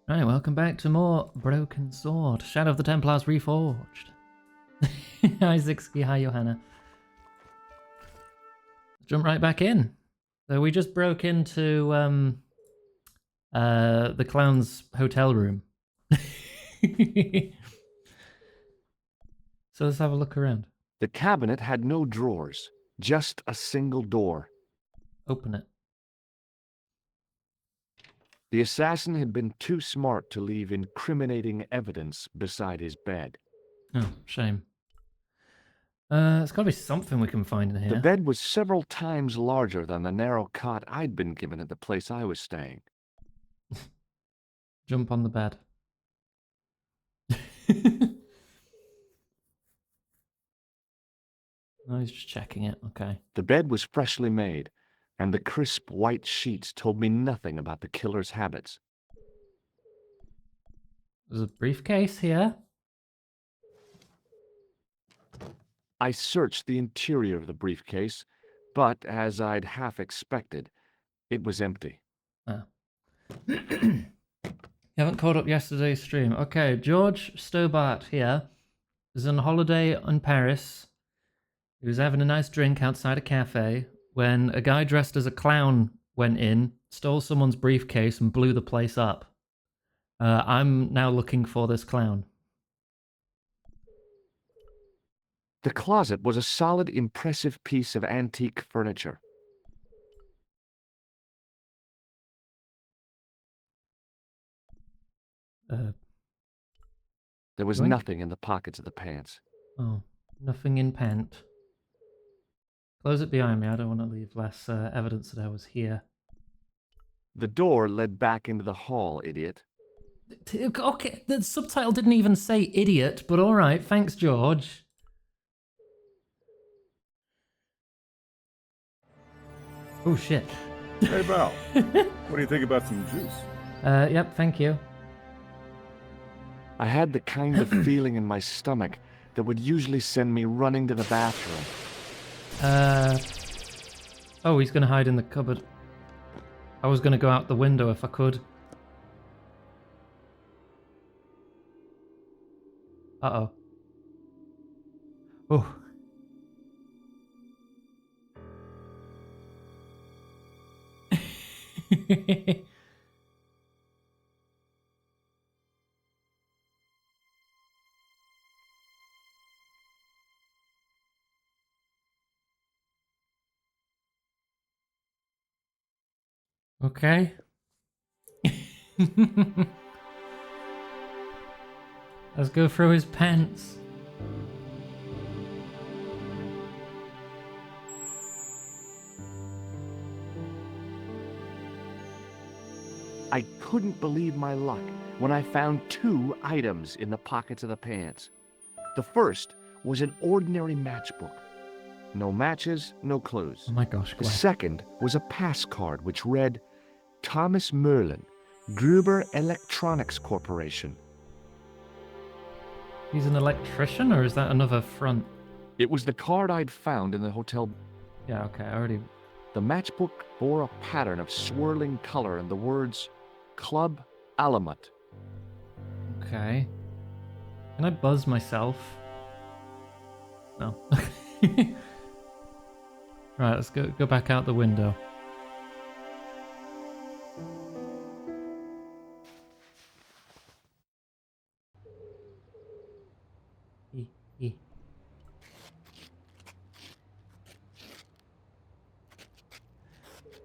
Right, welcome back to more Broken Sword. Shadow of the Templars Reforged. Hi Zixki, hi Johanna. Jump right back in. So we just broke into the clown's hotel room. So let's have a look around. The cabinet had no drawers, just a single door. Open it. The assassin had been too smart to leave incriminating evidence beside his bed. Oh, shame. There's got to be something we can find in here. The bed was several times larger than the narrow cot I'd been given at the place I was staying. Jump on the bed. Oh, he's just checking it. Okay. The bed was freshly made, and the crisp white sheets told me nothing about the killer's habits. There's a briefcase here. I searched the interior of the briefcase, but as I'd half expected, it was empty. Oh. You haven't caught up yesterday's stream. Okay, George Stobart here is on holiday in Paris. He was having a nice drink outside a cafe when a guy dressed as a clown went in, stole someone's briefcase, and blew the place up. I'm now looking for this clown. The closet was a solid, impressive piece of antique furniture. There was Yoink. nothing in the pockets of the pants. Oh, nothing in pant. Close it behind me. I don't want to leave less evidence that I was here. The door led back into the hall, idiot. Okay, the subtitle didn't even say idiot, but all right. Thanks, George. Oh, shit. Hey, Val. What do you think about some juice? Yep, thank you. I had the kind of feeling in my stomach that would usually send me running to the bathroom. Oh, he's gonna hide in the cupboard. I was gonna go out the window if I could. Uh-oh. Oh. Okay. Let's go through his pants. I couldn't believe my luck when I found two items in the pockets of the pants. The first was an ordinary matchbook. No matches, no clues. Oh my gosh, The Gwen. second was a pass card which read, Thomas Merlin, Gruber Electronics Corporation. He's an electrician, or is that another front? It was the card I'd found in the hotel. Yeah, okay, I already... The matchbook bore a pattern of swirling color and the words, Club Alamut. Okay. Can I buzz myself? No. Right, let's go back out the window.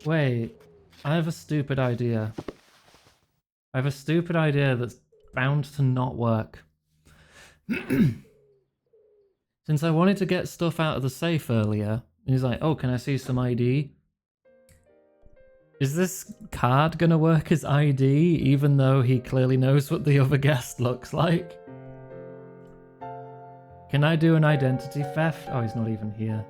Wait, I have a stupid idea. I have a stupid idea that's bound to not work. Since I wanted to get stuff out of the safe earlier, he's like, oh, can I see some ID? Is this card gonna work as ID, even though he clearly knows what the other guest looks like? Can I do an identity theft? Oh, he's not even here.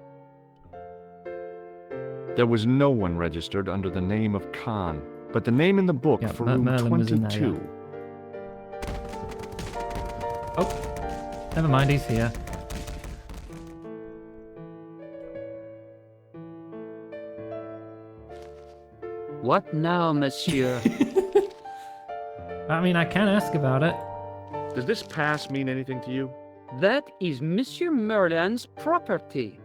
There was no one registered under the name of Khan, but the name in the book Yeah, for room Merlin was in there, 22. Oh, never mind, he's here. What now, monsieur? I mean, I can ask about it. Does this pass mean anything to you? That is Monsieur Merlin's property.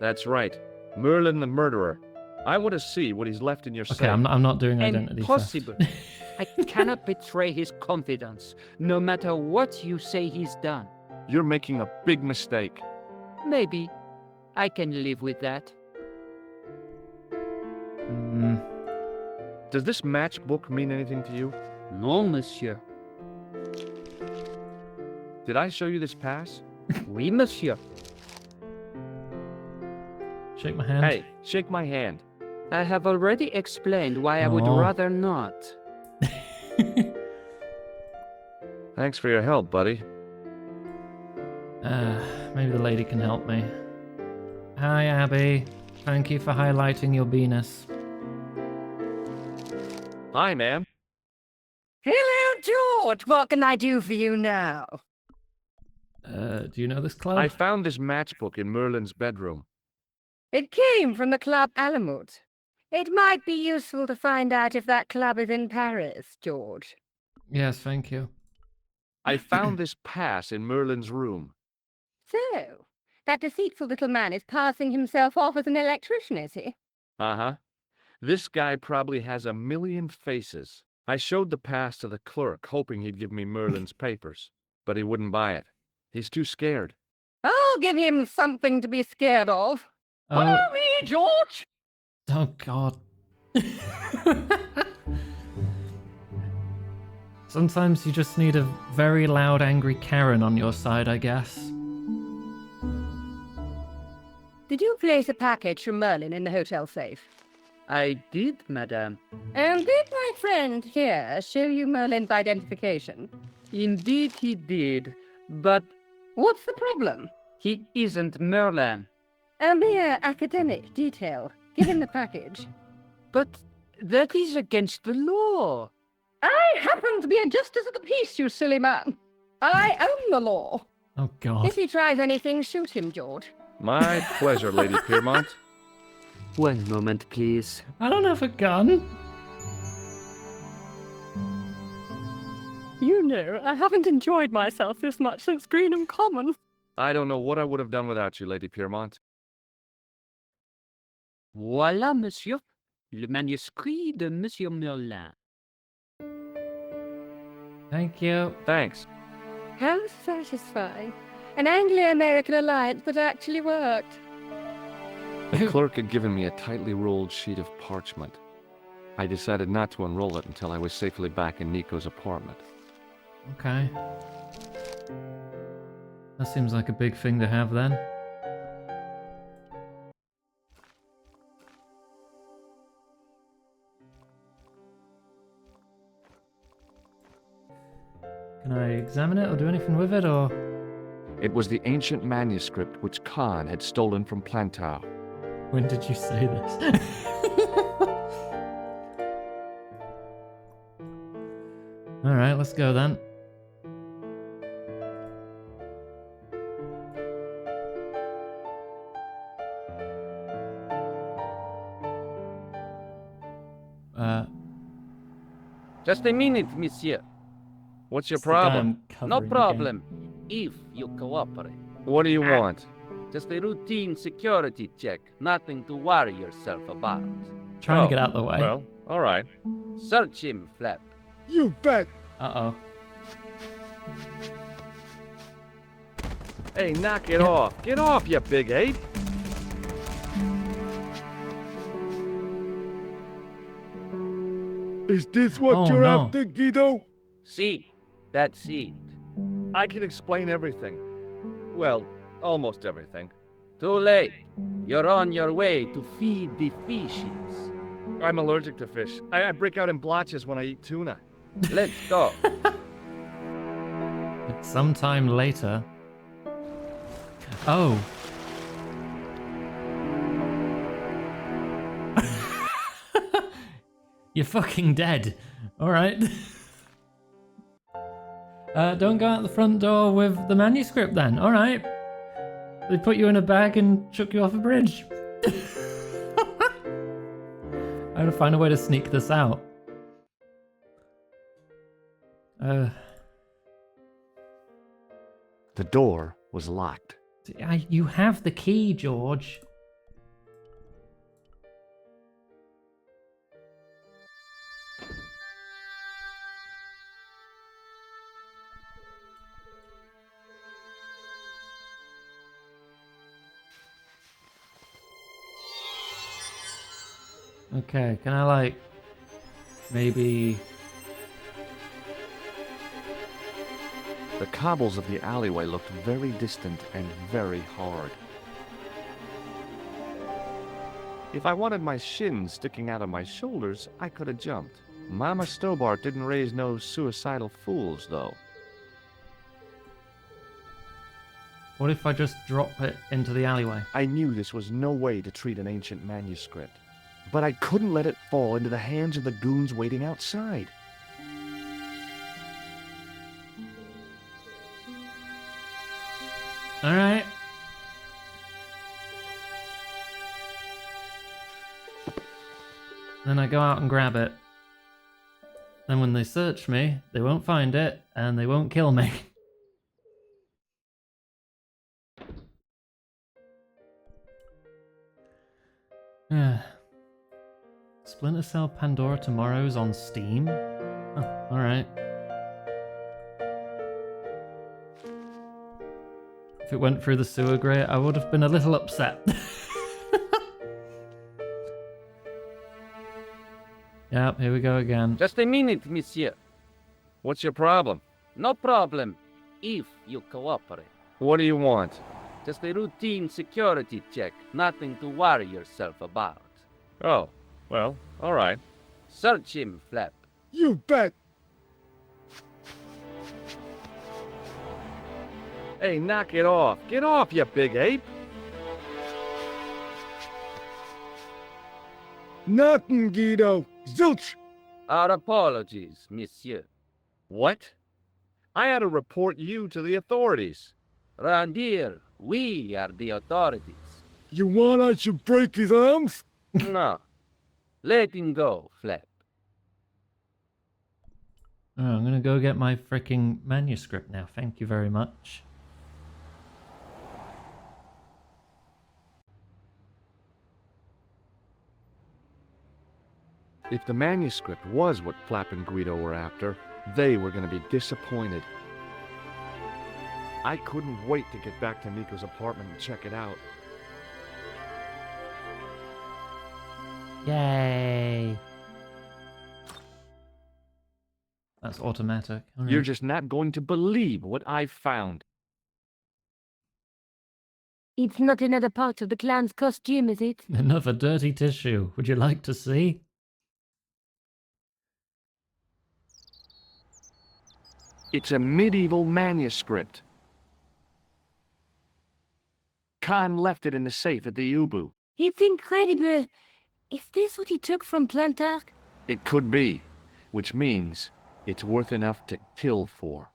That's right. Merlin the murderer. I want to see what he's left in your Okay, safe. I'm not doing identity Impossible. theft. I cannot betray his confidence, no matter what you say he's done. You're making a big mistake. Maybe. I can live with that. Mm, Does this matchbook mean anything to you? No, monsieur. Did I show you this pass? Oui, monsieur. shake my hand. Hey, shake my hand. I have already explained why I would Oh. rather not. Thanks for your help, buddy. Maybe the lady can help me. Hi, Abby. Thank you for highlighting your Venus. Hi, ma'am. Hello, George. What can I do for you now? Do you know this club? I found this matchbook in Merlin's bedroom. It came from the Club Alamut. It might be useful to find out if that club is in Paris, George. Yes, thank you. I found this pass in Merlin's room. So, that deceitful little man is passing himself off as an electrician, is he? Uh-huh. This guy probably has a million faces. I showed the pass to the clerk, hoping he'd give me Merlin's papers, but he wouldn't buy it. He's too scared. I'll give him something to be scared of. Oh, Follow me, George! oh God. Sometimes you just need a very loud, angry Karen on your side, I guess. Did you place a package from Merlin in the hotel safe? I did, madame. And did my friend here show you Merlin's identification? Indeed he did, but What's the problem? he isn't Merlin. A mere academic detail. Give him the package. But that is against the law. I happen to be a justice of the peace, you silly man. I own the law. Oh God. If he tries anything, shoot him, George. My pleasure, Lady Piermont. One moment, please. I don't have a gun. You know, I haven't enjoyed myself this much since Greenham Common. I don't know what I would have done without you, Lady Piermont. Voilà, monsieur. Le manuscrit de Monsieur Merlin. Thank you. Thanks. How satisfying. An Anglo-American alliance that actually worked. The clerk had given me a tightly rolled sheet of parchment. I decided not to unroll it until I was safely back in Nico's apartment. Okay. That seems like a big thing to have then. Can I examine it or do anything with it, or...? It was the ancient manuscript which Khan had stolen from Plantau. When did you say this? Alright, let's go then. Just a minute, monsieur. What's your it's the guy problem? I'm covering No again. problem. If you cooperate. What do you want? Just a routine security check. Nothing to worry yourself about. Trying Oh, to get out of the way. Well, all right. Search him, Flap. You bet. Uh-oh. Hey, knock it off. Get off, you big ape. Is this what Oh, you're no. after, Guido? See, that's it. I can explain everything. Well, almost everything. Too late. You're on your way to feed the fishes. I'm allergic to fish. I break out in blotches when I eat tuna. Let's go. Sometime later. Oh. You're fucking dead. Alright. Don't go out the front door with the manuscript then. Alright. They put you in a bag and chuck you off a bridge. I gotta find a way to sneak this out. Uh, The door was locked. you have the key, George. Okay, can I like maybe... The cobbles of the alleyway looked very distant and very hard. If I wanted my shins sticking out of my shoulders, I could have jumped. Mama Stobart didn't raise no suicidal fools, though. What if I just drop it into the alleyway? I knew this was no way to treat an ancient manuscript, but I couldn't let it fall into the hands of the goons waiting outside. Alright. Then I go out and grab it. Then when they search me, they won't find it, and they won't kill me. Splinter Cell Pandora Tomorrow's on Steam? Oh, alright. If it went through the sewer grate, I would have been a little upset. Yep, here we go again. Just a minute, monsieur. What's your problem? No problem, if you cooperate. What do you want? Just a routine security check, nothing to worry yourself about. Oh, well, all right. Search him, Flap. You bet. Hey, knock it off. Get off, you big ape. Nothing, Guido. Zilch. Our apologies, monsieur. What? I had to report you to the authorities. Round here, we are the authorities. You want I should break his arms? No. Let him go, Flap. Oh, I'm gonna go get my freaking manuscript now. Thank you very much. If the manuscript was what Flap and Guido were after, they were going to be disappointed. I couldn't wait to get back to Nico's apartment and check it out. Yay! That's automatic. All You're right. just not going to believe what I've found. It's not another part of the clown's costume, is it? Another dirty tissue. Would you like to see? It's a medieval manuscript. Khan left it in the safe at the Ubu. It's incredible. Is this what he took from Plantark? It could be, which means it's worth enough to kill for.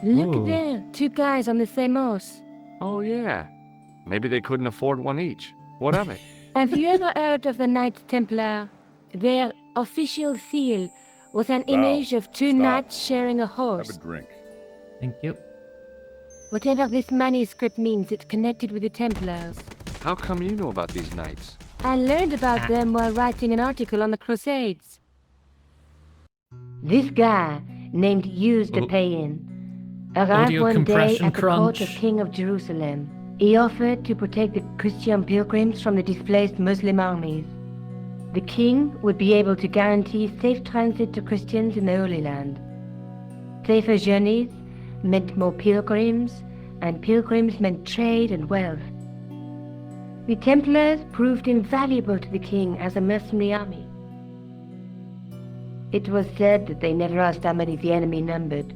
Look Ooh. there, two guys on the same horse. Oh, yeah. Maybe they couldn't afford one each. What of it? Have you ever heard of the Knights Templar? Their official seal was an image of two Stop. knights sharing a Have horse. a drink. Thank you. Whatever this manuscript means, it's connected with the Templars. How come you know about these knights? I learned about them while writing an article on the Crusades. This guy, named Hughes the Oh. Pagan, arrived Audio one day compression at the court of crunch. King of Jerusalem. He offered to protect the Christian pilgrims from the displaced Muslim armies. The king would be able to guarantee safe transit to Christians in the Holy Land. Safer journeys meant more pilgrims, and pilgrims meant trade and wealth. The Templars proved invaluable to the king as a mercenary army. It was said that they never asked how many the enemy numbered,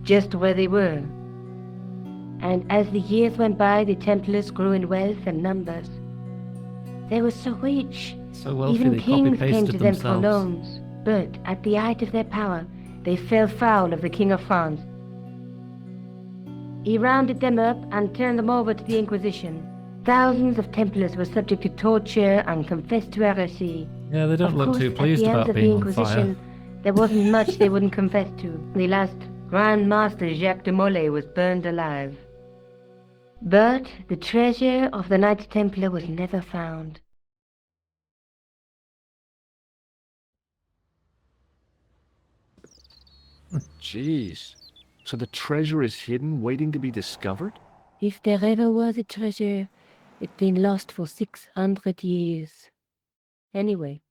just where they were. And as the years went by, the Templars grew in wealth and numbers. They were so rich, So wealthy even they kings came copy-pasted to them for themselves. loans. But at the height of their power, they fell foul of the King of France. He rounded them up and turned them over to the Inquisition. Thousands of Templars were subject to torture and confessed to heresy. Yeah, they don't Of look course, too at pleased the hands about of the being on fire. Inquisition, There wasn't much they wouldn't confess to. The last Grand Master Jacques de Molay was burned alive. But the treasure of the Knights Templar was never found. Jeez. So the treasure is hidden, waiting to be discovered? If there ever was a treasure, it's been lost for 600 years. Anyway,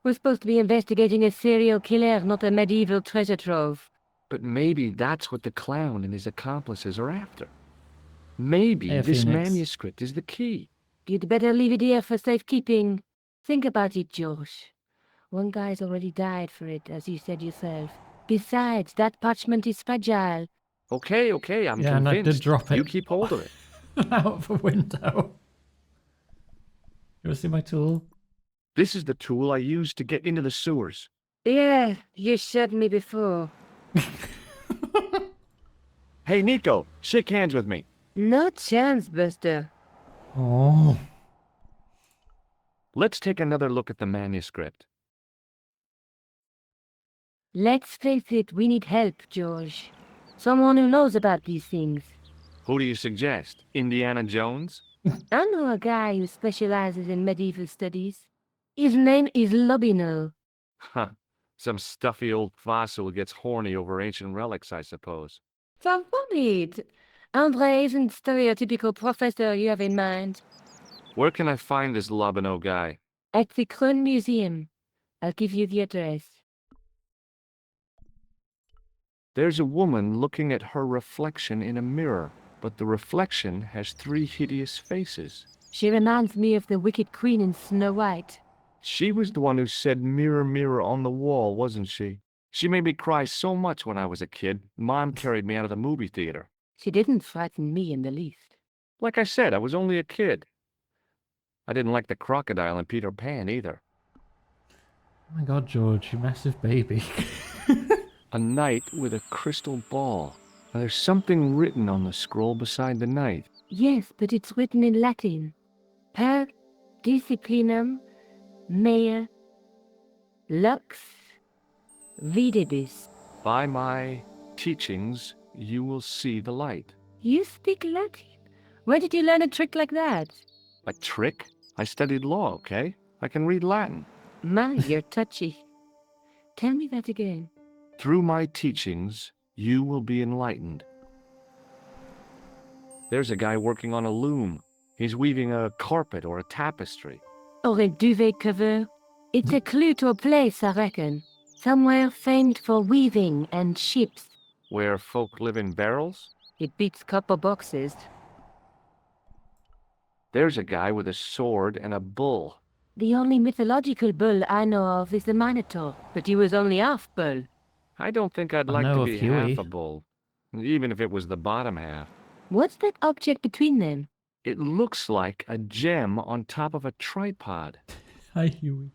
we're supposed to be investigating a serial killer, not a medieval treasure trove. But maybe that's what the clown and his accomplices are after. Maybe Hey, this Phoenix. manuscript is the key. You'd better leave it here for safekeeping. Think about it, Josh. One guy's already died for it, as you said yourself. Besides, that parchment is fragile. Okay, I'm Yeah, and I convinced. did drop it. You keep hold of it. out of a window. You want to see my tool? This is the tool I used to get into the sewers. Yeah, you showed me before. Hey, Nico, shake hands with me. No chance, Buster. Oh. Let's take another look at the manuscript. Let's face it, we need help, George. Someone who knows about these things. Who do you suggest? Indiana Jones? I know a guy who specializes in medieval studies. His name is Lobino. Huh. Some stuffy old fossil who gets horny over ancient relics, I suppose. So funny. Andre isn't stereotypical professor you have in mind. Where can I find this Lobino guy? At the Kroon Museum. I'll give you the address. There's a woman looking at her reflection in a mirror, but the reflection has 3 hideous faces. She reminds me of the Wicked Queen in Snow White. She was the one who said mirror, mirror on the wall, wasn't she? She made me cry so much when I was a kid, Mom carried me out of the movie theater. She didn't frighten me in the least. Like I said, I was only a kid. I didn't like the crocodile in Peter Pan either. Oh my god, George, you massive baby. A knight with a crystal ball. Now, there's something written on the scroll beside the knight. Yes, but it's written in Latin. Per disciplinam mea lux videbis. By my teachings, you will see the light. You speak Latin? Where did you learn a trick like that? A trick? I studied law, okay? I can read Latin. My, you're touchy. Tell me that again. Through my teachings, you will be enlightened. There's a guy working on a loom. He's weaving a carpet or a tapestry. Or a duvet cover. It's a clue to a place, I reckon. Somewhere famed for weaving and ships. Where folk live in barrels? It beats copper boxes. There's a guy with a sword and a bull. The only mythological bull I know of is the Minotaur, but he was only half bull. I don't think I'd I like know to of be Huey. half a bull, even if it was the bottom half. What's that object between them? It looks like a gem on top of a tripod. Hi, Huey.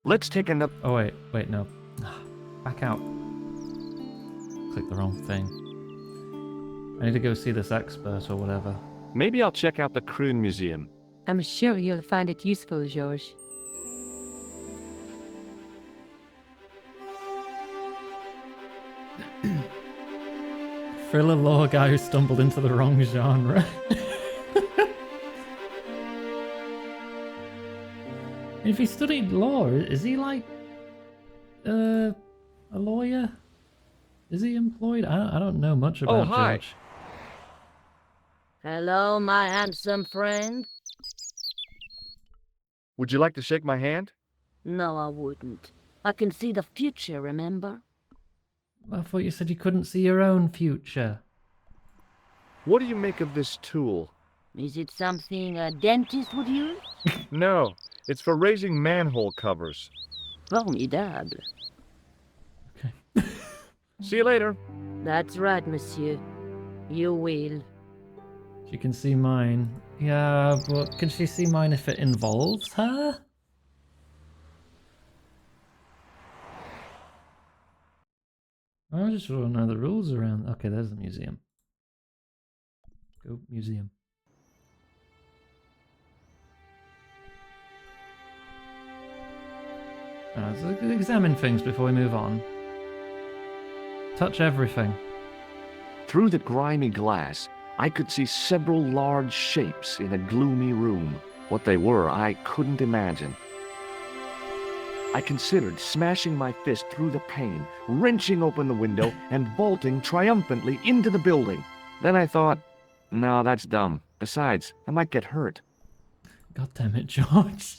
Let's take another... Oh, wait, no. Back out. Click the wrong thing. I need to go see this expert or whatever. Maybe I'll check out the Kroon Museum. I'm sure you'll find it useful, George. Thriller law guy who stumbled into the wrong genre. If he studied law, is he like a lawyer? Is he employed? I don't know much about hi. George. Hello, my handsome friend. Would you like to shake my hand? No, I wouldn't. I can see the future, remember? I thought you said you couldn't see your own future. What do you make of this tool? Is it something a dentist would use? No, it's for raising manhole covers. Formidable. See you later. That's right, monsieur. You will. She can see mine. Yeah, but can she see mine if it involves her? I just want to know the rules around. Okay, there's the museum. Go museum. Let's examine things before we move on. Touch everything. Through the grimy glass, I could see several large shapes in a gloomy room. What they were, I couldn't imagine. I considered smashing my fist through the pane, wrenching open the window, and vaulting triumphantly into the building. Then I thought, no, that's dumb. Besides, I might get hurt. God damn it, George.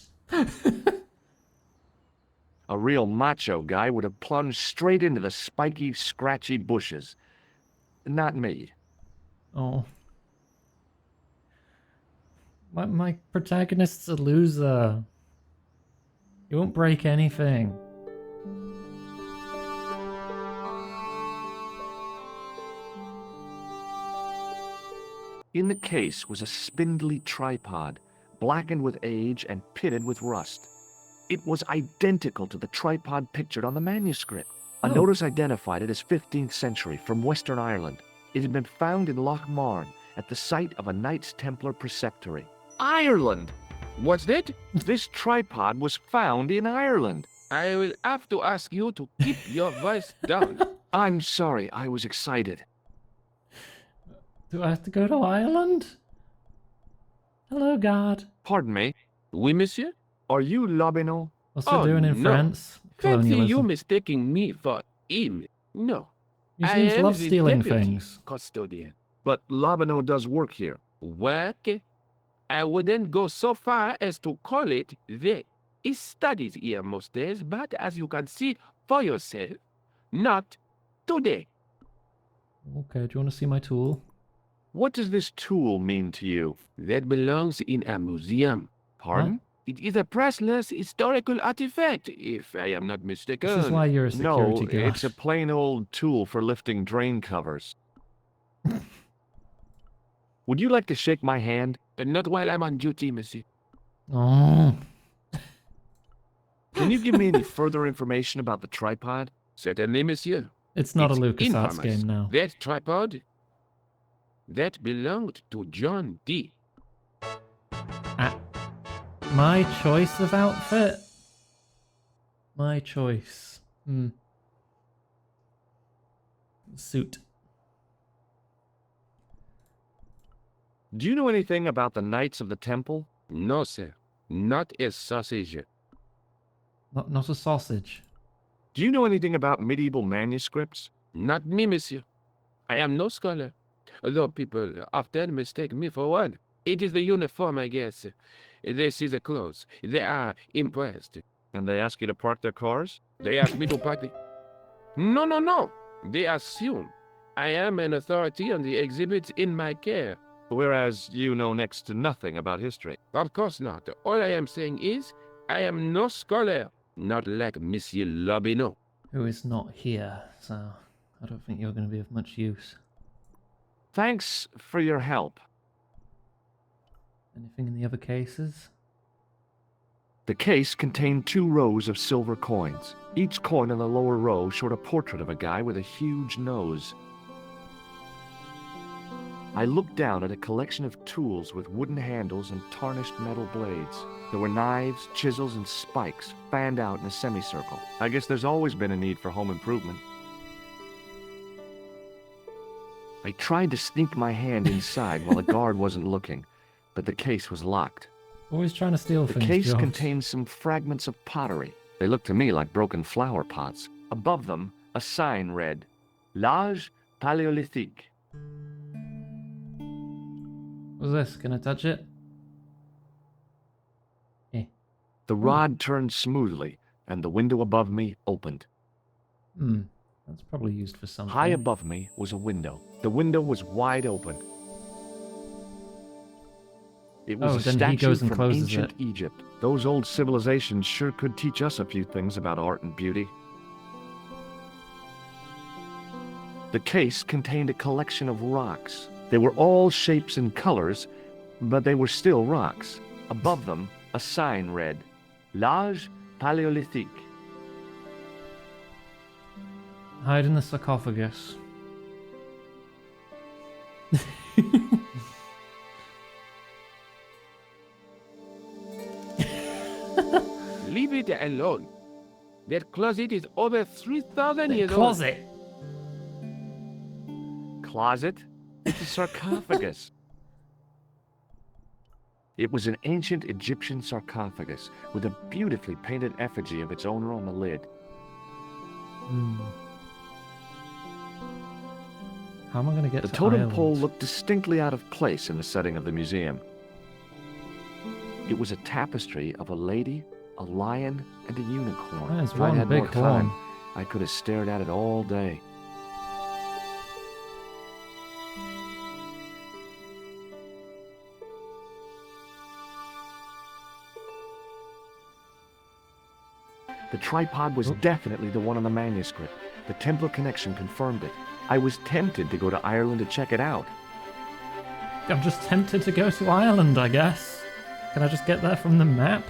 A real macho guy would have plunged straight into the spiky, scratchy bushes. Not me. Oh. My protagonist's a loser. He won't break anything. In the case was a spindly tripod, blackened with age and pitted with rust. It was identical to the tripod pictured on the manuscript. A Oh. notice identified it as 15th century from Western Ireland. It had been found in Loch Marne at the site of a Knights Templar preceptory. Ireland! What's that? This tripod was found in Ireland. I will have to ask you to keep your voice down. I'm sorry, I was excited. Do I have to go to Ireland? Hello, guard. Pardon me, Oui, monsieur? are you Lobineau? What's he Oh, doing in no. France? Fancy you Colonialism. mistaking me for him. No. He I seems to am love the stealing deputy things. Custodian. But Lobineau does work here. Work? I wouldn't go so far as to call it that. He studies here most days, but as you can see for yourself, not today. Okay, do you want to see my tool? What does this tool mean to you? That belongs in a museum. Pardon? It is a priceless historical artifact, if I am not mistaken. This is why you're a No, security guard. it's a plain old tool for lifting drain covers. Would you like to shake my hand? Not while I'm on duty, monsieur. Oh. Can you give me any further information about the tripod? Certainly, monsieur. It's not It's a LucasArts infamous. game now. That tripod, that belonged to John Dee. My choice of outfit? My choice. Suit. Do you know anything about the Knights of the Temple? No, sir. Not a sausage. Not a sausage. Do you know anything about medieval manuscripts? Not me, monsieur. I am no scholar. Though people often mistake me for one. It is the uniform, I guess. They see the clothes. They are impressed. And they ask you to park their cars? They ask me to park the... No. They assume I am an authority on the exhibits in my care. Whereas you know next to nothing about history. Of course not. All I am saying is, I am no scholar. Not like Monsieur Lobineau. Who is not here, so I don't think you're going to be of much use. Thanks for your help. Anything in the other cases? The case contained 2 rows of silver coins. Each coin in the lower row showed a portrait of a guy with a huge nose. I looked down at a collection of tools with wooden handles and tarnished metal blades. There were knives, chisels, and spikes fanned out in a semicircle. I guess there's always been a need for home improvement. I tried to sneak my hand inside while the guard wasn't looking, but the case was locked. Always trying to steal The things, case George. contained some fragments of pottery. They looked to me like broken flower pots. Above them, a sign read, L'Âge Paléolithique. What's this? Can I touch it? The rod turned smoothly, and the window above me opened. That's probably used for something. High above me was a window. The window was wide open. It was a then he statue goes and from closes ancient it. Egypt. Those old civilizations sure could teach us a few things about art and beauty. The case contained a collection of rocks. They were all shapes and colors, but they were still rocks. Above them, a sign read, L'Âge Paléolithique. Hide in the sarcophagus. Leave it alone. That closet is over 3,000 The years closet. Closet? It's a sarcophagus. It was an ancient Egyptian sarcophagus with a beautifully painted effigy of its owner on the lid. Hmm. How am I going to get The to totem Ireland? pole looked distinctly out of place in the setting of the museum. It was a tapestry of a lady, a lion, and a unicorn. That is If I'd one had big more time, horn. I could have stared at it all day. The tripod was definitely the one on the manuscript. The Templar connection confirmed it. I was tempted to go to Ireland to check it out. I'm just tempted to go to Ireland, I guess. Can I just get there from the map?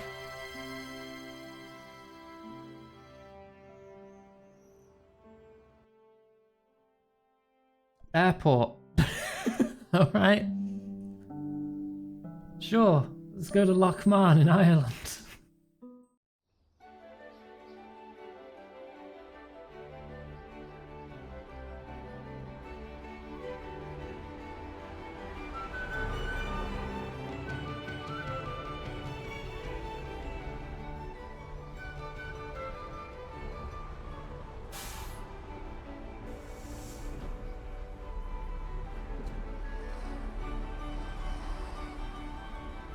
Airport. Alright. Sure, let's go to Loch Marn in Ireland.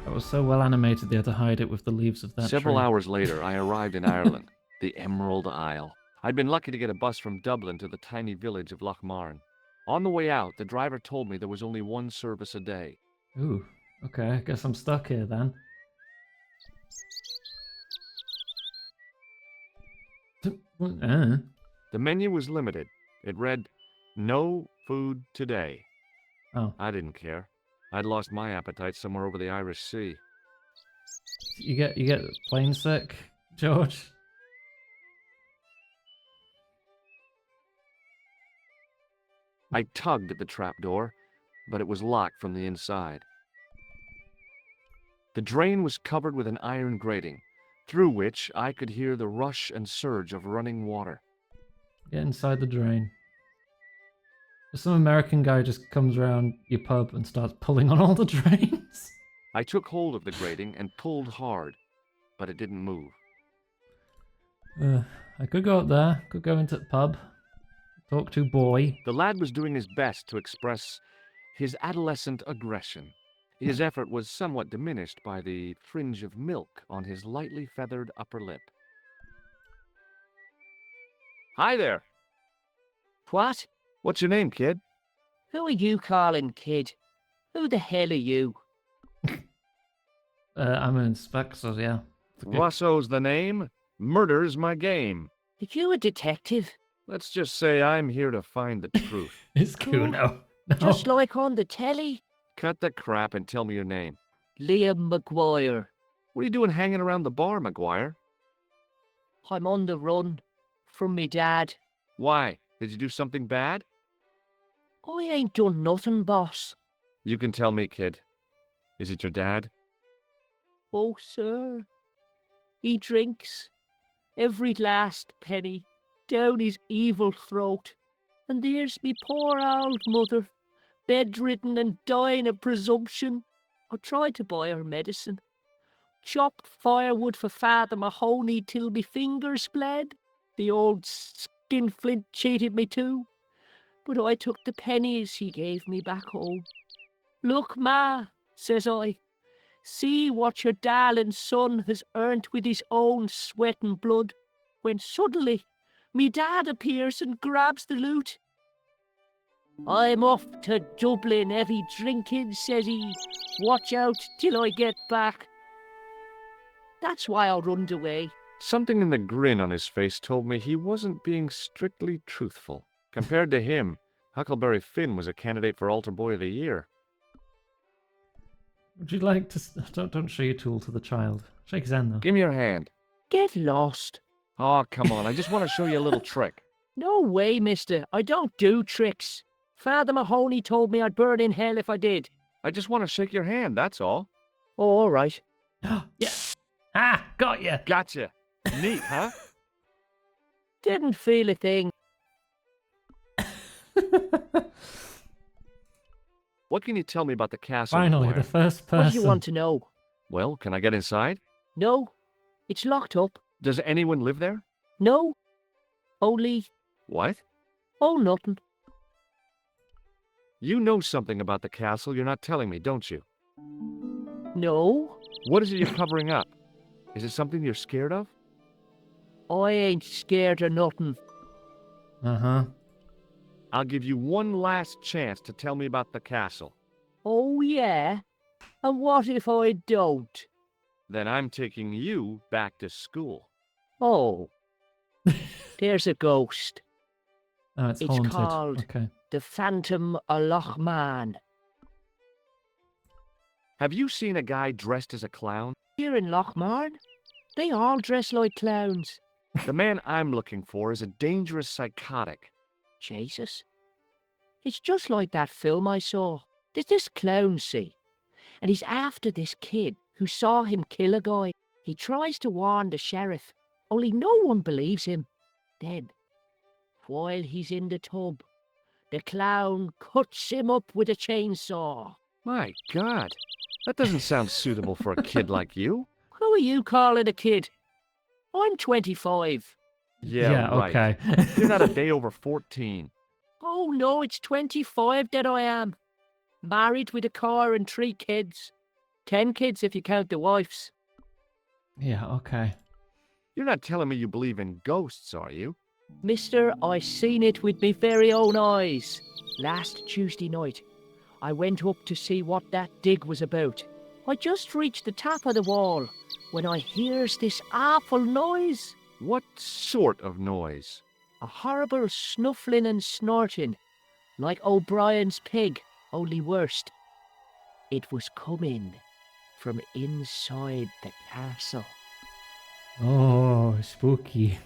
That was so well animated they had to hide it with the leaves of that Several tree. hours later, I arrived in Ireland, the Emerald Isle. I'd been lucky to get a bus from Dublin to the tiny village of Loch Marn. On the way out, the driver told me there was only one service a day. Ooh, okay, I guess I'm stuck here then. The menu was limited. It read, "No food today." Oh, I didn't care. I'd lost my appetite somewhere over the Irish Sea. you get plane sick, George? I tugged at the trapdoor, but it was locked from the inside. The drain was covered with an iron grating, through which I could hear the rush and surge of running water. Get inside the drain. Some American guy just comes around your pub and starts pulling on all the drains. I took hold of the grating and pulled hard, but it didn't move. I could go up there, could go into the pub, talk to boy. The lad was doing his best to express his adolescent aggression. His effort was somewhat diminished by the fringe of milk on his lightly feathered upper lip. Hi there. What? What's your name, kid? Who are you calling kid? Who the hell are you? I'm an inspector, yeah. Rosso's the name. Murder's my game. Are you a detective? Let's just say I'm here to find the truth. It's cool now. No. Just like on the telly? Cut the crap and tell me your name. Liam McGuire. What are you doing hanging around the bar, McGuire? I'm on the run from me dad. Why? Did you do something bad? I ain't done nothing, boss. You can tell me, kid. Is it your dad? Oh, sir. He drinks every last penny down his evil throat. And there's me poor old mother, bedridden and dying of presumption. I tried to buy her medicine. Chopped firewood for Father Mahoney till me fingers bled. The old skinflint cheated me too. But I took the pennies he gave me back home. Look, Ma, says I, see what your darling son has earned with his own sweat and blood. When suddenly, me dad appears and grabs the loot. I'm off to Dublin heavy drinking, says he. Watch out till I get back. That's why I runned away. Something in the grin on his face told me he wasn't being strictly truthful. Compared to him, Huckleberry Finn was a candidate for Altar Boy of the Year. Would you like to... Don't show your tool to the child. Shake his hand, though. Give me your hand. Get lost. Oh, come on. I just want to show you a little trick. No way, mister. I don't do tricks. Father Mahoney told me I'd burn in hell if I did. I just want to shake your hand, that's all. Oh, all right. Yeah. Ah, got you. Gotcha. Neat, huh? Didn't feel a thing. What can you tell me about the castle? Finally, McGuire? the first What do you person. want to know? Well, can I get inside? No, it's locked up. Does anyone live there? No, only, What? oh, nothing. You know something about the castle you're not telling me, don't you? No, What is it you're covering up? Is it something you're scared of? I ain't scared of nothing. Uh-huh. I'll give you one last chance to tell me about the castle. Oh, yeah? And what if I don't? Then I'm taking you back to school. Oh, there's a ghost. Oh, it's It's haunted. called- Okay. The Phantom of Loch Man. Have you seen a guy dressed as a clown? Here in Lochmarn, they all dress like clowns. The man I'm looking for is a dangerous psychotic. Jesus. It's just like that film I saw. There's this clown, see? And he's after this kid who saw him kill a guy. He tries to warn the sheriff, only no one believes him. Then, while he's in the tub, the clown cuts him up with a chainsaw. My God, that doesn't sound suitable for a kid like you. Who are you calling a kid? I'm 25. Yeah, right. okay. You're not a day over 14. Oh no, it's 25 that I am. Married with a car and 3 kids. 10 kids if you count the wives. Yeah, okay. You're not telling me you believe in ghosts, are you? Mister, I seen it with me very own eyes. Last Tuesday night, I went up to see what that dig was about. I just reached the top of the wall when I hears this awful noise. What sort of noise? A horrible snuffling and snorting, like O'Brien's pig, only worst. It was coming from inside the castle. Oh, spooky.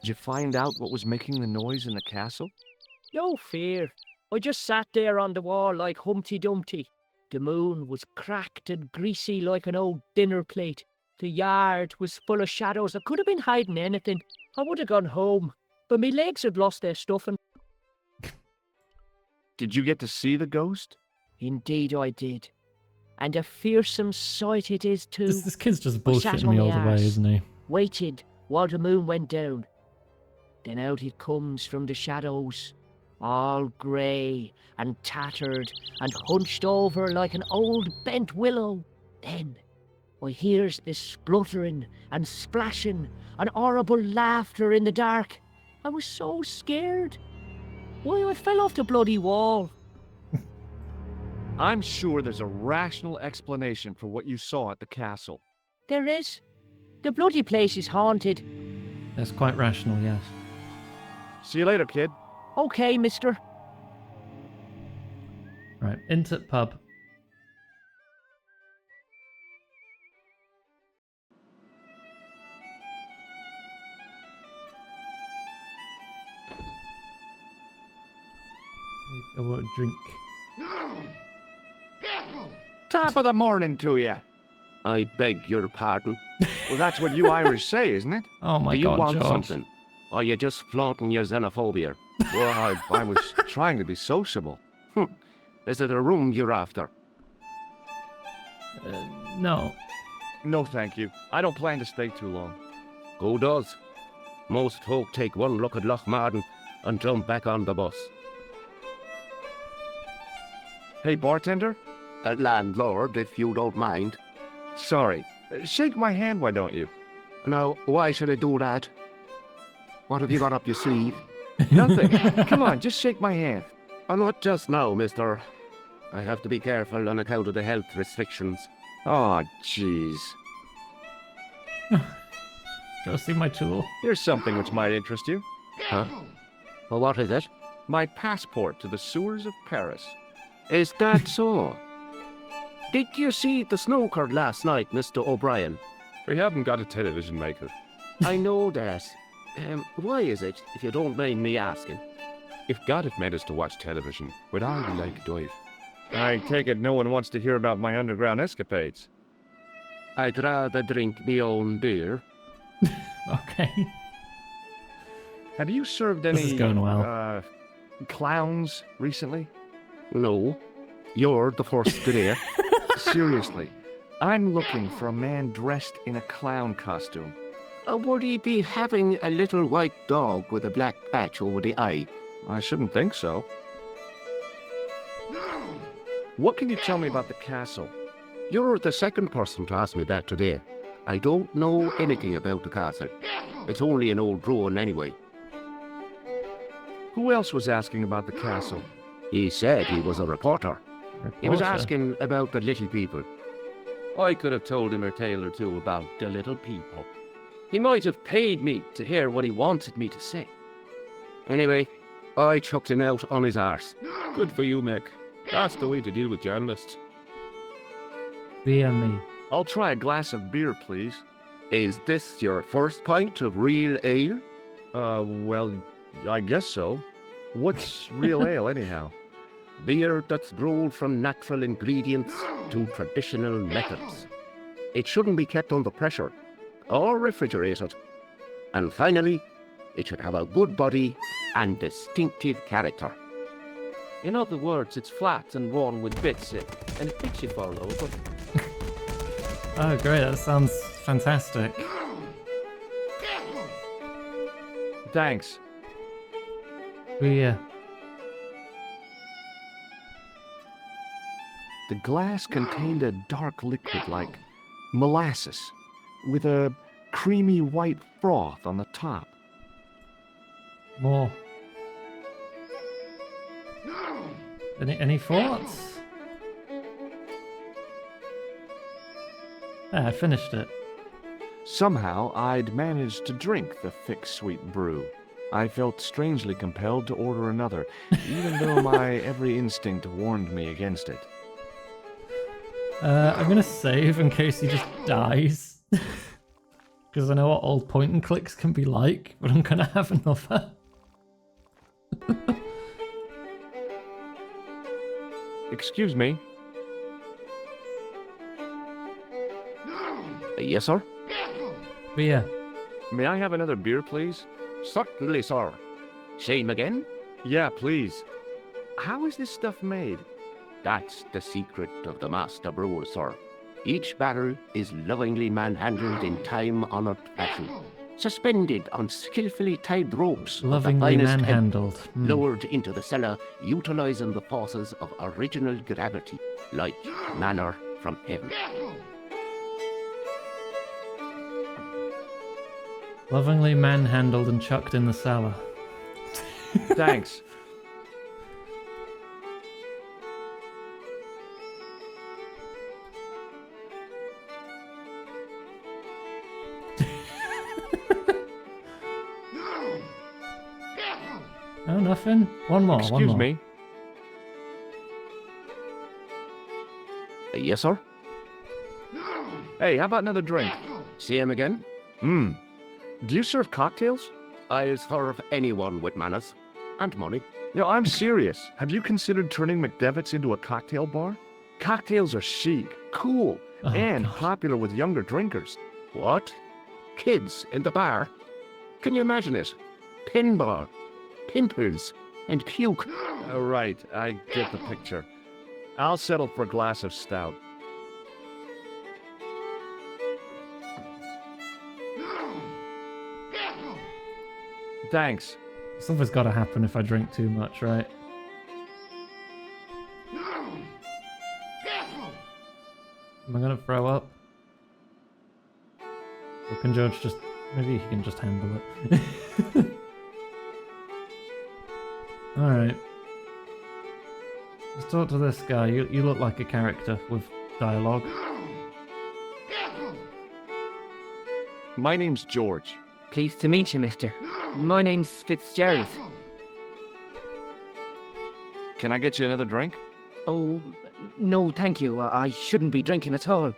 Did you find out what was making the noise in the castle? No fear. I just sat there on the wall like Humpty Dumpty. The moon was cracked and greasy like an old dinner plate. The yard was full of shadows. I could have been hiding anything. I would have gone home, but my legs had lost their stuffing. Did you get to see the ghost? Indeed I did. And a fearsome sight it is too. This kid's just I sat bullshitting on me my all the way, arse. isn't he? Waited while the moon went down. Then out it comes from the shadows, all grey and tattered and hunched over like an old bent willow. Then I hears this spluttering and splashing and horrible laughter in the dark. I was so scared. Why, I fell off the bloody wall. I'm sure there's a rational explanation for what you saw at the castle. There is. The bloody place is haunted. That's quite rational, yes. See you later, kid. Okay, mister. Right, into pub. I want a drink. Top of the morning to you. I beg your pardon. Well, that's what you Irish say, isn't it? Oh my Do you god, want George. something? Or are you just flaunting your xenophobia? Well, I was trying to be sociable. Is it a room you're after? No. No, thank you. I don't plan to stay too long. Who does? Most folk take one look at Lochmarden and jump back on the bus. Hey, bartender? Landlord, if you don't mind. Sorry. Shake my hand, why don't you? Now, why should I do that? What have you got up your sleeve? Nothing. Come on, just shake my hand. Not just now, mister. I have to be careful on account of the health restrictions. Oh, jeez. Do you see my tool? Here's something which might interest you. Huh? Well, what is it? My passport to the sewers of Paris. Is that so? Did you see the snooker last night, Mr. O'Brien? We haven't got a television, Michael. I know that. Why is it, if you don't mind me asking? If God had made us to watch television, we'd all be like a dive. I take it no one wants to hear about my underground escapades. I'd rather drink me own beer. Okay. Have you served This any is going well. clowns recently? No, you're the first today. Seriously, I'm looking for a man dressed in a clown costume. Would he be having a little white dog with a black patch over the eye? I shouldn't think so. What can you tell me about the castle? You're the second person to ask me that today. I don't know anything about the castle. It's only an old ruin anyway. Who else was asking about the castle? He said he was a reporter. He was Reporter. asking about the little people. I could have told him a tale or two about the little people. He might have paid me to hear what he wanted me to say. Anyway, I chucked him out on his arse. Good for you, Mick. That's the way to deal with journalists. Via me. I'll try a glass of beer, please. Is this your first pint of real ale? Well, I guess so. What's real ale, anyhow? Beer that's brewed from natural ingredients to traditional methods. It shouldn't be kept under pressure or refrigerated. And finally, it should have a good body and distinctive character. In other words, it's flat and worn with bits in, and it fits you for over. Oh, great. That sounds fantastic. Thanks. Via. The glass contained a dark liquid like molasses, with a creamy white froth on the top. More. Any thoughts? I finished it. Somehow, I'd managed to drink the thick, sweet brew. I felt strangely compelled to order another, even though my every instinct warned me against it. I'm gonna save in case he just dies. Because I know what old point and clicks can be like, but I'm gonna have another. Excuse me. Yes, sir? Via. May I have another beer, please? Certainly, sir. Same again? Yeah, please. How is this stuff made? That's the secret of the master brewer, sir. Each barrel is lovingly manhandled in time-honored fashion, suspended on skillfully tied ropes of the Lovingly finest hemp, manhandled. lowered into the cellar, utilizing the forces of original gravity, like manna from heaven. Lovingly manhandled and chucked in the cellar. Thanks. Oh, nothing? One more, one Excuse more. me. Yes, sir? Hey, how about another drink? Same again? Do you serve cocktails? I'll serve anyone with manners and money. No, I'm serious. Have you considered turning McDevitt's into a cocktail bar? Cocktails are chic, cool, Oh, and God. popular with younger drinkers. What? Kids in the bar? Can you imagine it? Pinball, pimples, and puke. All right, I get the picture. I'll settle for a glass of stout. Thanks. Something's got to happen if I drink too much, right? Am I gonna throw up? Or can George just... Maybe he can just handle it. Alright. Let's talk to this guy. You look like a character with dialogue. My name's George. Pleased to meet you, mister. My name's Fitzgerald. Can I get you another drink? Oh, no, thank you. I shouldn't be drinking at all.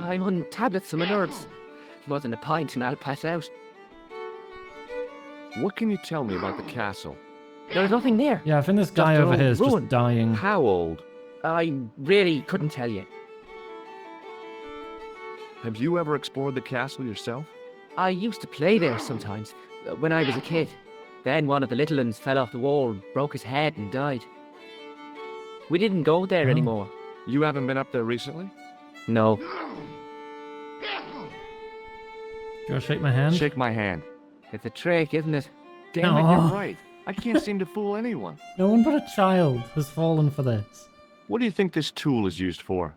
I'm on tablets for my nerves. More than a pint and I'll pass out. What can you tell me about the castle? There's nothing there. Yeah, I think this guy Just over an here old is just ruin. dying. How old? I really couldn't tell you. Have you ever explored the castle yourself? I used to play there sometimes, when I was a kid. Then one of the little ones fell off the wall, broke his head and died. We didn't go there Oh. anymore. You haven't been up there recently? No. Do you want to shake my hand? Shake my hand. It's a trick, isn't it? Damn it, Aw. you're right. I can't seem to fool anyone. No one but a child has fallen for this. What do you think this tool is used for?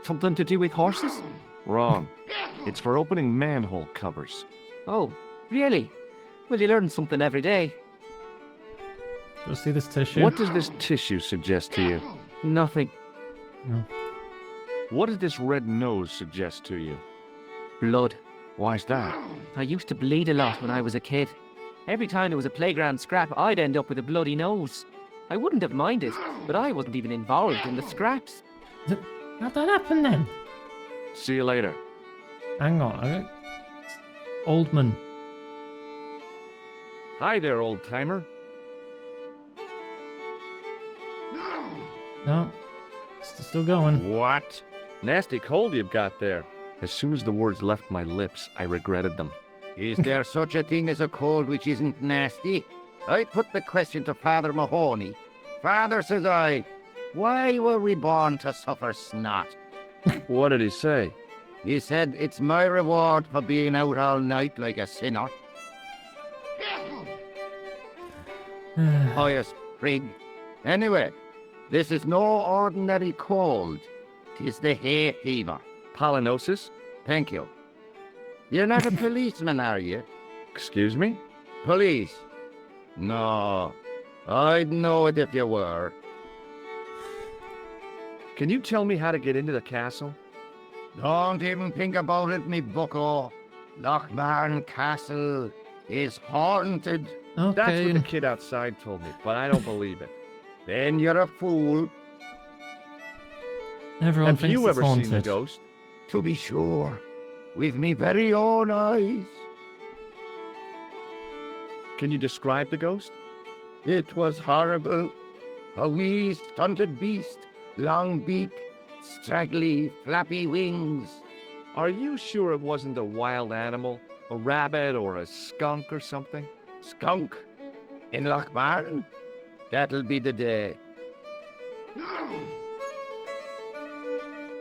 Something to do with horses? Wrong. It's for opening manhole covers. Oh, really? Well, you learn something every day. Do you see this tissue? What does this tissue suggest to you? Nothing. No. What does this red nose suggest to you? Blood. Why's that? I used to bleed a lot when I was a kid. Every time there was a playground scrap, I'd end up with a bloody nose. I wouldn't have minded, but I wasn't even involved in the scraps. How'd that happen then? See you later. Hang on. Oldman. Hi there, old timer. No. Still going. What? Nasty cold you've got there. As soon as the words left my lips, I regretted them. Is there such a thing as a cold which isn't nasty? I put the question to Father Mahoney. Father, says I, why were we born to suffer snot? What did he say? He said, it's my reward for being out all night like a sinner. Pious prig. Anyway, this is no ordinary cold. 'Tis the hay fever. Pollinosis? Thank you. You're not a policeman, are you? Excuse me? Police? No. I'd know it if you were. Can you tell me how to get into the castle? Don't even think about it, me bucko. Lochmarn Castle is haunted. Okay. That's what the kid outside told me, but I don't believe it. Then you're a fool. Everyone Have thinks you it's ever haunted. seen a ghost? To be sure. With me very own eyes. Can you describe the ghost? It was horrible. A wee stunted beast, long beak, straggly, flappy wings. Are you sure it wasn't a wild animal? A rabbit or a skunk or something? Skunk. In Lochmarn? That'll be the day.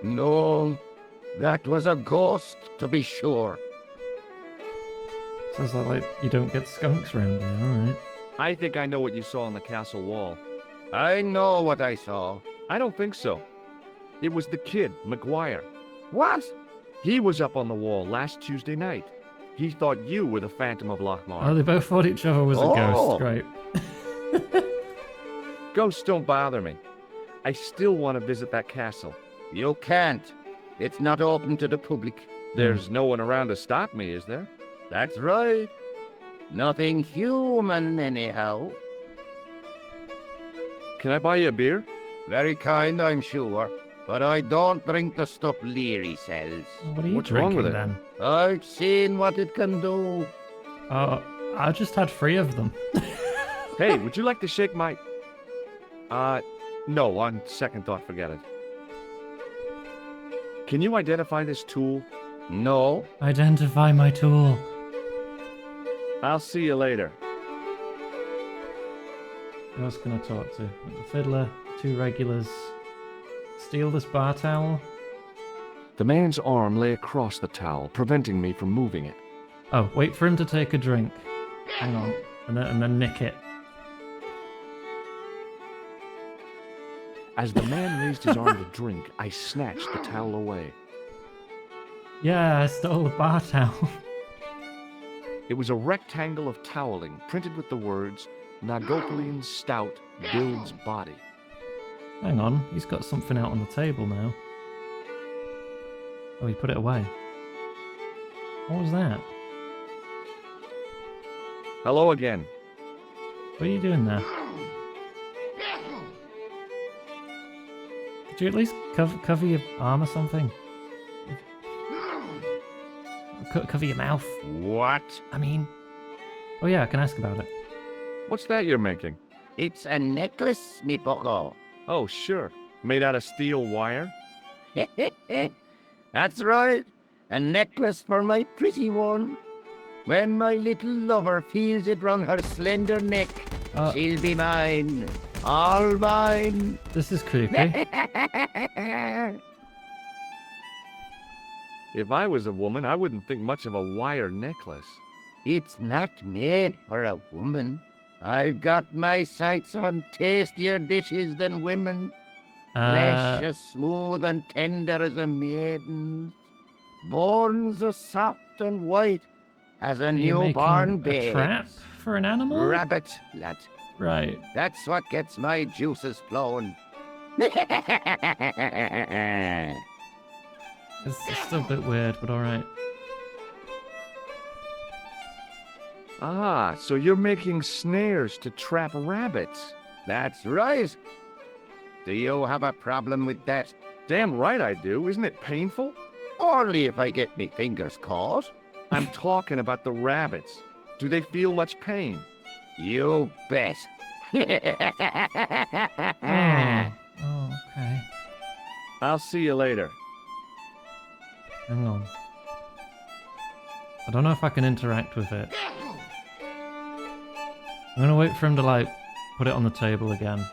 No, that was a ghost, to be sure. Sounds like you don't get skunks around here, alright. I think I know what you saw on the castle wall. I know what I saw. I don't think so. It was the kid, McGuire. What? He was up on the wall last Tuesday night. He thought you were the Phantom of Lochmarn. Oh, they both thought each other was a Oh. ghost. Great. Ghosts don't bother me. I still want to visit that castle. You can't. It's not open to the public. There's no one around to stop me, is there? That's right. Nothing human, anyhow. Can I buy you a beer? Very kind, I'm sure. But I don't drink the stuff Leary sells. What are you What's wrong drinking with it? then? I've seen what it can do. I just had 3 of them. Hey, would you like to shake my... No, on second thought, forget it. Can you identify this tool? No. Identify my tool. I'll see you later. Who else can I talk to? The fiddler, 2 regulars. Steal this bar towel. The man's arm lay across the towel, preventing me from moving it. Oh, wait for him to take a drink. Hang on. And then nick it. As the man raised his arm to drink, I snatched the towel away. Yeah, I stole the bar towel. It was a rectangle of toweling printed with the words, Nagopalian Stout builds body. Hang on, he's got something out on the table now. Oh, he put it away. What was that? Hello again. What are you doing there? Could you at least cover your arm or something? Cover your mouth. What? I mean... Oh yeah, I can ask about it. What's that you're making? It's a necklace, me bucko. Oh, sure. Made out of steel wire? That's right. A necklace for my pretty one. When my little lover feels it round her slender neck, she'll be mine. All mine. This is creepy. If I was a woman, I wouldn't think much of a wire necklace. It's not made for a woman. I've got my sights on tastier dishes than women. Flesh as smooth and tender as a maiden's. Bones as soft and white as a Are you newborn making a babe. trap for an animal? Rabbit, lad. Right. That's what gets my juices flowing. It's still a bit weird, but alright. Ah, so you're making snares to trap rabbits. That's right. Do you have a problem with that? Damn right I do. Isn't it painful? Only if I get me fingers caught. I'm talking about the rabbits. Do they feel much pain? You bet. Oh, okay. I'll see you later. Hang on. I don't know if I can interact with it. I'm gonna wait for him to, like, put it on the table again.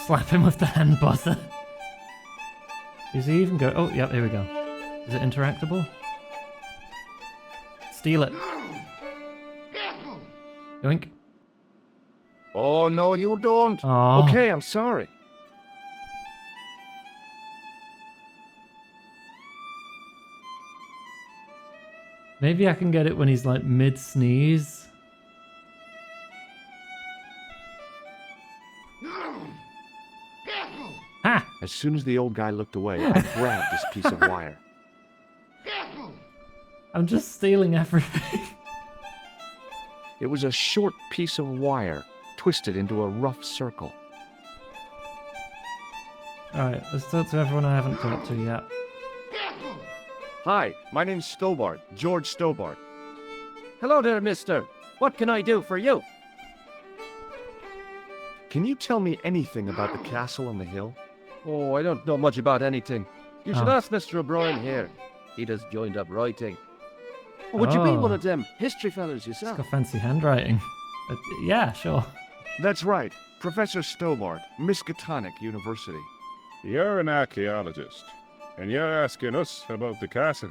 Slap him with the hand buzzer. Is he even go? Oh, yep, here we go. Is it interactable? Steal it. Yoink. Oh, no, you don't. Oh. Okay, I'm sorry. Maybe I can get it when he's like mid-sneeze. Ha! As soon as the old guy looked away, I grabbed this piece of wire. I'm just stealing everything. It was a short piece of wire, twisted into a rough circle. Alright, let's talk to everyone I haven't talked to yet. Hi, my name's Stobart, George Stobart. Hello there, mister. What can I do for you? Can you tell me anything about the castle on the hill? Oh, I don't know much about anything. You should Oh. ask Mr. O'Brien here. He does joined up writing. Oh, would you be one Oh. of them history fellas It's yourself? got fancy handwriting. Yeah, sure. That's right, Professor Stobart, Miskatonic University. You're an archaeologist, and you're asking us about the castle.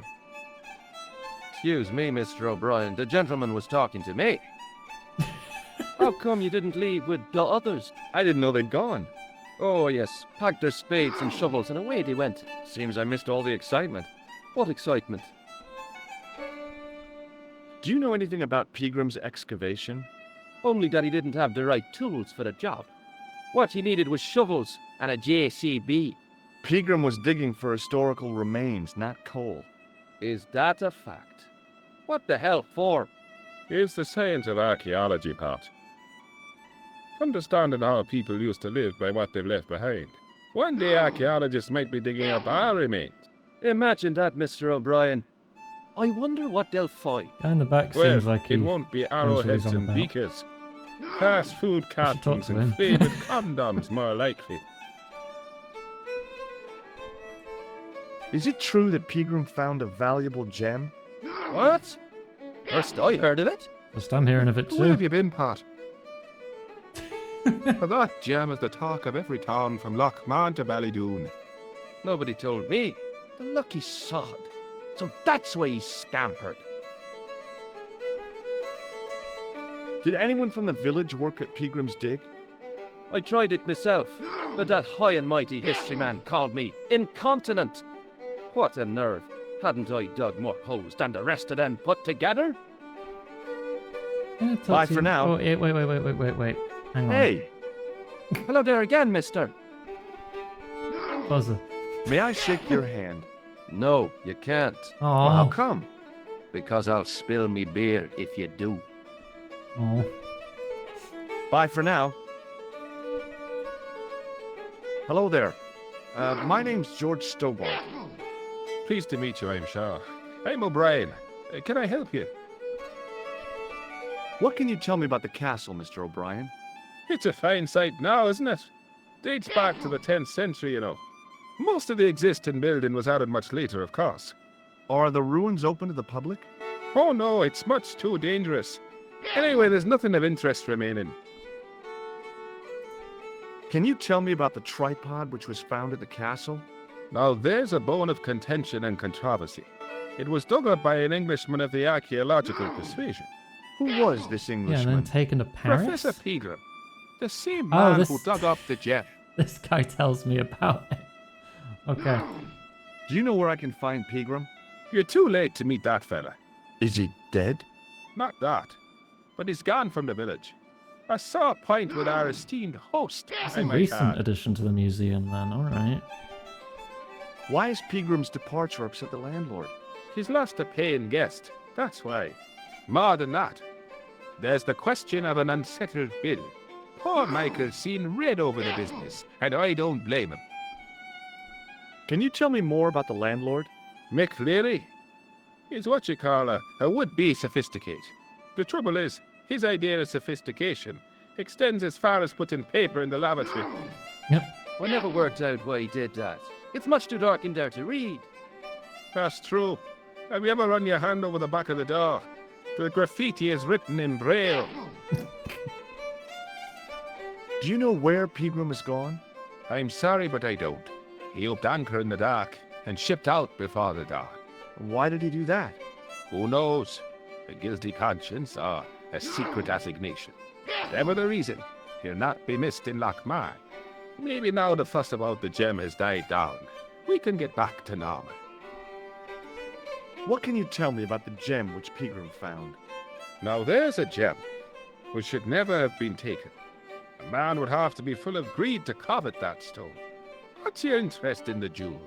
Excuse me, Mr. O'Brien. The gentleman was talking to me. How come you didn't leave with the others? I didn't know they'd gone. Oh, yes. Packed their spades and shovels and away they went. Seems I missed all the excitement. What excitement. Do you know anything about Peagram's excavation? Only that he didn't have the right tools for the job. What he needed was shovels and a JCB. Peagram was digging for historical remains, not coal. Is that a fact? What the hell for? It's the science of archaeology part. Understanding how people used to live by what they've left behind. One day archaeologists might be digging up our remains. Imagine that, Mr. O'Brien. I wonder what they'll find. Guy in the back Well, seems like he it won't be knows what he's arrowheads on and about. beakers. Fast food talk cartons to him. and faded condoms, more likely. Is it true that Peagram found a valuable gem? What? First I heard of it. Just I'm hearing of it Where too. have you been, Pat? For that gem is the talk of every town from Lochmahon to Ballydoon. Nobody told me. The lucky sod. So that's why he scampered. Did anyone from the village work at Peagram's dig? I tried it myself, but that high and mighty history man called me incontinent. What a nerve. Hadn't I dug more holes than the rest of them put together? Yeah, talk Bye to for you. now. Oh, wait. Hang on. Hey, Hello there again, mister. Buzzer. may I shake your hand? No, you can't. Oh. How come? Because I'll spill me beer if you do. Oh. Bye for now. Hello there. My name's George Stobart. Pleased to meet you, I'm sure. I'm O'Brien. Can I help you? What can you tell me about the castle, Mr. O'Brien? It's a fine site now, isn't it? Dates back to the 10th century, you know. Most of the existing building was added much later, of course. Are the ruins open to the public? Oh no, it's much too dangerous. Anyway, there's nothing of interest remaining. Can you tell me about the tripod which was found at the castle? Now there's a bone of contention and controversy. It was dug up by an Englishman of the archaeological persuasion. Who was this Yeah, and Englishman? then taken to Paris. Professor Pegram. The same Oh, man this- who dug up the gem. This guy tells me about it. Okay. Do you know where I can find Pegram? You're too late to meet that fella. Is he dead? Not that. But he's gone from the village. I saw a pint with our esteemed host. It's I a might recent add. addition to the museum then, alright. Why is Pegram's departure upset the landlord? He's lost a paying guest. That's why. More than that. There's the question of an unsettled bill. Poor Michael's seen red over the business, and I don't blame him. Can you tell me more about the landlord? Mick Leary? He's what you call a would-be sophisticate. The trouble is, his idea of sophistication extends as far as putting paper in the lavatory. Yep. I never worked out why he did that. It's much too dark in there to read. That's true. Have you ever run your hand over the back of the door? The graffiti is written in Braille. Do you know where Pegram has gone? I'm sorry, but I don't. He upped anchor in the dark and shipped out before the dawn. Why did he do that? Who knows? A guilty conscience or a secret assignation. Whatever the reason, he'll not be missed in Lochmar. Maybe now the fuss about the gem has died down, we can get back to normal. What can you tell me about the gem which Pegram found? Now there's a gem which should never have been taken. A man would have to be full of greed to covet that stone. What's your interest in the jewel?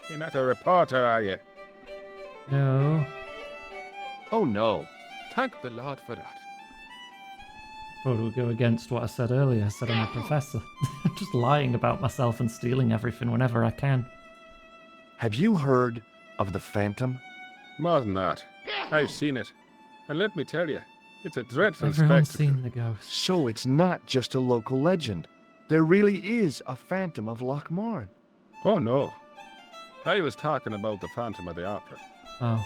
You're not a reporter, are you? No. Oh no. Thank the Lord for that. Thought it would go against what I said earlier. I said I'm a professor. I'm just lying about myself and stealing everything whenever I can. Have you heard of the Phantom? More than that, I've seen it. And let me tell you, it's a dreadful Everyone's spectacle. seen the ghost. So it's not just a local legend. There really is a Phantom of Lochmar. Oh no. I was talking about the Phantom of the Opera. Oh.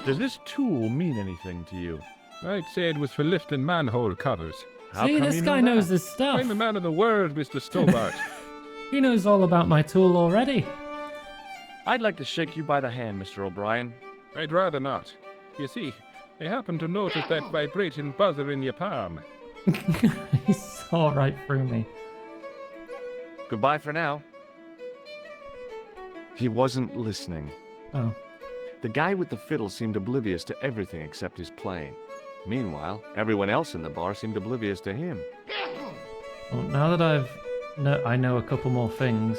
Does this tool mean anything to you? I'd say it was for lifting manhole covers. How See, come this you guy know knows that? his stuff. I'm a man of the world, Mr. Stobart. He knows all about my tool already. I'd like to shake you by the hand, Mr. O'Brien. I'd rather not. You see, I happened to notice that vibrating buzzer in your palm. He saw right through me. Goodbye for now. He wasn't listening. Oh. The guy with the fiddle seemed oblivious to everything except his playing. Meanwhile, everyone else in the bar seemed oblivious to him. Well, now that I know a couple more things,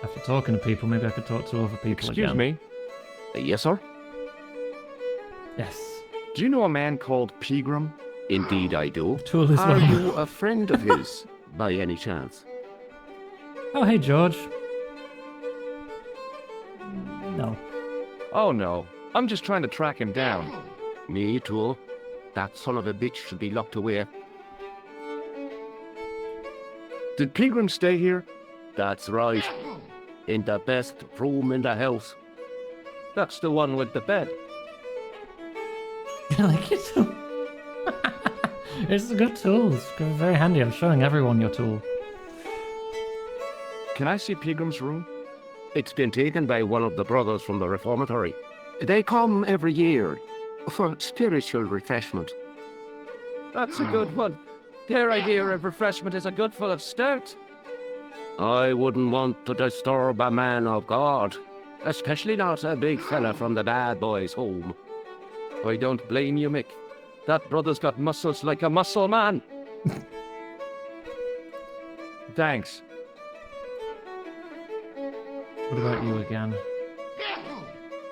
after talking to people, maybe I could talk to other people Excuse again. me? Yes, sir? Yes. Do you know a man called Pegram? Indeed I do. Tool as Are well. you a friend of his, by any chance? Oh, hey, George. No. Oh no, I'm just trying to track him down. Me too. That son of a bitch should be locked away. Did Pegram stay here? That's right. In the best room in the house. That's the one with the bed. I like your tool. It's a good tool. It's very handy. I'm showing everyone your tool. Can I see Pegram's room? It's been taken by one of the brothers from the reformatory. They come every year for spiritual refreshment. That's a good one. Their idea of refreshment is a good full of stout. I wouldn't want to disturb a man of God, especially not a big fella from the bad boys' home. I don't blame you, Mick. That brother's got muscles like a muscle man. Thanks. What about you again?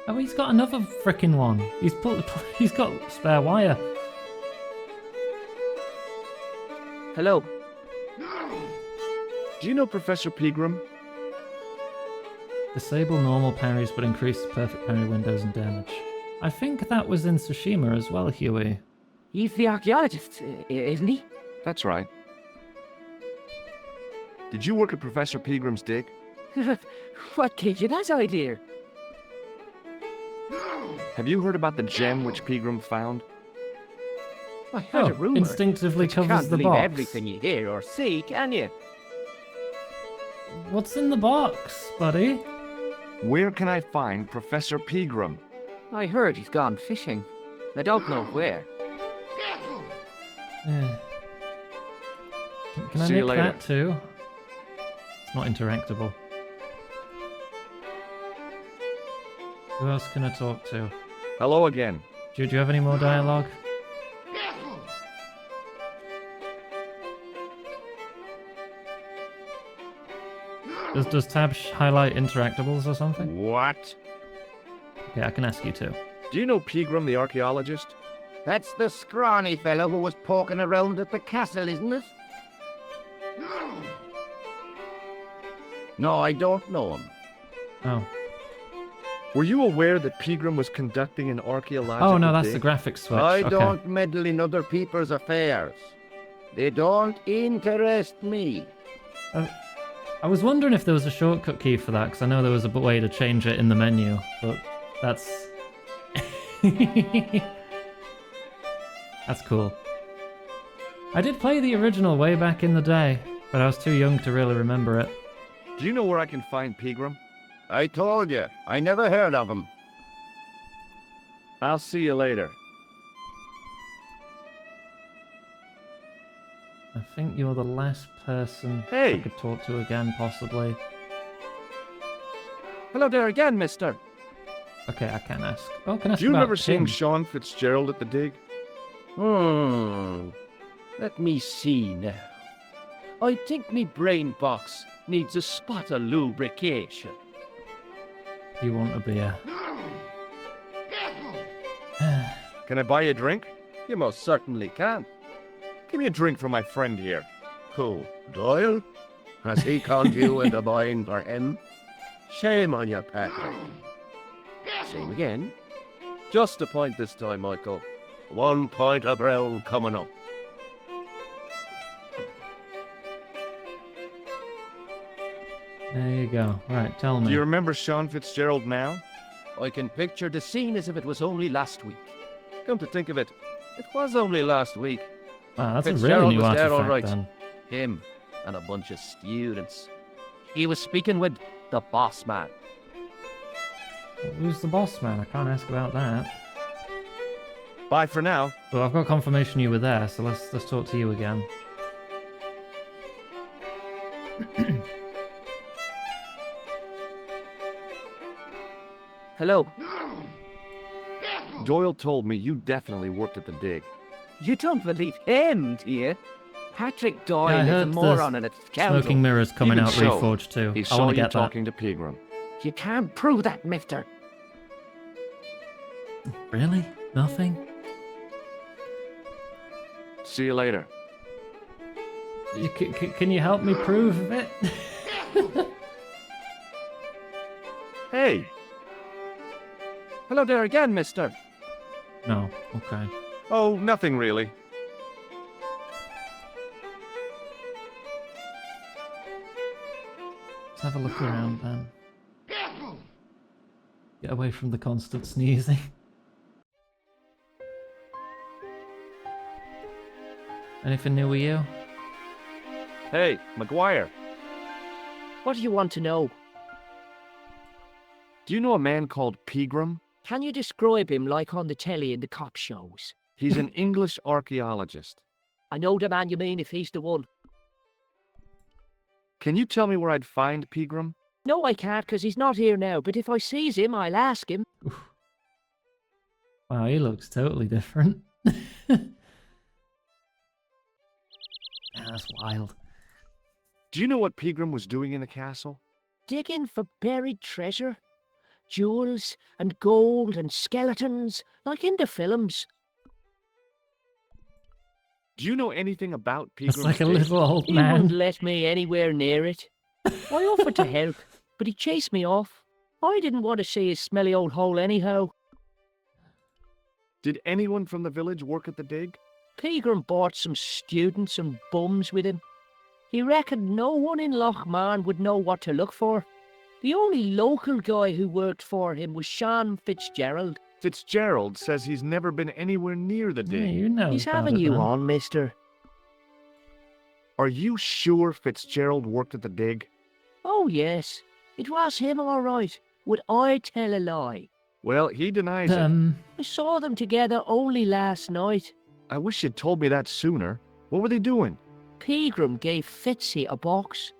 Oh, he's got another frickin' one. He's got spare wire. Hello. Do you know Professor Pegram? Disable normal parries but increase perfect parry windows and damage. I think that was in Tsushima as well, Huey. He's the archaeologist, isn't he? That's right. Did you work at Professor Pegram's dig? What gave you that idea? Have you heard about the gem which Pegram found? I heard a Oh, rumor. instinctively You covers can't the believe box. everything you hear or see, can you? What's in the box, buddy? Where can I find Professor Pegram? I heard he's gone fishing. I don't know where. Yeah. Can I See you nick later. that too? It's not interactable. Who else can I talk to? Hello again. Do you have any more dialogue? Does tab highlight interactables or something? What? Okay, I can ask you too. Do you know Pegram the archaeologist? That's the scrawny fellow who was poking around at the castle, isn't it? No, I don't know him. Oh. Were you aware that Pegram was conducting an archaeological Oh no, that's dig? the graphics switch. I Okay. don't meddle in other people's affairs. They don't interest me. I was wondering if there was a shortcut key for that, because I know there was a way to change it in the menu, but that's... That's cool. I did play the original way back in the day, but I was too young to really remember it. Do you know where I can find Pegram? I told you, I never heard of him. I'll see you later. I think you're the last person Hey! I could talk to again, possibly. Hello there again, mister. Okay, I can ask. Oh, can I ask Do you about remember seeing him? Sean Fitzgerald at the dig? Let me see now. I think me brain box needs a spot of lubrication. You want a beer? Can I buy you a drink? You most certainly can. Give me a drink for my friend here. Who, Doyle? Has he called you into buying for him? Shame on you, Patrick. Same again. Just a point this time, Michael. 1 point of brown coming up. There you go. Right, tell me. Do you remember Sean Fitzgerald now? I can picture the scene as if it was only last week. Come to think of it, it was only last week. Wow, that's a really Fitzgerald new was there, artifact all right. then. Him and a bunch of students. He was speaking with the boss man. Who's the boss man? I can't ask about that. Bye for now. Well, I've got confirmation you were there, so let's talk to you again. Hello. Doyle told me you definitely worked at the dig. You don't believe him, do you? Patrick Doyle Yeah, I is a heard the moron and a scoundrel. Smoking Mirrors coming Even out so, Reforged too. He I saw want you to get that. talking to Pegram. You can't prove that, mister. Really? Nothing? See you later. Can you help me prove it? Hey! Hello there again, mister. No. Okay. Oh, nothing really. Let's have a look around then. Get away from the constant sneezing. Anything new with you? Hey, McGuire. What do you want to know? Do you know a man called Pegram? Can you describe him like on the telly in the cop shows? He's an English archaeologist. I know the man you mean if he's the one. Can you tell me where I'd find Pegram? No, I can't, 'cause he's not here now, but if I sees him, I'll ask him. Wow, he looks totally different. That's wild. Do you know what Pegram was doing in the castle? Digging for buried treasure. Jewels and gold and skeletons, like in the films. Do you know anything about It's Pegram's like a dig? little old He wouldn't man. let me anywhere near it. I offered to help, but he chased me off. I didn't want to see his smelly old hole anyhow. Did anyone from the village work at the dig? Pegram brought some students and bums with him. He reckoned no one in Lochmarn would know what to look for. The only local guy who worked for him was Sean Fitzgerald. Fitzgerald says he's never been anywhere near the Yeah, dig. you know He's about having it, you then. on, mister. Are you sure Fitzgerald worked at the dig? Oh, yes. It was him, all right. Would I tell a lie? Well, he denies it. I saw them together only last night. I wish you'd told me that sooner. What were they doing? Pegram gave Fitzy a box.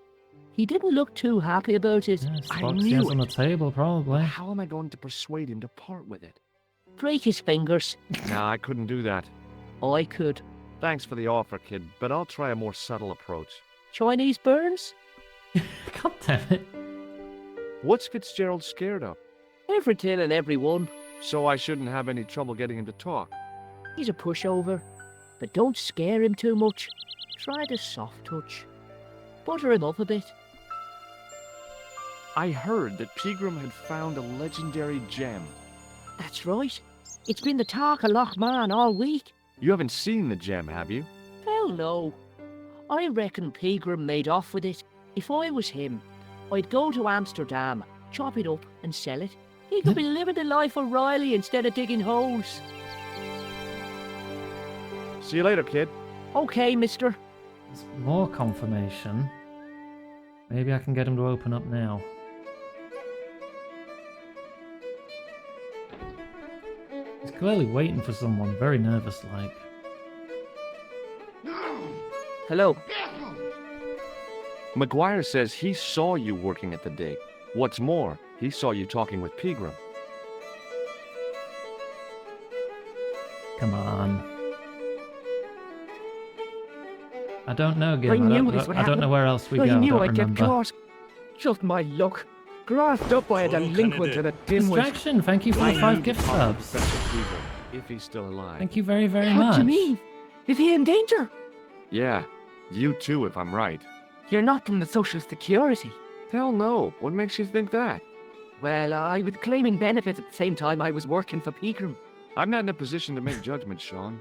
He didn't look too happy about it. Yeah, it's the I box he knew has on the it. table, probably. How am I going to persuade him to part with it? Break his fingers. Nah, I couldn't do that. I could. Thanks for the offer, kid, but I'll try a more subtle approach. Chinese burns? God damn it. What's Fitzgerald scared of? Everything and everyone. So I shouldn't have any trouble getting him to talk. He's a pushover. But don't scare him too much. Try the soft touch. Butter him up a bit. I heard that Pegram had found a legendary gem. That's right. It's been the talk of Lochman all week. You haven't seen the gem, have you? Hell no. I reckon Pegram made off with it. If I was him, I'd go to Amsterdam, chop it up and sell it. He could be living the life of Riley instead of digging holes. See you later, kid. Okay, mister. There's more confirmation. Maybe I can get him to open up now. He's clearly waiting for someone, very nervous like. Hello. McGuire says he saw you working at the dig. What's more, he saw you talking with Pegram. Come on. I don't know, Gil. I I knew don't, this would I don't happen. know where else we I go. knew I I'd don't get remember. caught. Just my luck. Grasped up by a delinquent and a dimwit. Distraction, thank you for the 5 gift subs. Pegram, if he's still alive. Thank you very, very What much. do you mean? Is he in danger? Yeah, you too, if I'm right. You're not from the Social Security. Hell no. What makes you think that? Well, I was claiming benefits at the same time I was working for Pegram. I'm not in a position to make judgments, Sean.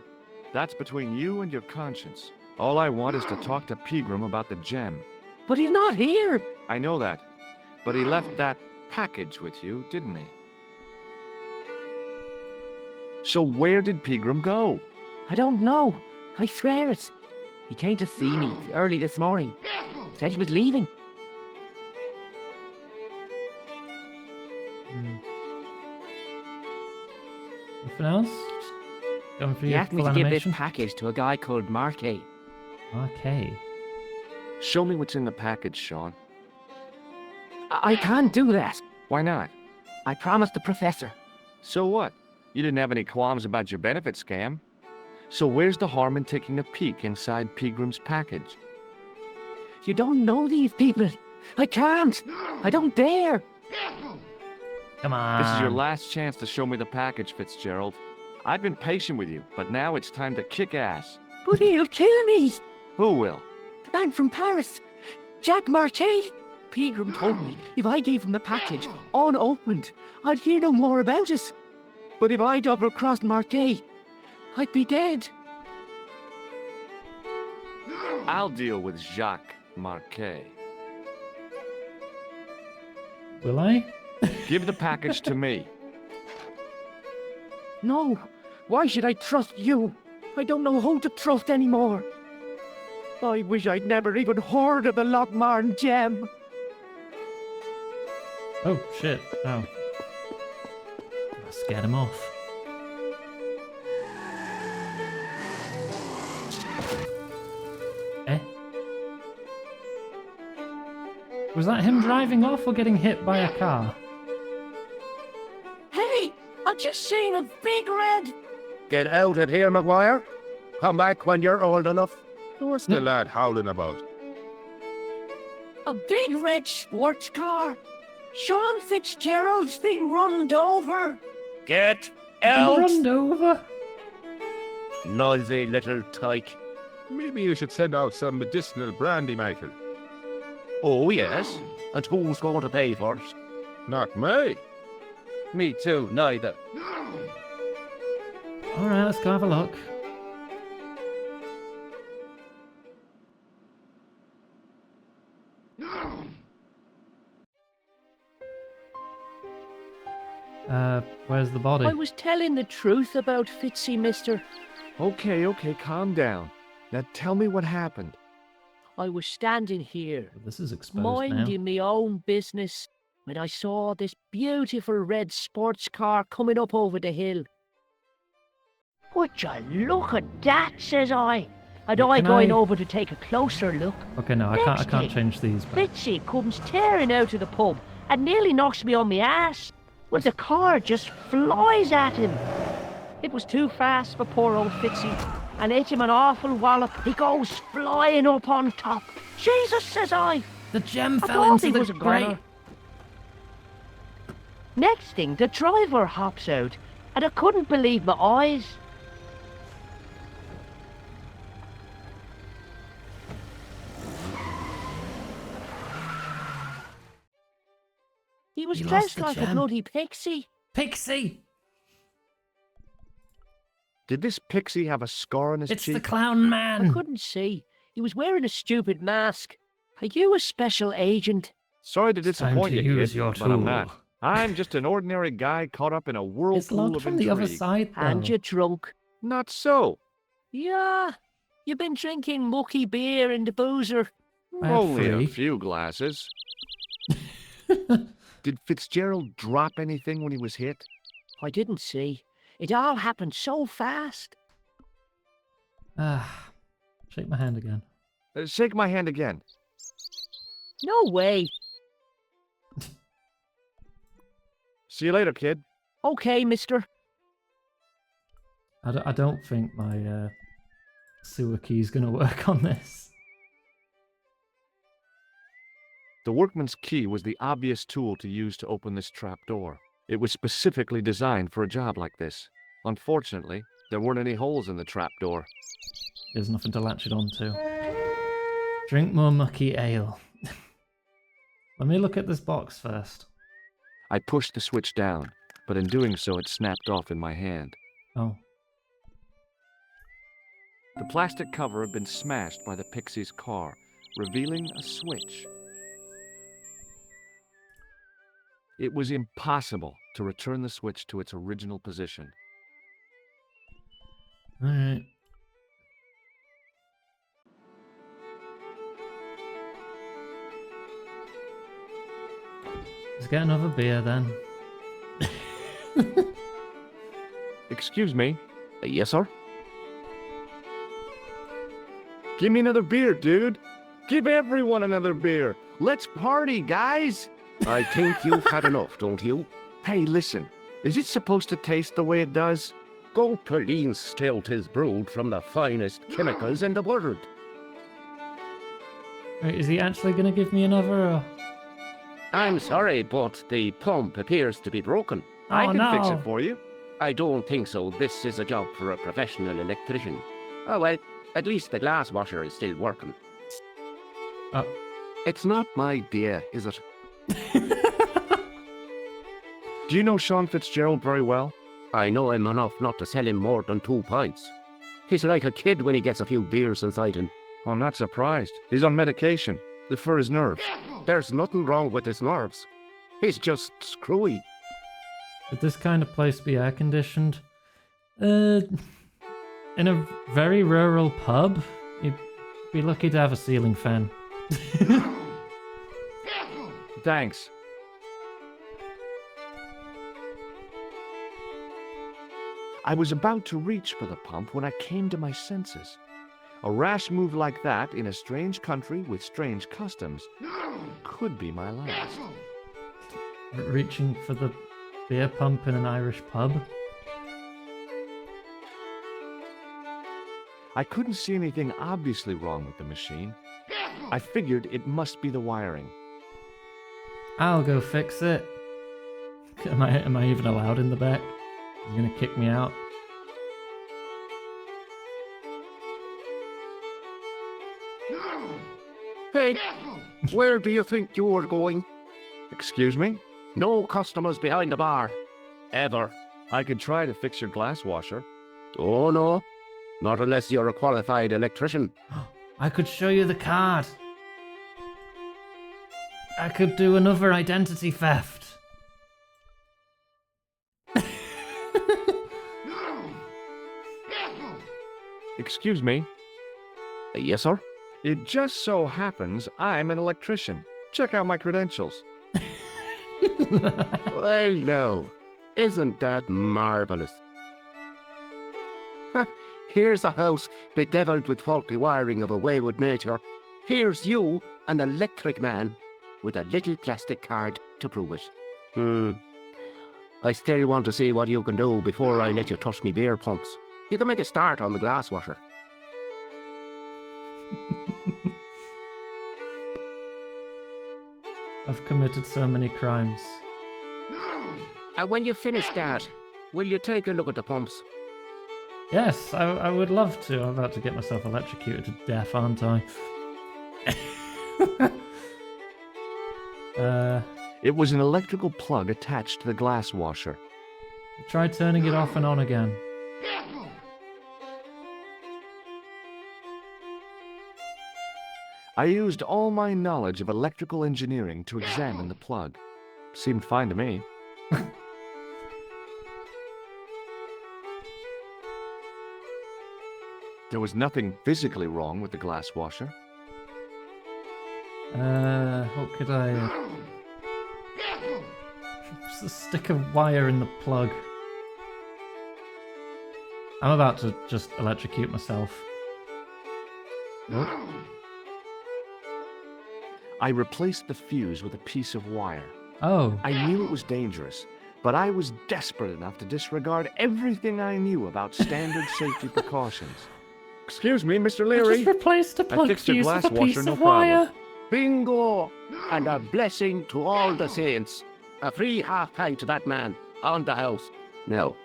That's between you and your conscience. All I want is to talk to Pegram about the gem. But he's not here. I know that. But he left that package with you, didn't he? So where did Pegram go? I don't know. I swear it. He came to see me early this morning. Said he was leaving. Anything else? Going for He your asked me full to give this animation? package to a guy called Marquet. Okay. Show me what's in the package, Sean. I can't do that. Why not? I promised the professor. So what? You didn't have any qualms about your benefit scam. So where's the harm in taking a peek inside Pegram's package? You don't know these people. I can't. I don't dare. Come on. This is your last chance to show me the package, Fitzgerald. I've been patient with you, but now it's time to kick ass. But he'll kill me. Who will? The man from Paris. Jack Marquet. Pegram told me if I gave him the package unopened, I'd hear no more about it. But if I double-crossed Marquet, I'd be dead. I'll deal with Jacques Marquet. Will I? Give the package to me. No. Why should I trust you? I don't know who to trust anymore. I wish I'd never even heard of the Lochmarn gem. Oh, shit. Oh. I scared him off. Eh? Was that him driving off or getting hit by a car? Hey, I just seen a big red. Get out of here, McGuire. Come back when you're old enough. What's the lad howling about? A big red sports car. Sean Fitzgerald's been runned over. Get out! Runned over? Noisy little tyke. Maybe you should send out some medicinal brandy, Michael. Oh, yes. And who's going to pay for it? Not me. Me too, neither. Alright, let's go have a look. Where's the body? I was telling the truth about Fitzy, mister. Okay, calm down. Now tell me what happened. I was standing here, This is exposed minding me own business, when I saw this beautiful red sports car coming up over the hill. Would you look at that, says I. And Yeah, I can going I- over to take a closer look. now. Okay, no, I Next can't thing, change these. But Fitzy comes tearing out of the pub and nearly knocks me on my ass. But the car just flies at him. It was too fast for poor old Fitzy, and hit him an awful wallop. He goes flying up on top. Jesus, says I. the gem I fell thought into he the was a grate. goner. Next thing, the driver hops out, and I couldn't believe my eyes. He was You lost dressed the like a gem. bloody pixie. Pixie! Did this pixie have a scar on his It's cheek? the clown man. I couldn't see. He was wearing a stupid mask. Are you a special agent? Sorry to It's time disappoint to you, use kid, your but I'm tool. not. I'm just an ordinary guy caught up in a It's whirlpool locked of from intrigue. the other side, though. And you're drunk. Not so. Yeah, you've been drinking mucky beer in the boozer. I had Only a 3. few glasses. Did Fitzgerald drop anything when he was hit? I didn't see. It all happened so fast. Ah, shake my hand again. Shake my hand again. No way. See you later, kid. Okay, mister. I don't think my sewer key's gonna work on this. The workman's key was the obvious tool to use to open this trap door. It was specifically designed for a job like this. Unfortunately, there weren't any holes in the trap door. There's nothing to latch it onto. Drink more mucky ale. Let me look at this box first. I pushed the switch down, but in doing so it snapped off in my hand. Oh. The plastic cover had been smashed by the Pixie's car, revealing a switch. It was impossible to return the switch to its original position. Alright. Let's get another beer then. Excuse me? Yes, sir? Give me another beer, dude. Give everyone another beer. Let's party, guys. I think you've had enough, don't you? Hey, listen. Is it supposed to taste the way it does? Gulperline stout is brewed from the finest chemicals in the world. Wait, is he actually gonna give me another? Or... I'm sorry, but the pump appears to be broken. I Oh, can fix no. it for you. I don't think so. This is a job for a professional electrician. Oh well, at least the glass washer is still working. Oh. It's not my idea, is it? Do you know Sean Fitzgerald very well? I know him enough not to sell him more than 2 pints. He's like a kid when he gets a few beers inside him. I'm not surprised. He's on medication. For his nerves. There's nothing wrong with his nerves. He's just screwy. Would this kind of place be air conditioned? In a very rural pub, you'd be lucky to have a ceiling fan. Thanks. I was about to reach for the pump when I came to my senses. A rash move like that in a strange country with strange customs could be my last. Reaching for the beer pump in an Irish pub? I couldn't see anything obviously wrong with the machine. I figured it must be the wiring. I'll go fix it. Am I even allowed in the back? He's gonna kick me out. Hey, where do you think you're going? Excuse me? No customers behind the bar. Ever. I could try to fix your glass washer. Oh no. Not unless you're a qualified electrician. I could show you the card. I could do another identity theft. Excuse me. Yes, sir? It just so happens I'm an electrician. Check out my credentials. Well, no. Isn't that marvelous? Here's a house bedeviled with faulty wiring of a wayward nature. Here's you, an electric man, with a little plastic card to prove it. I still want to see what you can do before I let you touch me beer pumps. You can make a start on the glass washer. I've committed so many crimes. And when you finish that, will you take a look at the pumps? Yes, I would love to. I'm about to get myself electrocuted to death, aren't I? It was an electrical plug attached to the glass washer. Try turning it off and on again. I used all my knowledge of electrical engineering to examine the plug. Seemed fine to me. There was nothing physically wrong with the glass washer. What could I... Just stick a wire in the plug. I'm about to just electrocute myself. Nope. I replaced the fuse with a piece of wire. Oh. I knew it was dangerous, but I was desperate enough to disregard everything I knew about standard safety precautions. Excuse me, Mr. I Leary. just replaced a plug fixed your fuse glass with a washer, piece no of wire. Bingo! And a blessing to all the saints. A free half-pint to that man, on the house. Now,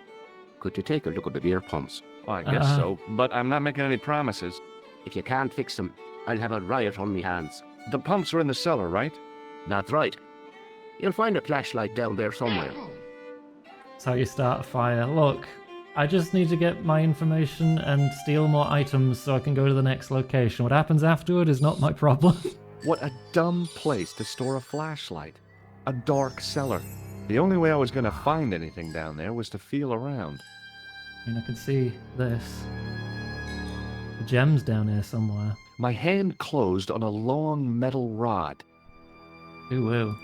could you take a look at the beer pumps? I guess so, but I'm not making any promises. If you can't fix them, I'll have a riot on me hands. The pumps are in the cellar, right? That's right. You'll find a flashlight down there somewhere. That's how you start a fire. Look, I just need to get my information and steal more items so I can go to the next location. What happens afterward is not my problem. What a dumb place to store a flashlight. A dark cellar. The only way I was going to find anything down there was to feel around. I mean, I can see this. The gem's down here somewhere. My hand closed on a long metal rod. Ooh.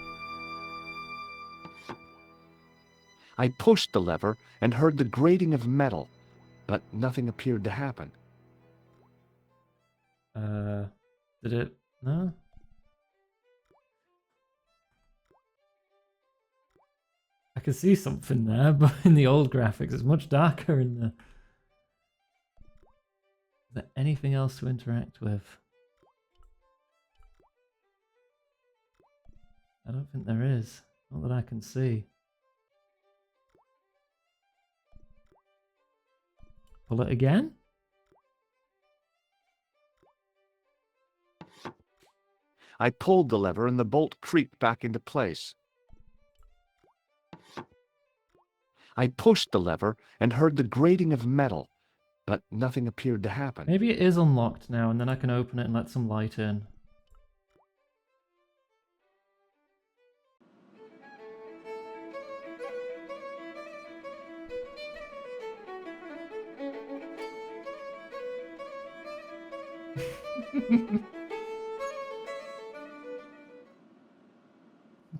I pushed the lever and heard the grating of metal, but nothing appeared to happen. Did it? No? I can see something there, but in the old graphics, it's much darker in the... Is there anything else to interact with? I don't think there is. Not that I can see. Pull it again? I pulled the lever and the bolt creaked back into place. I pushed the lever and heard the grating of metal, but nothing appeared to happen. Maybe it is unlocked now, and then I can open it and let some light in.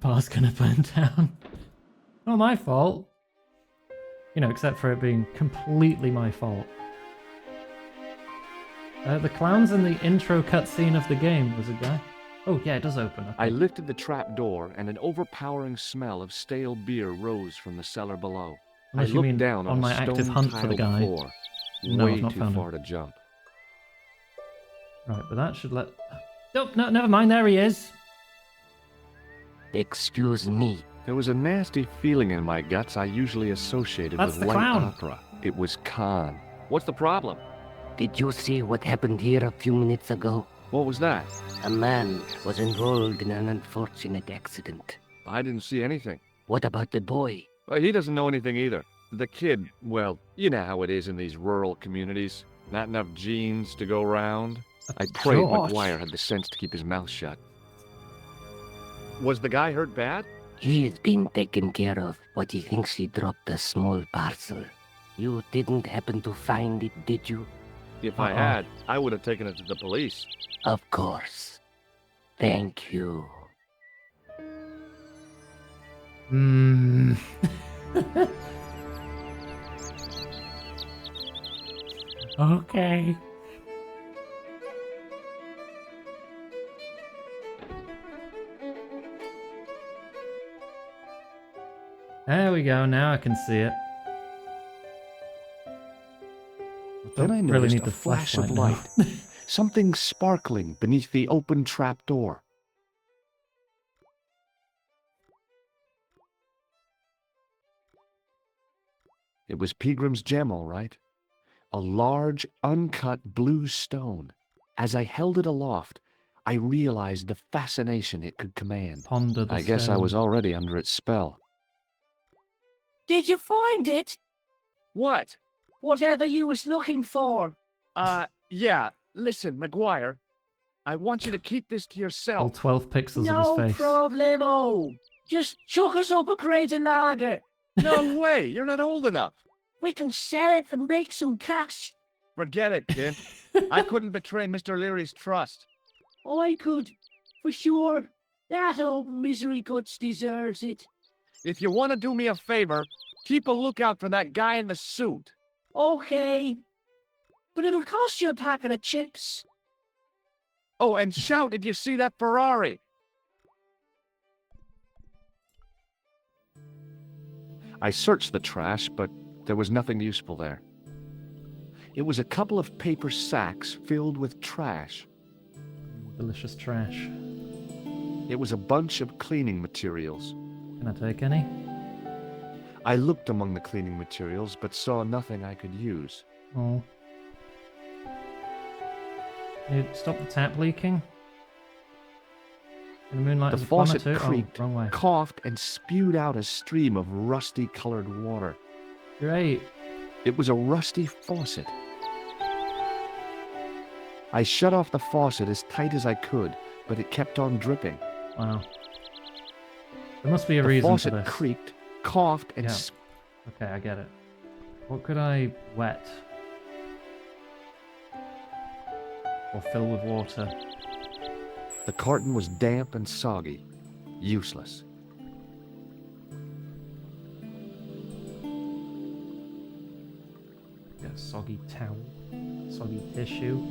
Bar's gonna burn down. Not my fault. You know, except for it being completely my fault. The clown's in the intro cutscene of the game was a guy. Oh yeah, it does open. Okay. I lifted the trap door and an overpowering smell of stale beer rose from the cellar below. Unless I you looked mean down on a my active hunt for the stone-tiled guy. floor, No, way I've not too found far him. to jump. Right, but that should let... Oh, no, never mind, there he is. Excuse me. There was a nasty feeling in my guts I usually associated That's with the light clown. opera. It was Khan. What's the problem? Did you see what happened here a few minutes ago? What was that? A man was involved in an unfortunate accident. I didn't see anything. What about the boy? Well, he doesn't know anything either. The kid, well, you know how it is in these rural communities. Not enough genes to go round. I prayed Josh. McGuire had the sense to keep his mouth shut. Was the guy hurt bad? He's been taken care of, but he thinks he dropped a small parcel. You didn't happen to find it, did you? If I had, I would have taken it to the police. Of course. Thank you. Hmm. Okay. There we go, now I can see it. Then I Don't noticed really need a the flash of flashlight light. now. Something sparkling beneath the open trap door. It was Peagram's gem, all right. A large, uncut blue stone. As I held it aloft, I realized the fascination it could command. Ponder the I guess I stone. was already under its spell. Did you find it? What? Whatever you was looking for. Yeah. Listen, Maguire. I want you to keep this to All yourself. 12 pixels No of his face. problemo. Just chuck us up a crate of lager. No way. You're not old enough. We can sell it and make some cash. Forget it, kid. I couldn't betray Mr. Leary's trust. I could, for sure. That old misery guts deserves it. If you want to do me a favor, keep a lookout for that guy in the suit. Okay. But it'll cost you a packet of chips. Oh, and shout if you see that Ferrari. I searched the trash, but there was nothing useful there. It was a couple of paper sacks filled with trash. Delicious trash. It was a bunch of cleaning materials. Can I take any? I looked among the cleaning materials, but saw nothing I could use. Oh. Can you stop the tap leaking? In the moonlight, The there's a pond or faucet two? creaked, Oh, wrong way. coughed, and spewed out a stream of rusty-colored water. Great. It was a rusty faucet. I shut off the faucet as tight as I could, but it kept on dripping. Wow. There must be a The reason for faucet this. creaked, coughed, and Yeah. Okay, I get it. What could I wet? Or fill with water? the carton was damp and soggy, useless. Get a soggy towel. Soggy tissue.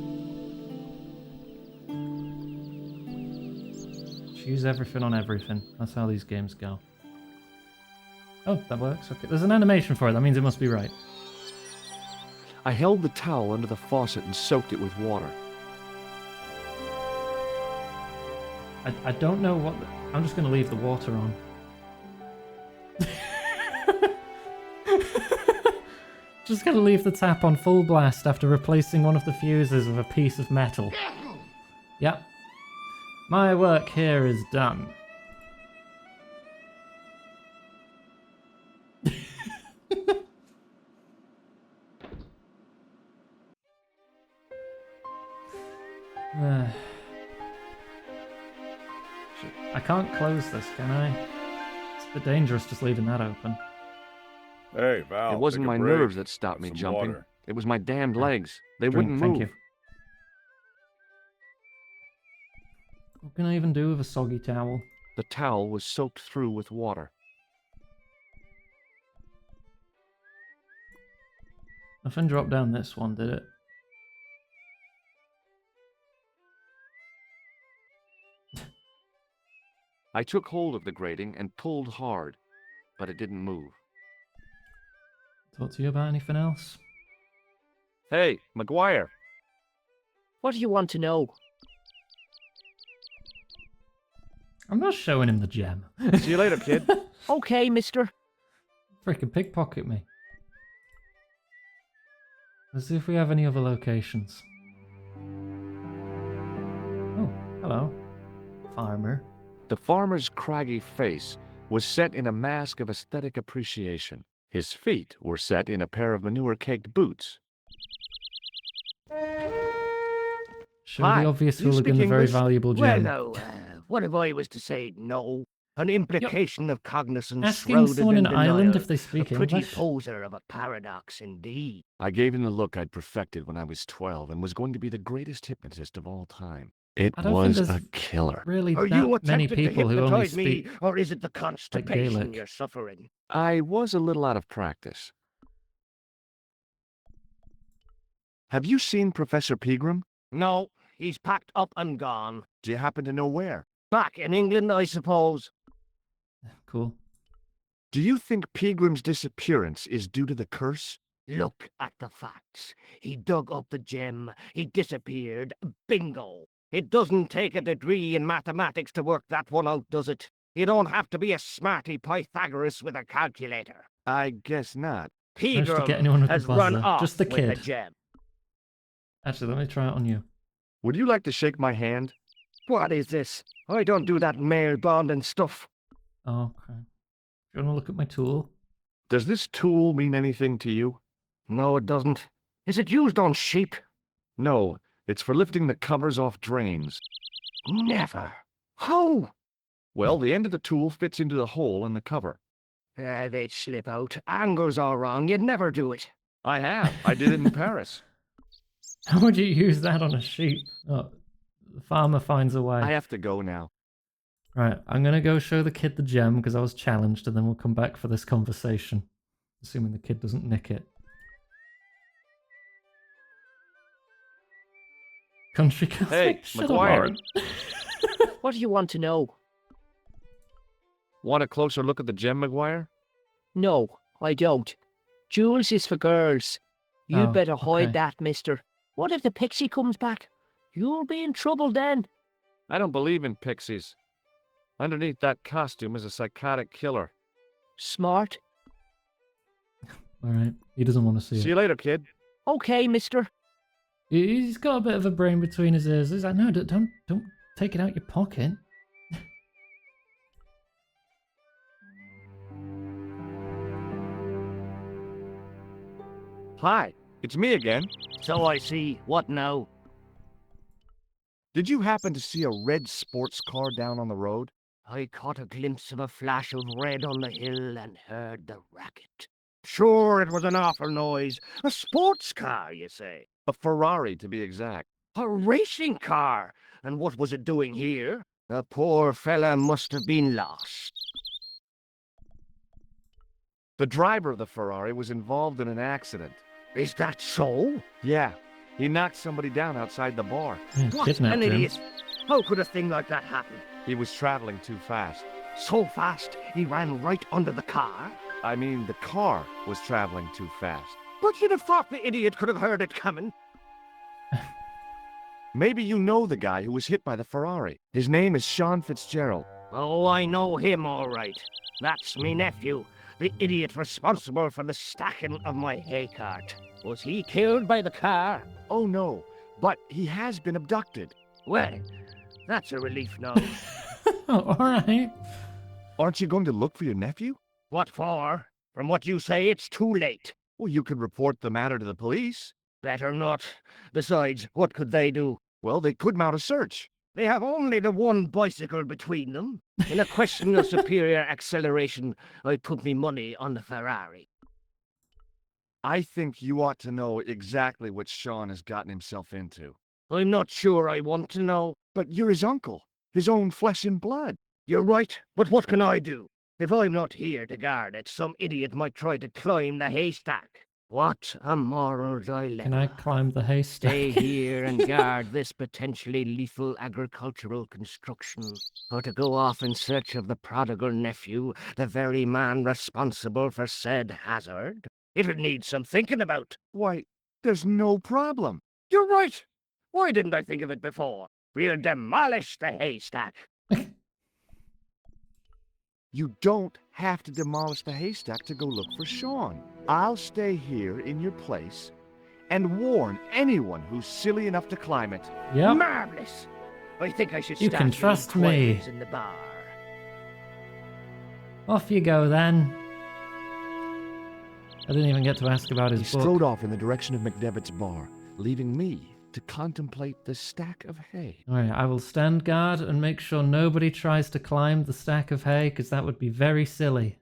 Just use everything on everything. That's how these games go. Oh, that works. Okay, there's an animation for it. That means it must be right. I held the towel under the faucet and soaked it with water. I don't know what... I'm just going to leave the water on. Just going to leave the tap on full blast after replacing one of the fuses with a piece of metal. Yep. My work here is done. I can't close this, can I? It's a bit dangerous just leaving that open. Hey, Val. It wasn't take a my break. nerves that stopped Have me some jumping. water. It was my damned legs. They Drink, wouldn't thank move. you. What can I even do with a soggy towel? The towel was soaked through with water. Nothing dropped down this one, did it? I took hold of the grating and pulled hard, but it didn't move. Talk to you about anything else? Hey, Maguire. What do you want to know? I'm not showing him the gem. See you later, kid. Okay, mister. Freaking pickpocket me. Let's see if we have any other locations. Oh, hello. Farmer. The farmer's craggy face was set in a mask of aesthetic appreciation. His feet were set in a pair of manure-caked boots. Show Hi, the obvious you hooligan speak the very English? valuable Well, gem. no, what if I was to say no? An implication of cognizance Asking shrouded someone in in Ireland denial. if they A speak pretty English. poser of a paradox indeed. I gave him the look I'd perfected when I was 12 and was going to be the greatest hypnotist of all time. It I don't think was there's a killer. really Are that you many attempting to people who only hypnotize me, speak. or is it the constipation Gaelic. you're suffering? I was a little out of practice. Have you seen Professor Pegram? No, he's packed up and gone. Do you happen to know where? Back in England, I suppose. Cool. Do you think Pegram's disappearance is due to the curse? Look at the facts. He dug up the gem. He disappeared. Bingo. It doesn't take a degree in mathematics to work that one out, does it? You don't have to be a smarty Pythagoras with a calculator. I guess not. Managed to get anyone Pegram with the has run buzzer. off Just the with kid. the gem. Actually, let me try it on you. Would you like to shake my hand? What is this? I don't do that male bonding stuff. Oh, okay. Do you want to look at my tool? Does this tool mean anything to you? No, it doesn't. Is it used on sheep? No, it's for lifting the covers off drains. Never. How? Well, the end of the tool fits into the hole in the cover. They'd slip out. Angles are wrong. You'd never do it. I have. I did it in Paris. How would you use that on a sheep? Oh, the farmer finds a way. I have to go now. Right, I'm going to go show the kid the gem because I was challenged, and then we'll come back for this conversation. Assuming the kid doesn't nick it. Country Catholic? Hey, Shut up, McGuire. Warren. What do you want to know? Want a closer look at the gem, McGuire? No, I don't. Jewels is for girls. You'd Oh, better hide okay. that, mister. What if the pixie comes back? You'll be in trouble then. I don't believe in pixies. Underneath that costume is a psychotic killer. Smart. Alright, he doesn't want to see See it. you later, kid. Okay, mister. He's got a bit of a brain between his ears. He's like, no, don't take it out your pocket. Hi, it's me again. So I see. What now? Did you happen to see a red sports car down on the road? I caught a glimpse of a flash of red on the hill and heard the racket. Sure, it was an awful noise. A sports car, you say? A Ferrari, to be exact. A racing car. And what was it doing here? The poor fella must have been lost. The driver of the Ferrari was involved in an accident. Is that so? Yeah, he knocked somebody down outside the bar. Yeah, What kidnapped an him. idiot. How could a thing like that happen? He was traveling too fast. So fast, he ran right under the car? I mean, the car was traveling too fast. But you'd have thought the idiot could have heard it coming. Maybe you know the guy who was hit by the Ferrari. His name is Sean Fitzgerald. Oh, I know him all right. That's me nephew, the idiot responsible for the stacking of my hay cart. Was he killed by the car? Oh no, but he has been abducted. Well, that's a relief now. Oh, alright. Aren't you going to look for your nephew? What for? From what you say, it's too late. Well, you could report the matter to the police. Better not. Besides, what could they do? Well, they could mount a search. They have only the one bicycle between them. In a question of superior acceleration, I'd put me money on the Ferrari. I think you ought to know exactly what Sean has gotten himself into. I'm not sure I want to know. But you're his uncle, his own flesh and blood. You're right, but what can I do? If I'm not here to guard it, some idiot might try to climb the haystack. What a moral dilemma. Can I climb the haystack? Stay here and guard this potentially lethal agricultural construction, or to go off in search of the prodigal nephew, the very man responsible for said hazard? It'll need some thinking about. Why, there's no problem. You're right. Why didn't I think of it before? We'll demolish the haystack. You don't have to demolish the haystack to go look for Sean. I'll stay here in your place and warn anyone who's silly enough to climb it. Yep. Marvelous. I think I should You start can doing trust me. quiz in the bar. Off you go then. I didn't even get to ask about He his book. strode off in the direction of McDevitt's bar, leaving me to contemplate the stack of hay. Alright, I will stand guard and make sure nobody tries to climb the stack of hay, because that would be very silly.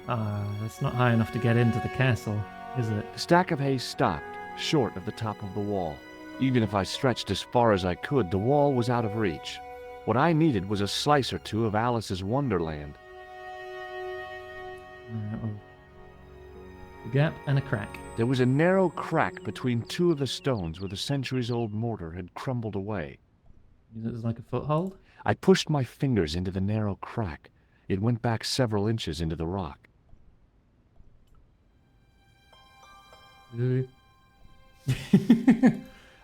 That's not high enough to get into the castle, is it? The stack of hay stopped, short of the top of the wall. Even if I stretched as far as I could, the wall was out of reach. What I needed was a slice or two of Alice's Wonderland. A gap and a crack. There was a narrow crack between two of the stones where the centuries-old mortar had crumbled away. It was like a foothold? I pushed my fingers into the narrow crack. It went back several inches into the rock.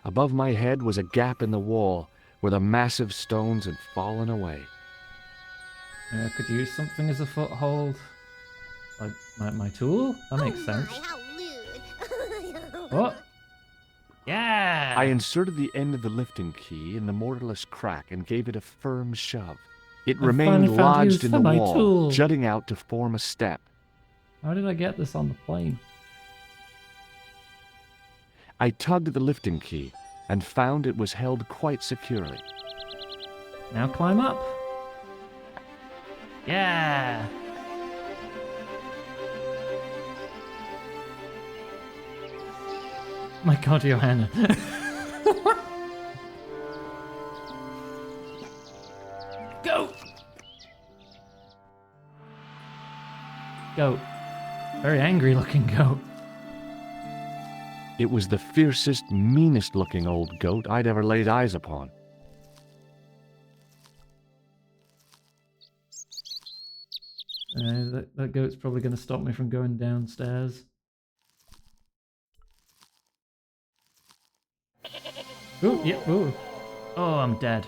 Above my head was a gap in the wall where the massive stones had fallen away. I could use something as a foothold. Like my tool? That makes sense. What? Yeah! I inserted the end of the lifting key in the mortarless crack and gave it a firm shove. It remained finally found use lodged in for the my wall, tool. jutting out to form a step. How did I get this on the plane? I tugged at the lifting key and found it was held quite securely. Now climb up. Yeah! My god, Johanna. Go! Goat. Very angry looking goat. It was the fiercest, meanest-looking old goat I'd ever laid eyes upon. That goat's probably going to stop me from going downstairs. Ooh, yep, ooh. Oh, I'm dead.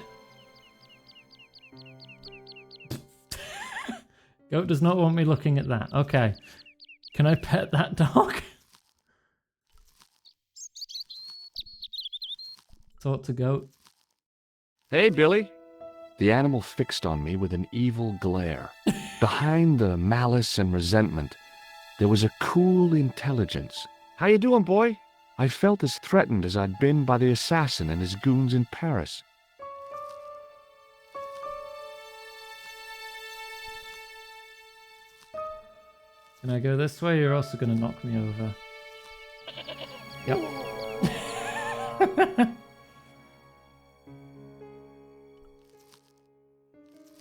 Goat does not want me looking at that. Okay. Can I pet that dog? Talk to goat. Hey, Billy. The animal fixed on me with an evil glare. Behind the malice and resentment, there was a cool intelligence. How you doing, boy? I felt as threatened as I'd been by the assassin and his goons in Paris. Can I go this way? You're also going to knock me over. Yep.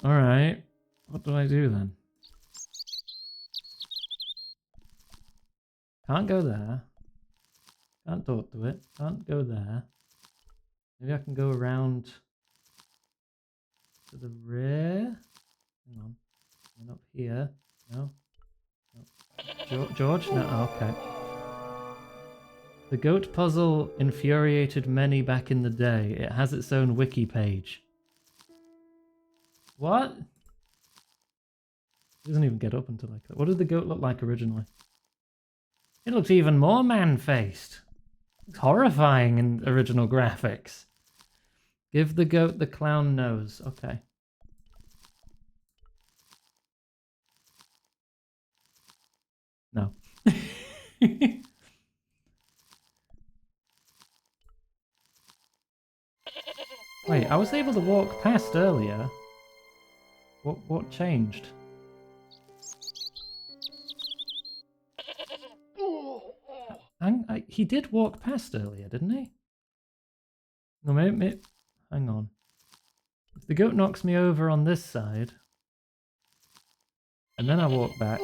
Alright. What do I do then? Can't go there. Can't talk to it. Can't go there. Maybe I can go around to the rear. Hang on. And up here. No. George? No, oh, okay. The goat puzzle infuriated many back in the day. It has its own wiki page. What? It doesn't even get up until like that. What did the goat look like originally? It looked even more man-faced. It's horrifying in original graphics. Give the goat the clown nose. Okay. No. Wait, I was able to walk past earlier. What changed? He did walk past earlier, didn't he? No, maybe, hang on. If the goat knocks me over on this side, and then I walk back.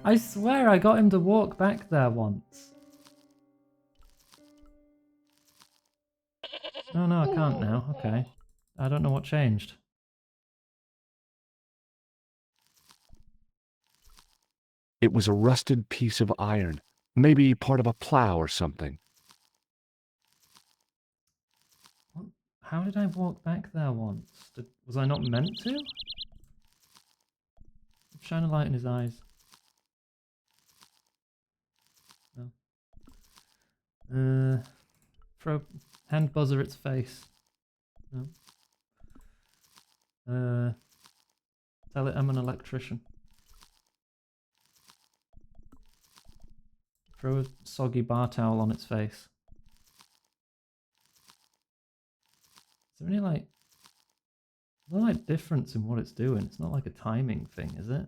I swear I got him to walk back there once. Oh no, I can't now. Okay. I don't know what changed. It was a rusted piece of iron, maybe part of a plow or something. What? How did I walk back there once? Was I not meant to? Shine a light in his eyes. No. Throw hand buzzer its face. No. Tell it I'm an electrician. Throw a soggy bar towel on its face. Is there any like... no like difference in what it's doing? It's not like a timing thing, is it?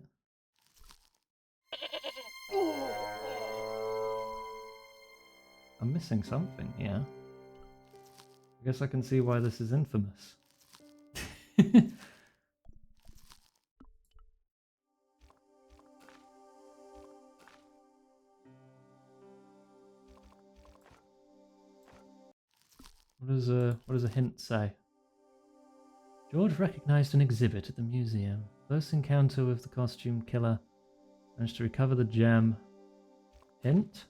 I'm missing something here. I guess I can see why this is infamous. What does a hint say? George recognized an exhibit at the museum. Close encounter with the costume killer. Managed to recover the gem. Hint?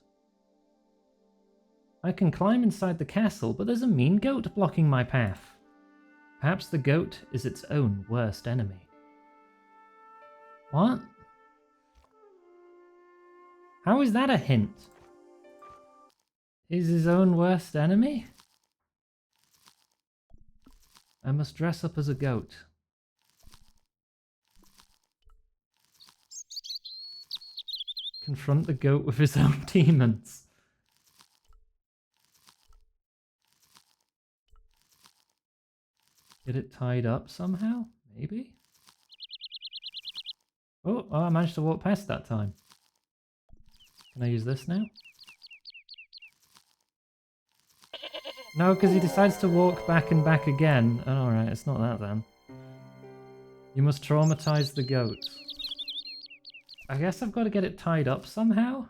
I can climb inside the castle, but there's a mean goat blocking my path. Perhaps the goat is its own worst enemy. What? How is that a hint? Is his own worst enemy? I must dress up as a goat. Confront the goat with his own demons. Get it tied up somehow? Maybe? Oh, I managed to walk past that time. Can I use this now? No, because he decides to walk back and back again. Oh, alright, it's not that then. You must traumatize the goat. I guess I've got to get it tied up somehow?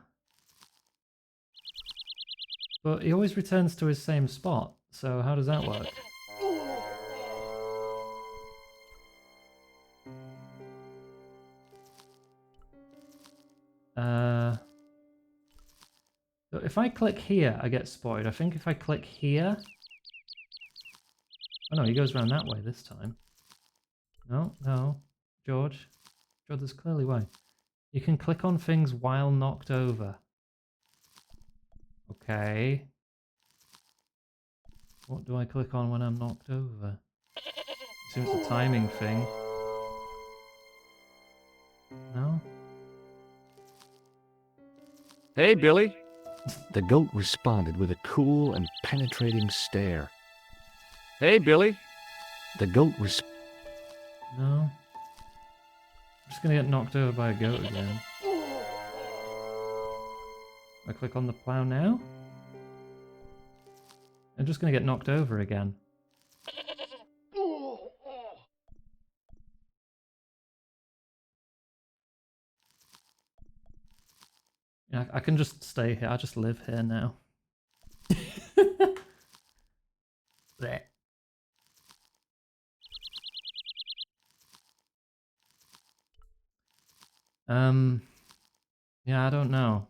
But he always returns to his same spot, so how does that work? So if I click here, I get spotted. I think if I click here... oh no, he goes around that way this time. No, no. George, there's clearly a way. You can click on things while knocked over. Okay. What do I click on when I'm knocked over? Seems a timing thing. No? Hey, Billy. The goat responded with a cool and penetrating stare. Hey, Billy. The goat No. I'm just gonna get knocked over by a goat again. I click on the plow now? I'm just gonna get knocked over again. Yeah, I can just stay here. I'll just live here now. Blech. Yeah, I don't know.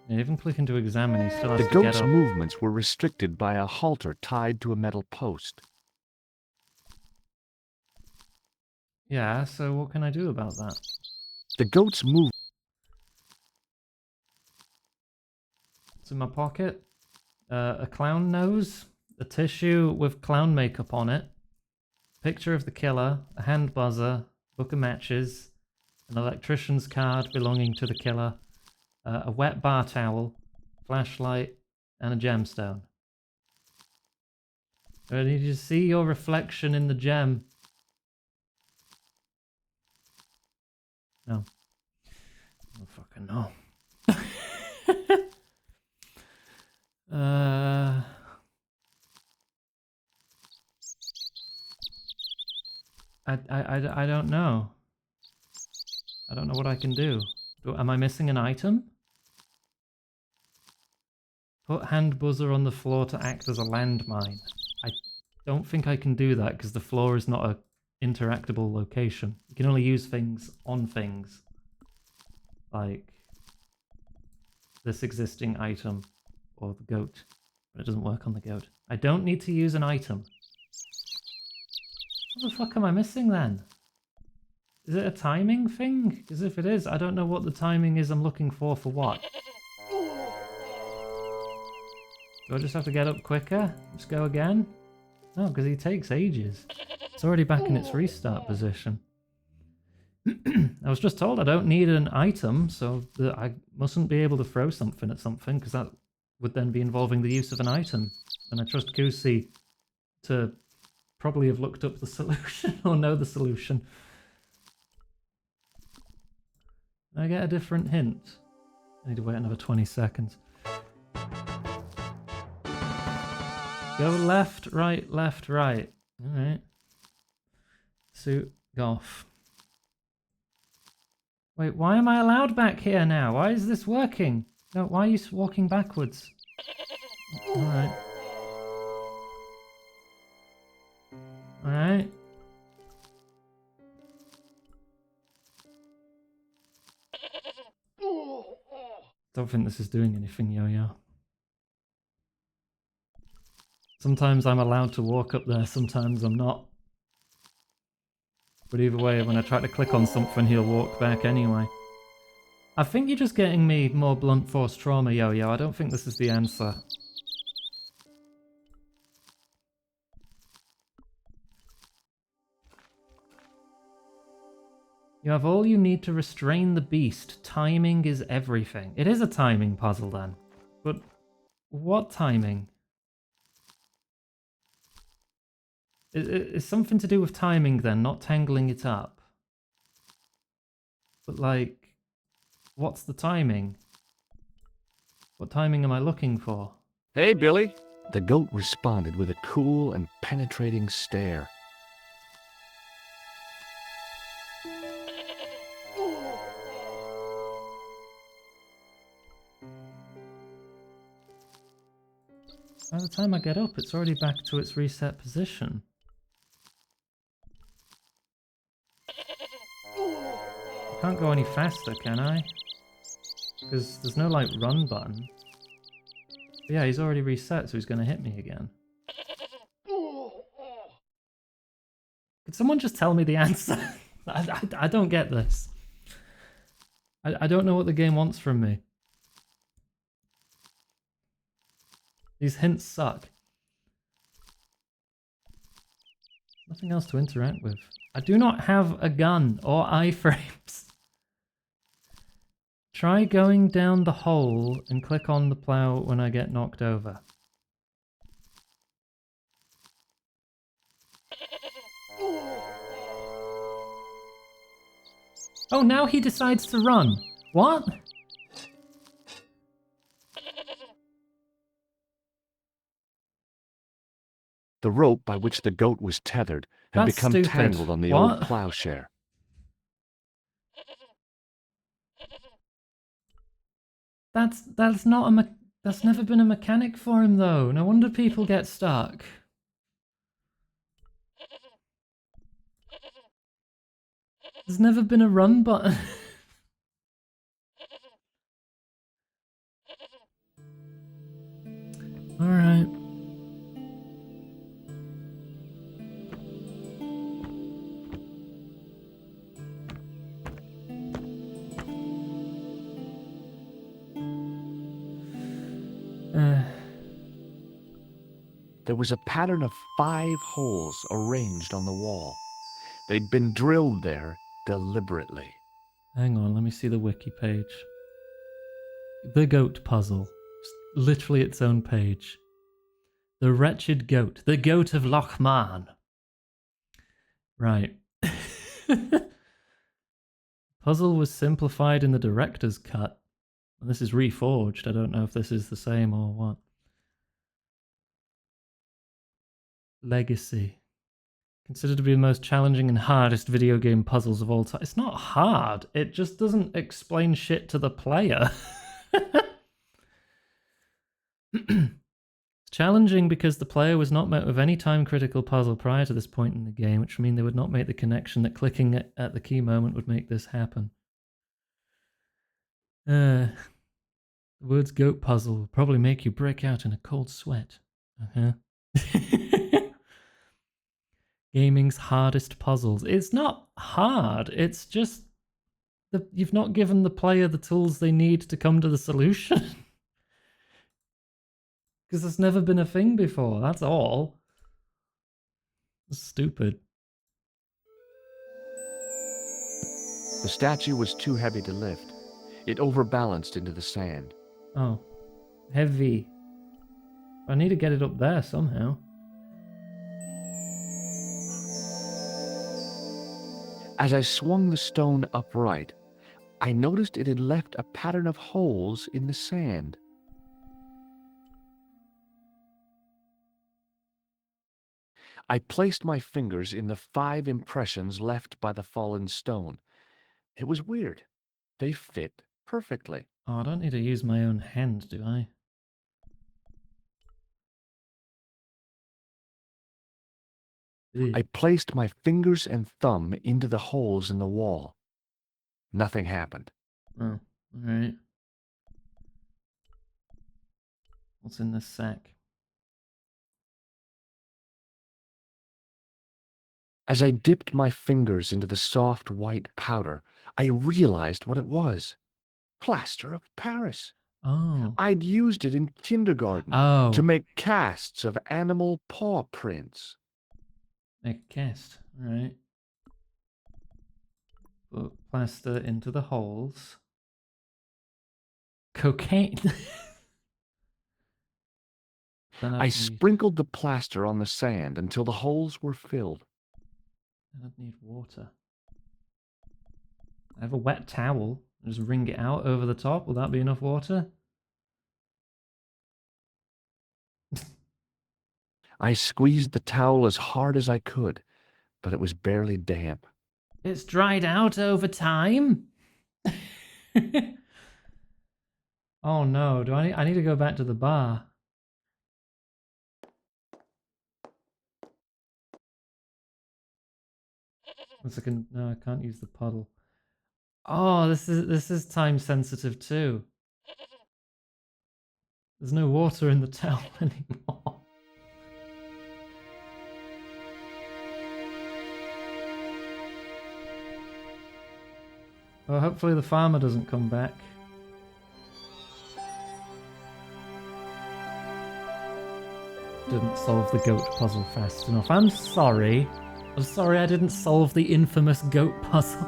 Yeah, even clicking to examine, he still has The to get goat's up. movements were restricted by a halter tied to a metal post. Yeah, so what can I do about that? The goat's move. It's in my pocket. A clown nose, a tissue with clown makeup on it, picture of the killer, a hand buzzer, book of matches, an electrician's card belonging to the killer, a wet bar towel, flashlight, and a gemstone. I need you to see your reflection in the gem. No. Oh, fucking no. I don't know. I don't know what I can do. Am I missing an item? Put hand buzzer on the floor to act as a landmine. I don't think I can do that because the floor is not a interactable location. You can only use things on things. Like this existing item or the goat. But it doesn't work on the goat. I don't need to use an item. What the fuck am I missing then? Is it a timing thing? Because if it is, I don't know what the timing is I'm looking for what. Do I just have to get up quicker? Just go again? No, because he takes ages. It's already back in its restart position. I was just told I don't need an item, so that I mustn't be able to throw something at something, because that would then be involving the use of an item. And I trust Goosey to probably have looked up the solution, or know the solution. Can I get a different hint? I need to wait another 20 seconds. Go left, right, left, right. Alright. Suit golf. Wait, why am I allowed back here now? Why is this working? No, why are you walking backwards? Alright. Alright. Don't think this is doing anything, Yo-Yo. Sometimes I'm allowed to walk up there, sometimes I'm not. But either way, when I try to click on something, he'll walk back anyway. I think you're just getting me more blunt force trauma, Yo-Yo. I don't think this is the answer. You have all you need to restrain the beast. Timing is everything. It is a timing puzzle then. But what timing? It's something to do with timing then, not tangling it up. But like, what's the timing? What timing am I looking for? Hey, Billy. The goat responded with a cool and penetrating stare. By the time I get up, it's already back to its reset position. I can't go any faster, can I? Because there's no, like, run button. But yeah, he's already reset, so he's going to hit me again. Could someone just tell me the answer? I don't get this. I don't know what the game wants from me. These hints suck. Nothing else to interact with. I do not have a gun or iframes. Try going down the hole and click on the plow when I get knocked over. Oh, now he decides to run. What? The rope by which the goat was tethered had That's become stupid. tangled on the What? old plowshare. That's not a that's never been a mechanic for him though. No wonder people get stuck. There's never been a run button. All right. There was a pattern of 5 holes arranged on the wall. They'd been drilled there deliberately. Hang on, let me see the wiki page. The goat puzzle. Literally its own page. The wretched goat. The goat of Loch Man. Right. Puzzle was simplified in the director's cut. And this is reforged. I don't know if this is the same or what. Legacy. Considered to be the most challenging and hardest video game puzzles of all time. It's not hard. It just doesn't explain shit to the player. It's challenging because the player was not met with any time-critical puzzle prior to this point in the game, which would mean they would not make the connection that clicking at the key moment would make this happen. The words goat puzzle will probably make you break out in a cold sweat. Gaming's hardest puzzles. It's not hard. It's just you've not given the player the tools they need to come to the solution. Because it's never been a thing before. That's all. It's stupid. The statue was too heavy to lift. It overbalanced into the sand. Oh, heavy. I need to get it up there somehow. As I swung the stone upright, I noticed it had left a pattern of holes in the sand. I placed my fingers in the 5 impressions left by the fallen stone. It was weird. They fit perfectly. Oh, I don't need to use my own hand, do I? Ugh. I placed my fingers and thumb into the holes in the wall. Nothing happened. Oh, alright. What's in this sack? As I dipped my fingers into the soft white powder, I realized what it was. Plaster of Paris. Oh. I'd used it in kindergarten Oh. to make casts of animal paw prints. Make a cast. Alright. Put plaster into the holes. Cocaine. Then I sprinkled the plaster on the sand until the holes were filled. I'd need water. I have a wet towel. Just wring it out over the top. Will that be enough water? I squeezed the towel as hard as I could, but it was barely damp. It's dried out over time. Oh no, I need to go back to the bar. No, I can't use the puddle. Oh, this is time sensitive too. There's no water in the towel anymore. Well, hopefully the farmer doesn't come back. Didn't solve the goat puzzle fast enough. I'm sorry. I'm sorry I didn't solve the infamous goat puzzle.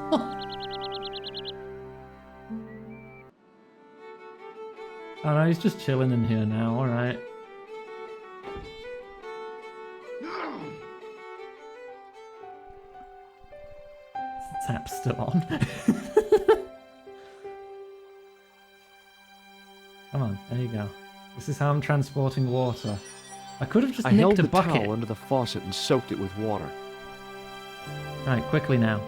Oh no, he's just chilling in here now, alright. The tap's still on. Come on, there you go. This is how I'm transporting water. I could have just I held nicked a the bucket. towel under the faucet and soaked it with water. Right, quickly now.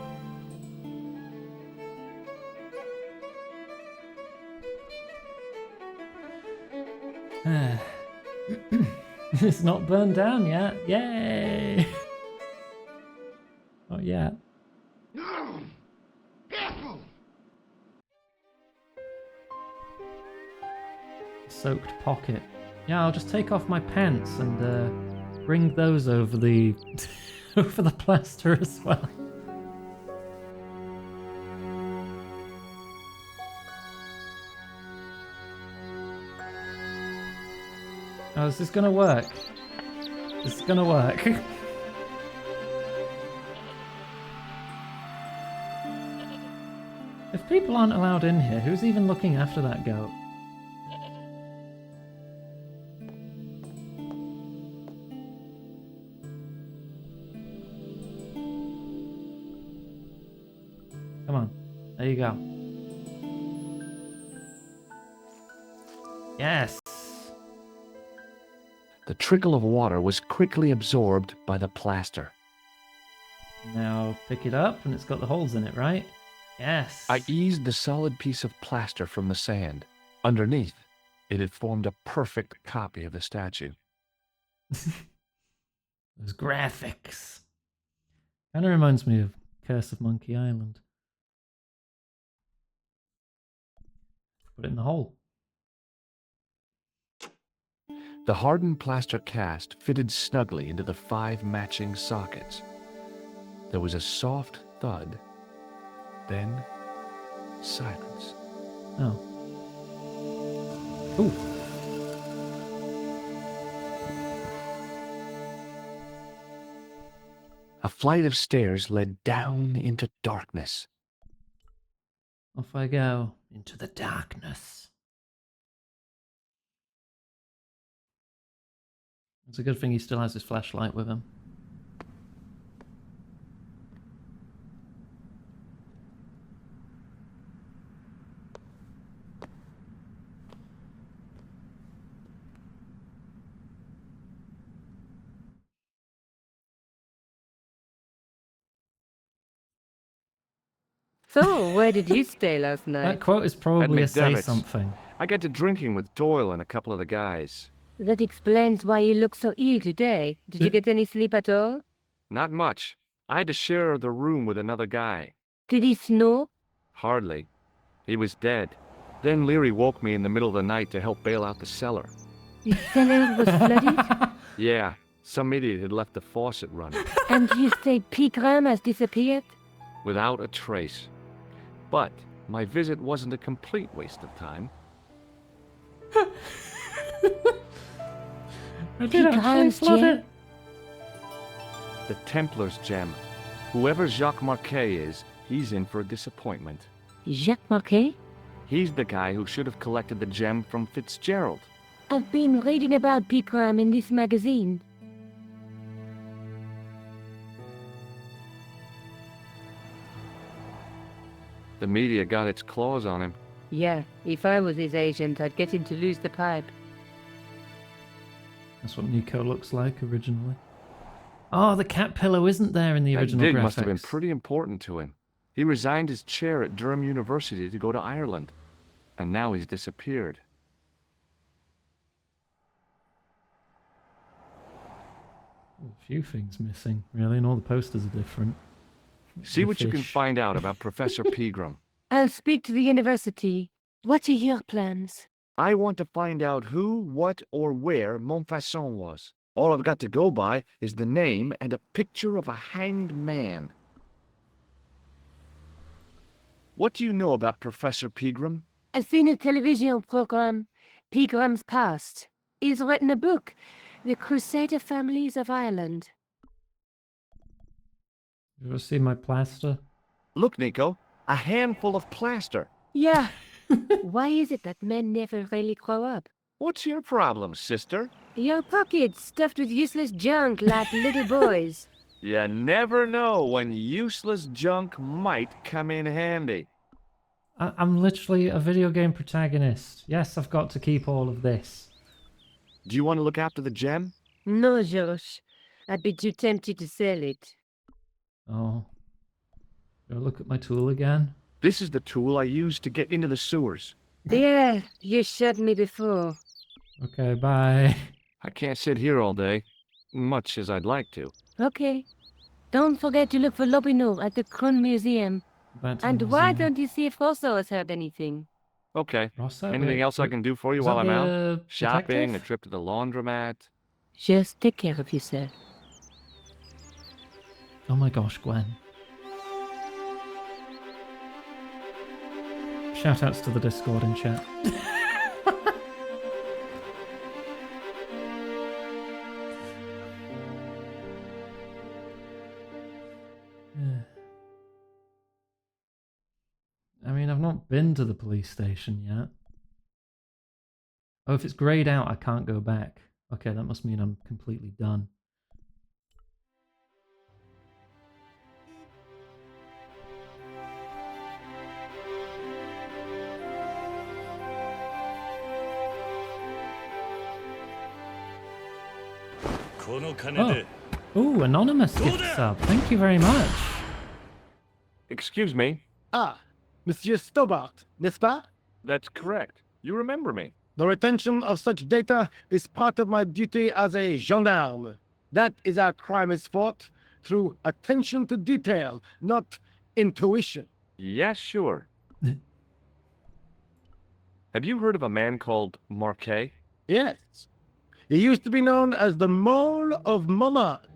It's not burned down yet. Yay! Not yet. Soaked pocket. Yeah, I'll just take off my pants and bring those over the over the plaster as well. Oh, is this gonna work? This is gonna work. If people aren't allowed in here, who's even looking after that goat? Come on. There you go. Yes! The trickle of water was quickly absorbed by the plaster. Now pick it up and it's got the holes in it, right? Yes! I eased the solid piece of plaster from the sand. Underneath, it had formed a perfect copy of the statue. Those graphics. Kind of reminds me of Curse of Monkey Island. Put it in the hole. The hardened plaster cast fitted snugly into the 5 matching sockets. There was a soft thud, then silence. Oh. Ooh. A flight of stairs led down into darkness. Off I go into the darkness. It's a good thing he still has his flashlight with him. So, where did you stay last That night? quote is probably a say McDermott's. something. I got to drinking with Doyle and a couple of the guys. That explains why you look so ill today. Did you get any sleep at all? Not much. I had to share the room with another guy. Did he snore? Hardly. He was dead. Then Leary woke me in the middle of the night to help bail out the cellar. The cellar was flooded? Yeah, some idiot had left the faucet running, And you say Pegram has disappeared? without a trace. But my visit wasn't a complete waste of time. I did actually Pegram's flood gem? it. The Templars gem. Whoever Jacques Marquet is, he's in for a disappointment. Jacques Marquet? He's the guy who should have collected the gem from Fitzgerald. I've been reading about Pegram in this magazine. The media got its claws on him. Yeah, if I was his agent, I'd get him to lose the pipe. That's what Nico looks like originally. Oh, the cat pillow isn't there in the That original dig graphics. must have been pretty important to him. He resigned his chair at Durham University to go to Ireland. And now he's disappeared. A few things missing, really, and all the posters are different. See The what you can fish. find out about Professor Pegram. I'll speak to the university. What are your plans? I want to find out who, what, or where Montfaucon was. All I've got to go by is the name and a picture of a hanged man. What do you know about Professor Pegram? I've seen a television program, Pegram's Past. He's written a book, The Crusader Families of Ireland. You ever see my plaster? Look, Nico, a handful of plaster. Yeah. Why is it that men never really grow up? What's your problem, sister? Your pockets stuffed with useless junk like little boys. You never know when useless junk might come in handy. I'm literally a video game protagonist. Yes, I've got to keep all of this. Do you want to look after the gem? No, Josh. I'd be too tempted to sell it. Oh. Go look at my tool again. This is the tool I used to get into the sewers. Yeah, you showed me before. Okay, bye. I can't sit here all day, much as I'd like to. Okay. Don't forget to look for Lobino at the Kron Museum. Back to And the why museum. don't you see if Rosso has heard anything? Okay. Rosso? Anything Wait, else I wait, can do for you is while that I'm out? the Shopping, a detective? trip to the laundromat. Just take care of yourself. Oh my gosh, Gwen. Shoutouts to the Discord in chat. I mean, I've not been to the police station yet. Oh, if it's greyed out, I can't go back. Okay, that must mean I'm completely done. Oh, ooh, anonymous gift sub. Thank you very much. Excuse me. Ah, Monsieur Stobart, n'est-ce pas? That's correct. You remember me. The retention of such data is part of my duty as a gendarme. That is how crime is fought, through attention to detail, not intuition. Yes, sure. Have you heard of a man called Marquet? Yes. He used to be known as the Mole of Montmartre.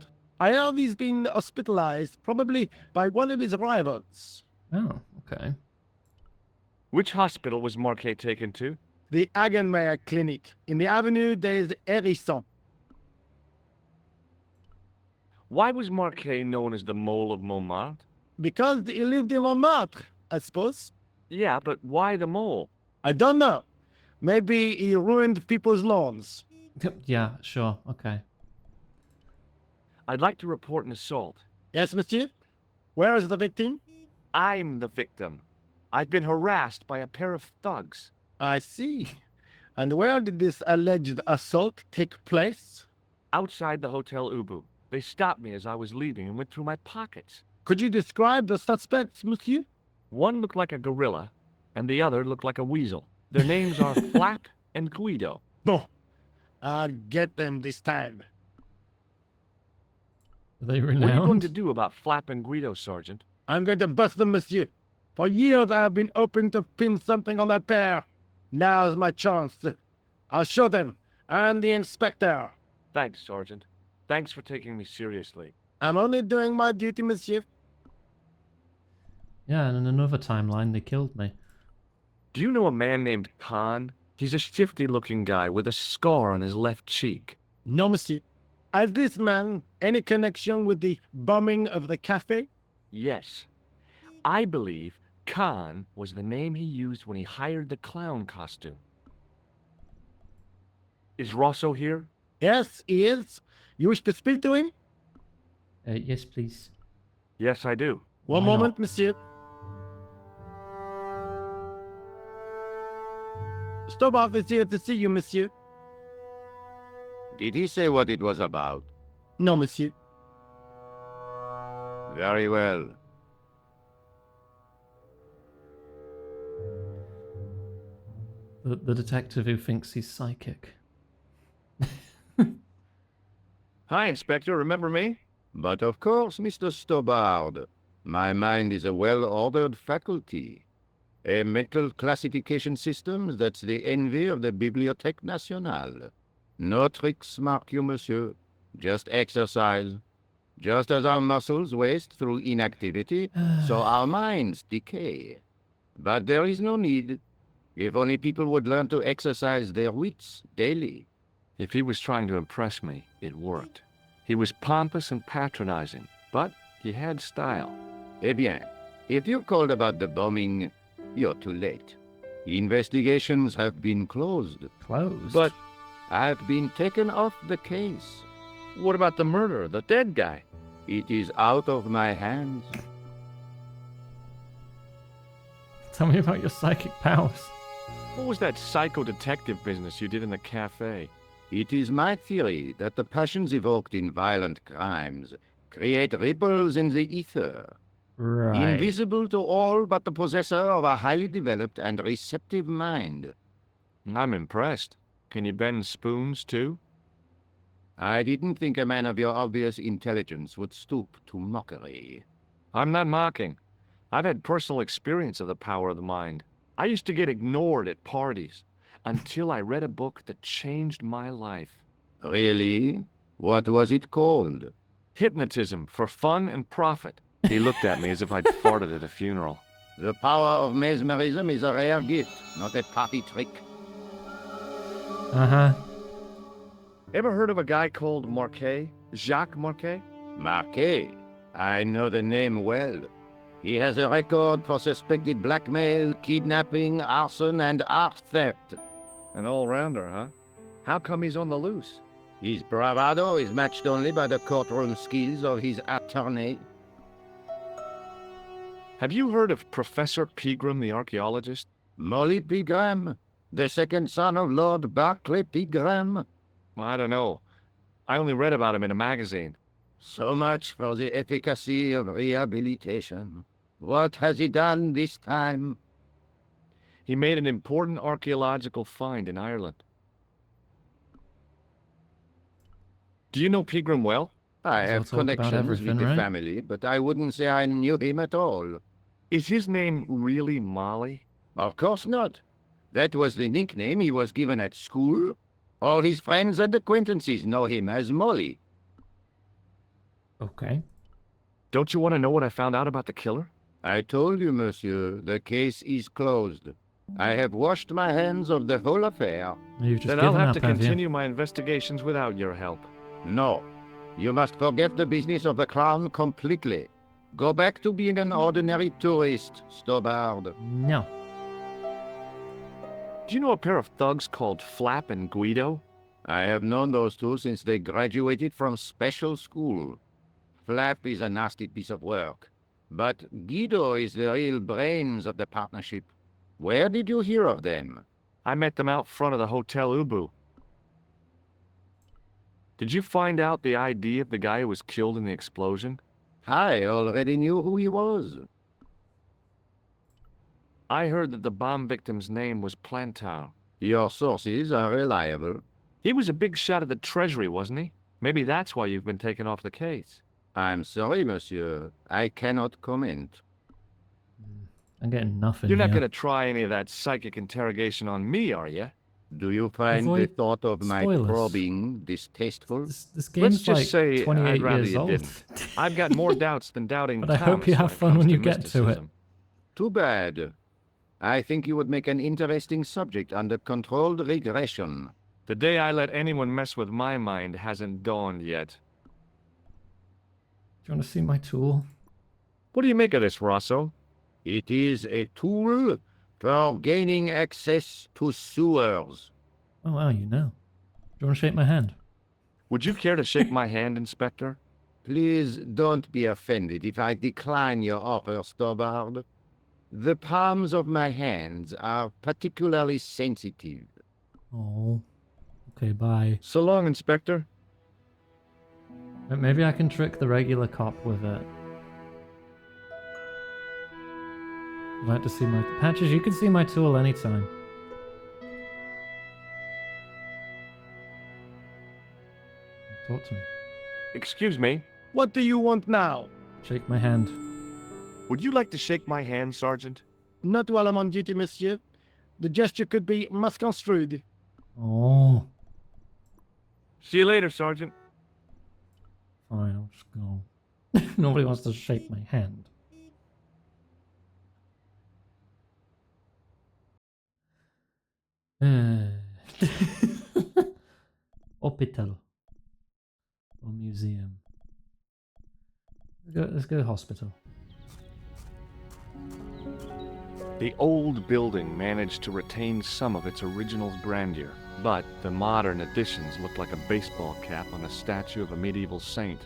I heard he's been hospitalized, probably by one of his rivals. Oh, okay. Which hospital was Marquet taken to? The Hagenmeyer Clinic in the Avenue des Hérissons. Why was Marquet known as the Mole of Montmartre? Because he lived in Montmartre, I suppose. Yeah, but why the mole? I don't know. Maybe he ruined people's lawns. Yeah, sure. Okay. I'd like to report an assault. Yes, monsieur? Where is the victim? I'm the victim. I've been harassed by a pair of thugs. I see. And where did this alleged assault take place? Outside the Hotel Ubu. They stopped me as I was leaving and went through my pockets. Could you describe the suspects, monsieur? One looked like a gorilla, and the other looked like a weasel. Their names are Flap and Guido. Bon. I'll get them this time. Are they What are you going renowned? to do about Flap and Guido, Sergeant? I'm going to bust them, monsieur. For years I have been hoping to pin something on that pair. Now's my chance. I'll show them. And the inspector. Thanks, Sergeant. Thanks for taking me seriously. I'm only doing my duty, monsieur. Yeah, and in another timeline, they killed me. Do you know a man named Khan? He's a shifty-looking guy with a scar on his left cheek. No, monsieur. Has this man any connection with the bombing of the cafe? Yes. I believe Khan was the name he used when he hired the clown costume. Is Rosso here? Yes, he is. You wish to speak to him? Yes, please. Yes, I do. One Why moment, not? monsieur. Stobart is here to see you, monsieur. Did he say what it was about? No, monsieur. Very well. The detective who thinks he's psychic. Hi, Inspector. Remember me? But of course, Mr. Stobart. My mind is a well-ordered faculty. A mental classification system that's the envy of the Bibliothèque Nationale. No tricks, mark you, monsieur. Just exercise. Just as our muscles waste through inactivity, so our minds decay. But there is no need. If only people would learn to exercise their wits daily. If he was trying to impress me, it worked. He was pompous and patronizing, but he had style. Eh bien, if you called about the bombing, you're too late. Investigations have been closed. Closed. But I've been taken off the case. What about the murderer, the dead guy? It is out of my hands. Tell me about your psychic powers. What was that psycho-detective business you did in the cafe? It is my theory that the passions evoked in violent crimes create ripples in the ether, Right. invisible to all but the possessor of a highly developed and receptive mind. I'm impressed. Can you bend spoons, too? I didn't think a man of your obvious intelligence would stoop to mockery. I'm not mocking. I've had personal experience of the power of the mind. I used to get ignored at parties until I read a book that changed my life. Really? What was it called? Hypnotism for Fun and Profit. He looked at me as if I'd farted at a funeral. The power of mesmerism is a rare gift, not a party trick. Uh-huh. Ever heard of a guy called Marquet? Jacques Marquet? Marquet. I know the name well. He has a record for suspected blackmail, kidnapping, arson, and art theft. An all-rounder, huh? How come he's on the loose? His bravado is matched only by the courtroom skills of his attorney. Have you heard of Professor Pegram, the archaeologist? Molly Pegram, the second son of Lord Barclay Pegram. Well, I don't know. I only read about him in a magazine. So much for the efficacy of rehabilitation. What has he done this time? He made an important archaeological find in Ireland. Do you know Pegram well? I He'll have talk about connections everything, with the right? family, but I wouldn't say I knew him at all. Is his name really Molly? Of course not. That was the nickname he was given at school. All his friends and acquaintances know him as Molly. Okay. Don't you want to know what I found out about the killer? I told you, monsieur, the case is closed. I have washed my hands of the whole affair. You've just Then I'll given have up, to have you? continue my investigations without your help. No, you must forget the business of the crown completely. Go back to being an ordinary tourist, Stobart. No. Do you know a pair of thugs called Flap and Guido? I have known those two since they graduated from special school. Flap is a nasty piece of work, but Guido is the real brains of the partnership. Where did you hear of them? I met them out front of the Hotel Ubu. Did you find out the ID of the guy who was killed in the explosion? I already knew who he was. I heard that the bomb victim's name was Plantow. Your sources are reliable. He was a big shot at the Treasury, wasn't he? Maybe that's why you've been taken off the case. I'm sorry, monsieur. I cannot comment. I'm getting nothing You're not here. going to try any of that psychic interrogation on me, are you? Do you find the Avoid thought of my spoilers. probing distasteful? This game's Let's just like say 28 I'd rather years you old. didn't. I've got more doubts than doubting But I Thomas hope you have it fun comes when to you get to it. mysticism. Too bad. I think you would make an interesting subject under controlled regression. The day I let anyone mess with my mind hasn't dawned yet. Do you want to see my tool? What do you make of this, Rosso? It is a tool for gaining access to sewers. Oh, wow, you know. Do you want to shake my hand? Would you care to shake my hand, Inspector? Please don't be offended if I decline your offer, Stobart. The palms of my hands are particularly sensitive. Oh. Okay, bye. So long, Inspector. Maybe I can trick the regular cop with it. I'd like to see my... Patches, you can see my tool anytime. Talk to me. Excuse me. What do you want now? Shake my hand. Would you like to shake my hand, Sergeant? Not while I'm on duty, monsieur. The gesture could be misconstrued. Oh. See you later, Sergeant. Fine, I'll just go. Nobody wants to shake my hand. Hospital. Or museum. Let's go hospital. The old building managed to retain some of its original grandeur, but the modern additions look like a baseball cap on a statue of a medieval saint.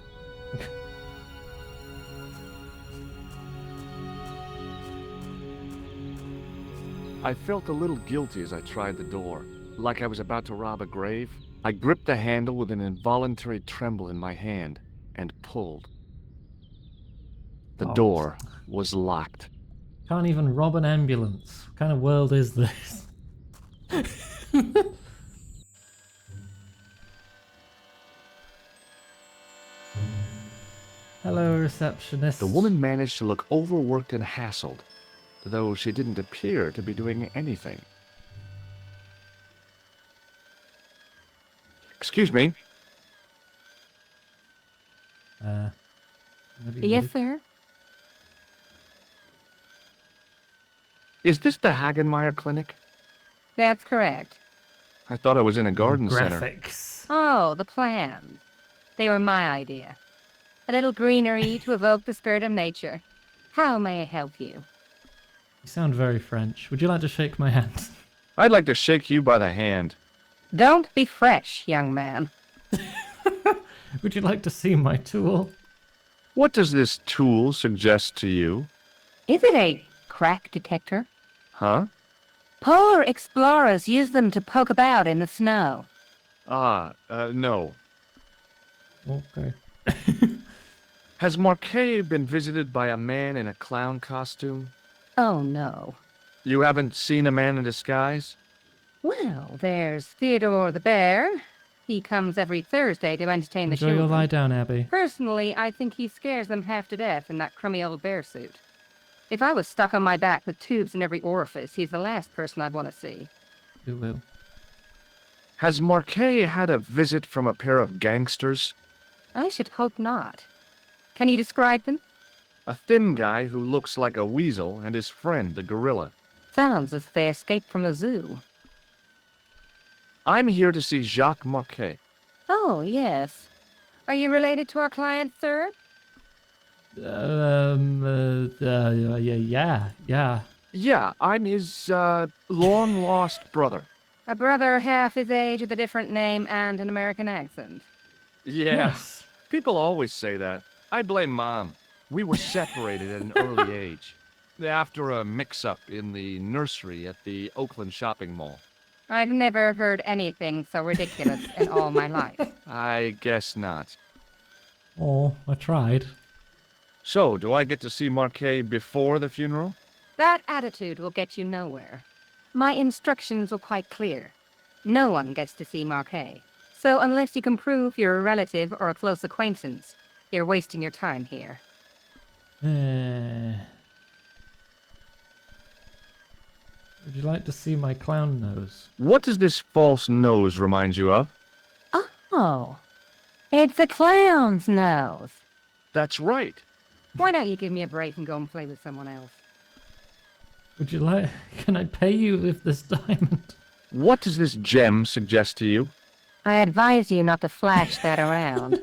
I felt a little guilty as I tried the door, like I was about to rob a grave. I gripped the handle with an involuntary tremble in my hand and pulled. The Oh. door was locked. Can't even rob an ambulance. What kind of world is this? Hello, receptionist. The woman managed to look overworked and hassled, though she didn't appear to be doing anything. Excuse me. Maybe Yes, rude. sir. Is this the Hagenmeyer Clinic? That's correct. I thought I was in a garden center. Graphics. Oh, the plans. They were my idea. A little greenery to evoke the spirit of nature. How may I help you? You sound very French. Would you like to shake my hand? I'd like to shake you by the hand. Don't be fresh, young man. Would you like to see my tool? What does this tool suggest to you? Is it a crack detector? Huh? Polar explorers use them to poke about in the snow. No. Okay. Has Marquet been visited by a man in a clown costume? Oh, no. You haven't seen a man in disguise? Well, there's Theodore the Bear. He comes every Thursday to entertain the Enjoy your children. lie down, Abby. Personally, I think he scares them half to death in that crummy old bear suit. If I was stuck on my back with tubes in every orifice, he's the last person I'd want to see. You will. Has Marquet had a visit from a pair of gangsters? I should hope not. Can you describe them? A thin guy who looks like a weasel and his friend, the gorilla. Sounds as if they escaped from a zoo. I'm here to see Jacques Marquet. Oh, yes. Are you related to our client, sir? Yeah. Yeah, I'm his, long-lost brother. A brother half his age with a different name and an American accent. Yeah, Yes. people always say that. I blame Mom. We were separated at an early age. After a mix-up in the nursery at the Oakland shopping mall. I've never heard anything so ridiculous in all my life. I guess not. Oh, I tried. So, do I get to see Marquet before the funeral? That attitude will get you nowhere. My instructions were quite clear. No one gets to see Marquet. So unless you can prove you're a relative or a close acquaintance, you're wasting your time here. Would you like to see my clown nose? What does this false nose remind you of? Oh, it's a clown's nose. That's right. Why don't you give me a break and go and play with someone else? Would you like... Can I pay you with this diamond? What does this gem suggest to you? I advise you not to flash that around.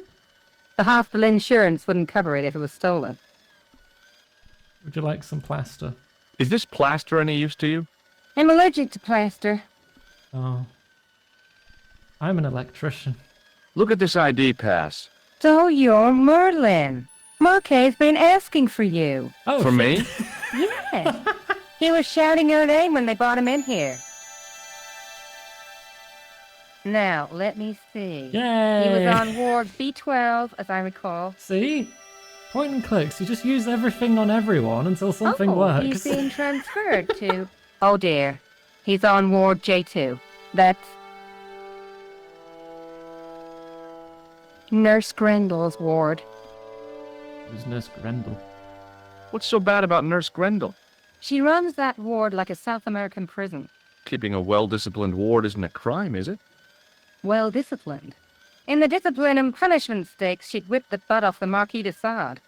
The hospital insurance wouldn't cover it if it was stolen. Would you like some plaster? Is this plaster any use to you? I'm allergic to plaster. Oh. I'm an electrician. Look at this ID pass. So you're Merlin. Marquet's been asking for you. Oh, For me? Yes. He was shouting your name when they brought him in here. Now, let me see. Yay! He was on ward B12, as I recall. See? Point and clicks. You just use everything on everyone until something works. He's being transferred to... Oh dear. He's on ward J2. That's... Nurse Grendel's ward. Who's Nurse Grendel? What's so bad about Nurse Grendel? She runs that ward like a South American prison. Keeping a well-disciplined ward isn't a crime, is it? Well disciplined. In the discipline and punishment stakes, she'd whip the butt off the Marquis de Sade.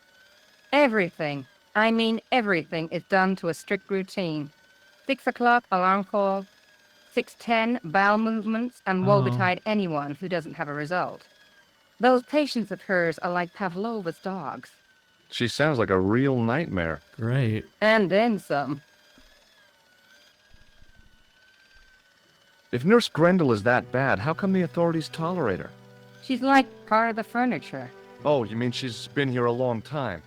Everything, I mean everything, is done to a strict routine. 6 o'clock, alarm call. 6:10, bowel movements, and woe betide anyone who doesn't have a result. Those patients of hers are like Pavlova's dogs. She sounds like a real nightmare. Great. And then some. If Nurse Grendel is that bad, how come the authorities tolerate her? She's like part of the furniture. Oh, you mean she's been here a long time?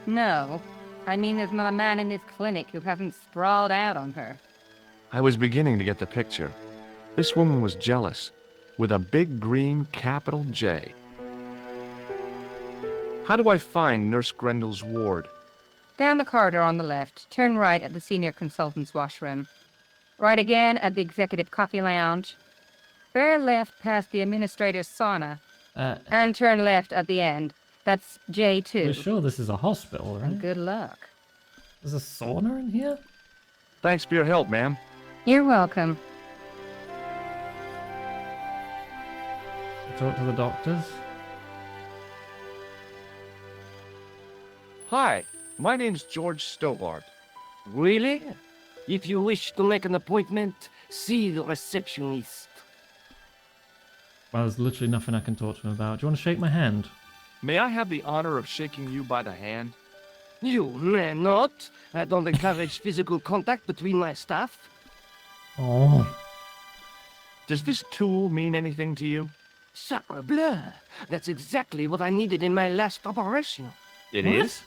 No, I mean there's not a man in this clinic who hasn't sprawled out on her. I was beginning to get the picture. This woman was jealous, with a big green capital J. How do I find Nurse Grendel's ward? Down the corridor on the left, turn right at the senior consultant's washroom. Right again at the executive coffee lounge. Bear left past the administrator's sauna. And turn left at the end. That's J2. We're sure this is a hospital, right? And good luck. There's a sauna in here? Thanks for your help, ma'am. You're welcome. Talk to the doctors. Hi, my name's George Stobart. Really? If you wish to make an appointment, see the receptionist. Well, there's literally nothing I can talk to him about. Do you want to shake my hand? May I have the honor of shaking you by the hand? You may not. I don't encourage physical contact between my staff. Oh. Does this tool mean anything to you? Sacre bleu! That's exactly what I needed in my last operation. It What? is?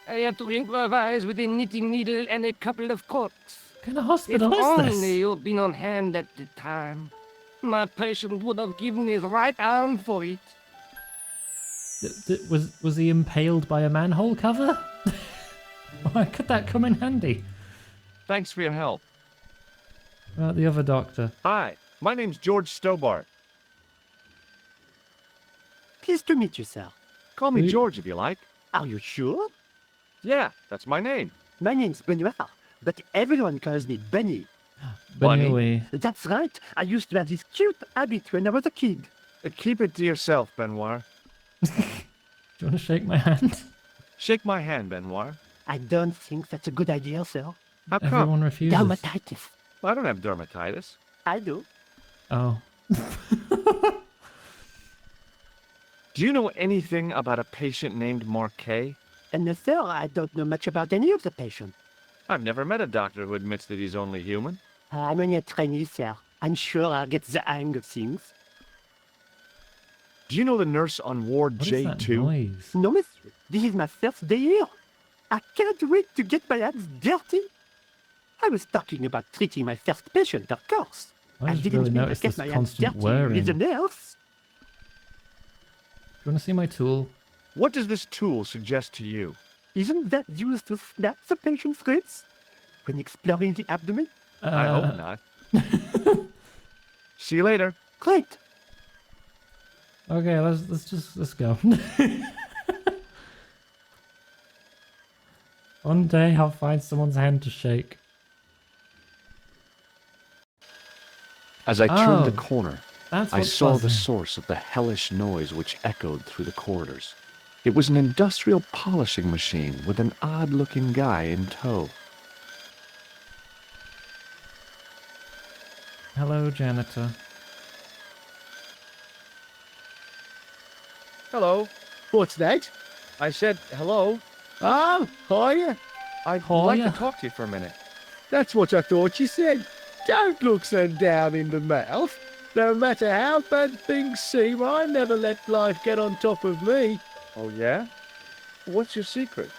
I had to improvise with a knitting needle and a couple of corks. What kind of If hospital is only this? you'd been on hand at the time. My patient would have given his right arm for it. Was he impaled by a manhole cover? Why could that come in handy? Thanks for your help. What about the other doctor? Hi, my name's George Stobart. Pleased to meet you, sir. Call me Oui. George if you like. Are you sure? Yeah, that's my name. My name's Benoit, but everyone calls me Benny. Bunny? Benny. That's right. I used to have this cute habit when I was a kid. Keep it to yourself, Benoit. Do you want to shake my hand? Shake my hand, Benoit. I don't think that's a good idea, sir. How come? Everyone refuses. Dermatitis. I don't have dermatitis. I do. Oh. Do you know anything about a patient named Marquet? And no, sir, I don't know much about any of the patients. I've never met a doctor who admits that he's only human. I'm only a trainee, sir. I'm sure I'll get the hang of things. Do you know the nurse on Ward What is that J2? noise? No, monsieur. This is my first day here. I can't wait to get my hands dirty. I was talking about treating my first patient, of course. I just didn't really mean to noticed get this my hands constant dirty whirring. with Do a nurse. you want to see my tool? What does this tool suggest to you? Isn't that used to snap the patient's ribs when exploring the abdomen? I hope not. See you later. Great. Okay, let's go. One day I'll find someone's hand to shake. As I turned the Oh, corner, That's I what's saw the buzzing. source of the hellish noise which echoed through the corridors. It was an industrial polishing machine with an odd-looking guy in tow. Hello, janitor. Hello. What's that? I said hello. Oh, hiya. I'd Hiya. like to talk to you for a minute. That's what I thought you said. Don't look so down in the mouth. No matter how bad things seem, I never let life get on top of me. Oh, yeah? What's your secret?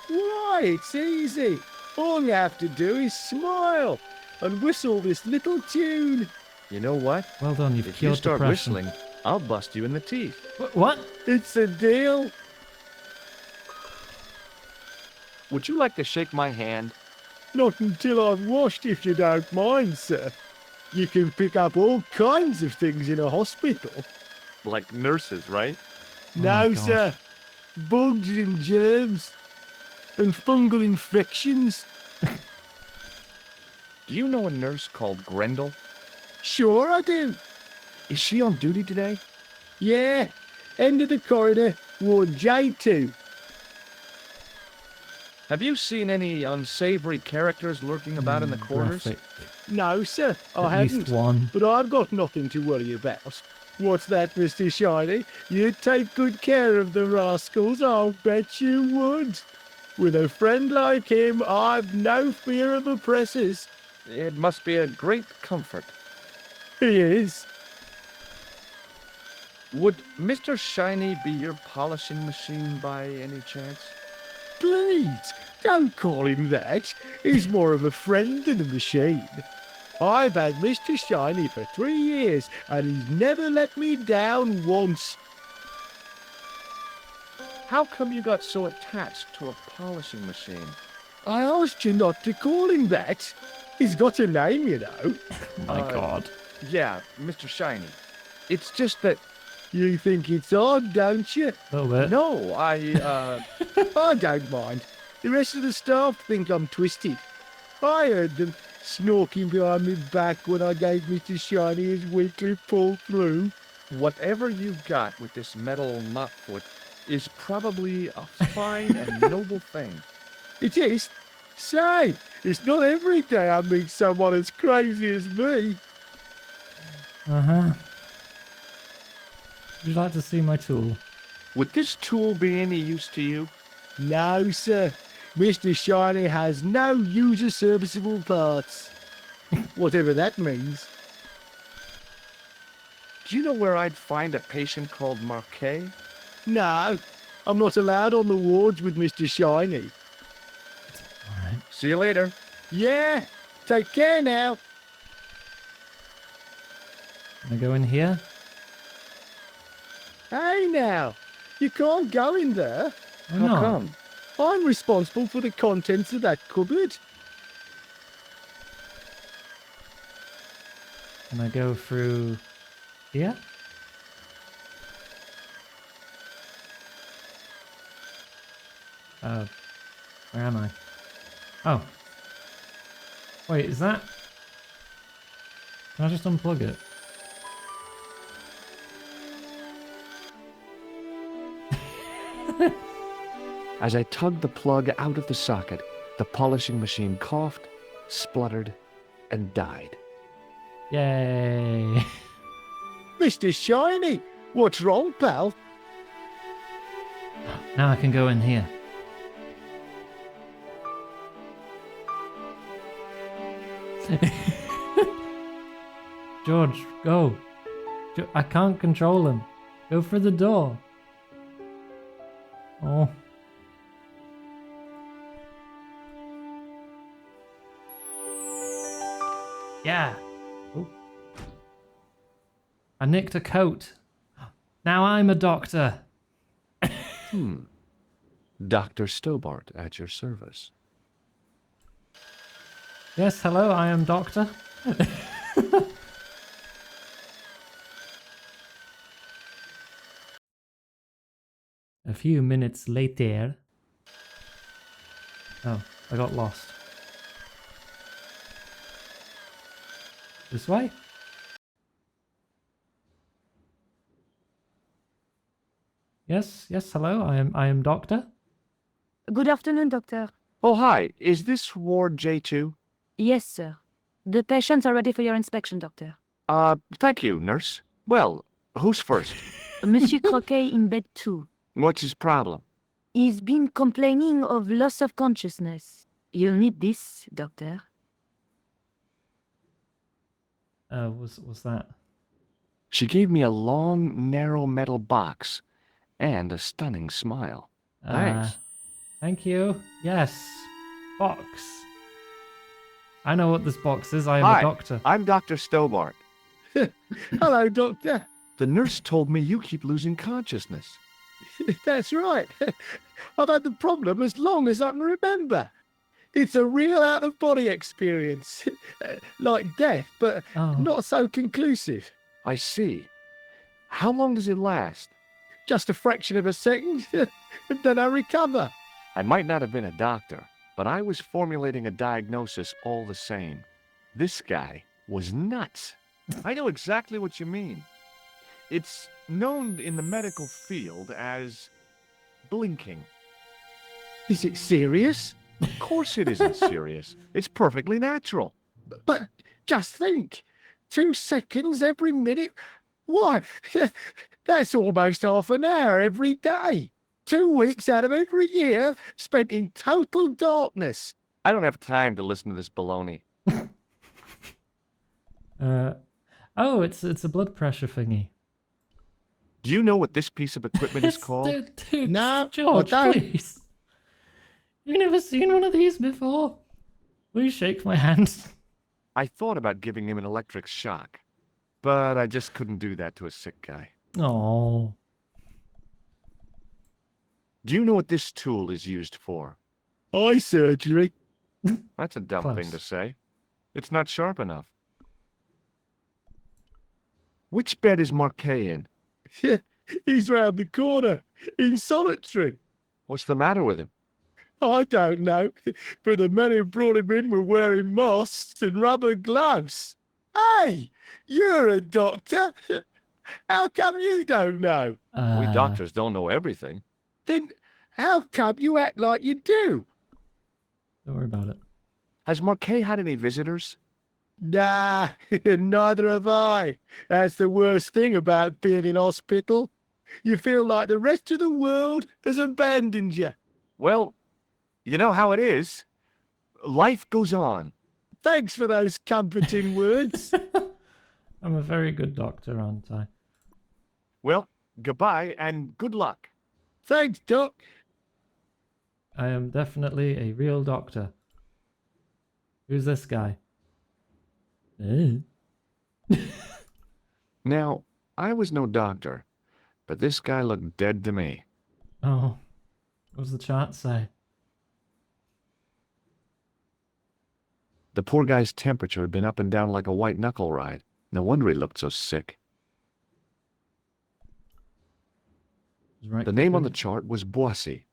Why, it's easy. All you have to do is smile and whistle this little tune. You know what? Well done, you've If you cured start depression. whistling, I'll bust you in the teeth. What? It's a deal. Would you like to shake my hand? Not until I've washed, if you don't mind, sir. You can pick up all kinds of things in a hospital. Like nurses, right? my No, gosh. sir. Bugs and germs. And fungal infections. Do you know a nurse called Grendel? Sure I do. Is she on duty today? Yeah. End of the corridor, Ward J2. Have you seen any unsavory characters lurking about in the corridors? Graphic. No, sir, I At haven't. least one. But I've got nothing to worry about. What's that, Mr. Shiny? You'd take good care of the rascals, I'll bet you would. With a friend like him, I've no fear of oppressors. It must be a great comfort. He is. Would Mr. Shiny be your polishing machine by any chance? Please, don't call him that. He's more of a friend than a machine. I've had Mr. Shiny for 3 years, and he's never let me down once. How come you got so attached to a polishing machine? I asked you not to call him that. He's got a name, you know. My God. Yeah, Mr. Shiny. It's just that... You think it's odd, don't you? A little bit. No, I don't mind. The rest of the staff think I'm twisted. I heard them snorking behind my back when I gave Mr. Shiny his weekly pull through. Whatever you've got with this metal knotfoot is probably a fine and noble thing. It is. Say, it's not every day I meet someone as crazy as me. Uh-huh. Would you like to see my tool? Would this tool be any use to you? No, sir. Mr. Shiny has no user-serviceable parts. Whatever that means. Do you know where I'd find a patient called Marquet? No, I'm not allowed on the wards with Mr. Shiny. Alright. See you later. Yeah, take care now. Can I go in here? Hey now, you can't go in there. Why How not? come? I'm responsible for the contents of that cupboard. Can I go through here? Where am I? Oh. Wait, is that... Can I just unplug it? As I tugged the plug out of the socket, the polishing machine coughed, spluttered, and died. Yay. Mr. Shiny, what's wrong, pal? Now I can go in here. George, go. I can't control him. Go for the door. Oh. Yeah. Oh. I nicked a coat. Now I'm a doctor. Dr. Stobart at your service. Yes, hello, I am doctor. A few minutes later. Oh, I got lost. This way? Yes, hello, I am doctor. Good afternoon, Doctor. Oh, hi. Is this Ward J2? Yes, sir. The patients are ready for your inspection, Doctor. Thank you, nurse. Well, who's first? Monsieur Croquet in bed 2. What's his problem? He's been complaining of loss of consciousness. You'll need this, Doctor. What's that? She gave me a long, narrow metal box and a stunning smile. Thanks. Thank you. Yes. Box. I know what this box is. I am Hi, a doctor. I'm Dr. Stobart. Hello, Doctor. The nurse told me you keep losing consciousness. That's right. I've had the problem as long as I can remember. It's a real out-of-body experience. Like death, but Oh. not so conclusive. I see. How long does it last? Just a fraction of a second, and then I recover. I might not have been a doctor, but I was formulating a diagnosis all the same. This guy was nuts. I know exactly what you mean. It's known in the medical field as blinking. Is it serious? Of course it isn't serious. It's perfectly natural. But just think, 2 seconds every minute. Why, that's almost half an hour every day. 2 weeks out of every year spent in total darkness. I don't have time to listen to this baloney. Oh, it's a blood pressure thingy. Do you know what this piece of equipment is called? Dude, No, George, I don't. please. You've never seen one of these before. Will you shake my hand? I thought about giving him an electric shock, but I just couldn't do that to a sick guy. Oh. Do you know what this tool is used for? Eye surgery. That's a dumb thing to Close. say. It's not sharp enough. Which bed is Marquet in? He's round the corner, in solitary. What's the matter with him? I don't know, but the men who brought him in were wearing masks and rubber gloves. Hey, you're a doctor. How come you don't know? We doctors don't know everything. Then how come you act like you do? Don't worry about it. Has Marquet had any visitors? Nah, neither have I. That's the worst thing about being in hospital. You feel like the rest of the world has abandoned you. Well, you know how it is. Life goes on. Thanks for those comforting words. I'm a very good doctor, aren't I? Well, goodbye and good luck. Thanks, Doc. I am definitely a real doctor. Who's this guy? Now, I was no doctor, but this guy looked dead to me. Oh, what does the chart say? The poor guy's temperature had been up and down like a white knuckle ride. No wonder he looked so sick. Right. The name on the chart was Boissy.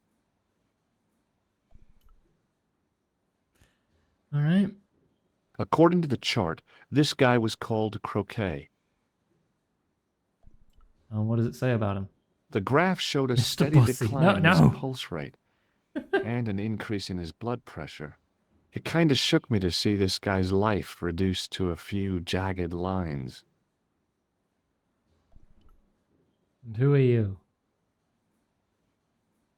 All right. According to the chart, this guy was called Croquet. And what does it say about him? The graph showed a Mr. steady Boissy. decline in No. his pulse rate. and an increase in his blood pressure. It kind of shook me to see this guy's life reduced to a few jagged lines. And who are you?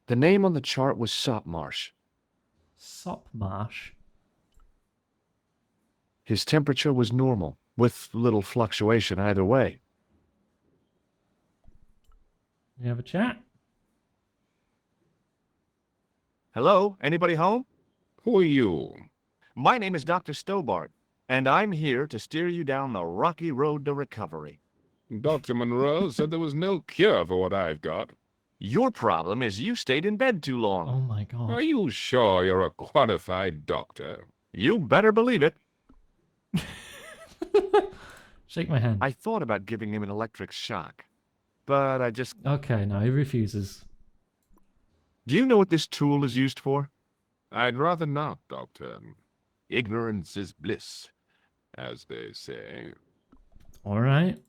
The name on the chart was Sopmarsh. Sopmarsh? His temperature was normal, with little fluctuation either way. You have a chat? Hello, anybody home? Who are you? My name is Dr. Stobart, and I'm here to steer you down the rocky road to recovery. Dr. Monroe said there was no cure for what I've got. Your problem is you stayed in bed too long. Oh my god. Are you sure you're a qualified doctor? You better believe it. Shake my hand. I thought about giving him an electric shock, but I just... Okay, no, he refuses. Do you know what this tool is used for? I'd rather not, Doctor. Ignorance is bliss, as they say. Alright.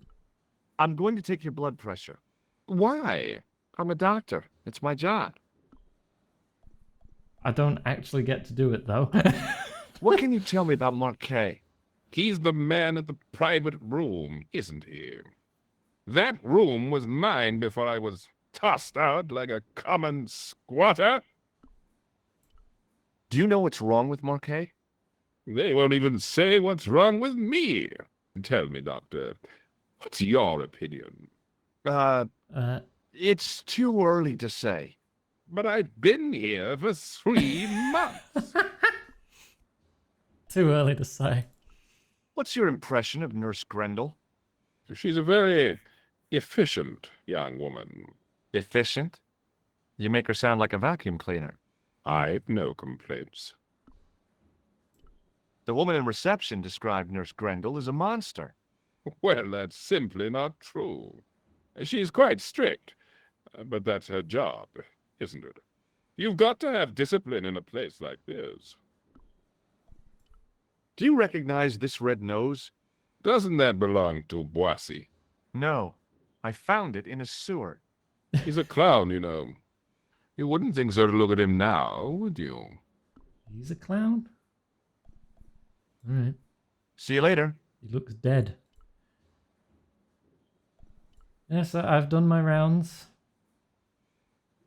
I'm going to take your blood pressure. Why? I'm a doctor. It's my job. I don't actually get to do it, though. What can you tell me about Marquet? He's the man at the private room, isn't he? That room was mine before I was tossed out like a common squatter. Do you know what's wrong with Marquet? They won't even say what's wrong with me. Tell me, Doctor, what's your opinion? It's too early to say. But I've been here for 3 months. Too early to say. What's your impression of Nurse Grendel? She's a very efficient young woman. Efficient? You make her sound like a vacuum cleaner. I've no complaints. The woman in reception described Nurse Grendel as a monster. Well, that's simply not true. She's quite strict, but that's her job, isn't it? You've got to have discipline in a place like this. Do you recognize this red nose? Doesn't that belong to Boissy? No. I found it in a sewer. He's a clown, you know. You wouldn't think so to look at him now, would you? He's a clown? Alright. See you later. He looks dead. Yes, I've done my rounds.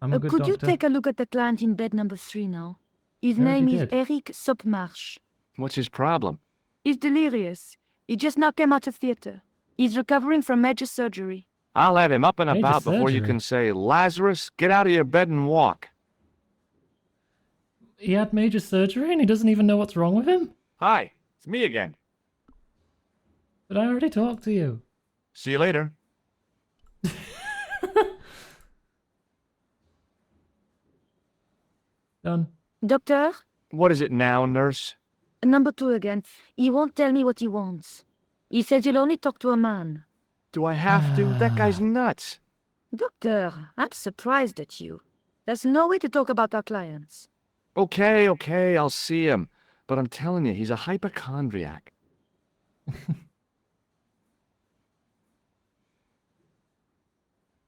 I'm a good Could doctor. you take a look at the client in bed number 3 now? His I already name is did. Eric Sopmarsh. What's his problem? He's delirious. He just now came out of theater. He's recovering from major surgery. I'll have him up and Major about before you surgery? can say, Lazarus, get out of your bed and walk. He had major surgery and he doesn't even know what's wrong with him? Hi, it's me again. But I already talked to you. See you later. Done. Doctor? What is it now, nurse? Number 2 again. He won't tell me what he wants. He says he'll only talk to a man. Do I have to? That guy's nuts. Doctor, I'm surprised at you. There's no way to talk about our clients. Okay, I'll see him. But I'm telling you, he's a hypochondriac.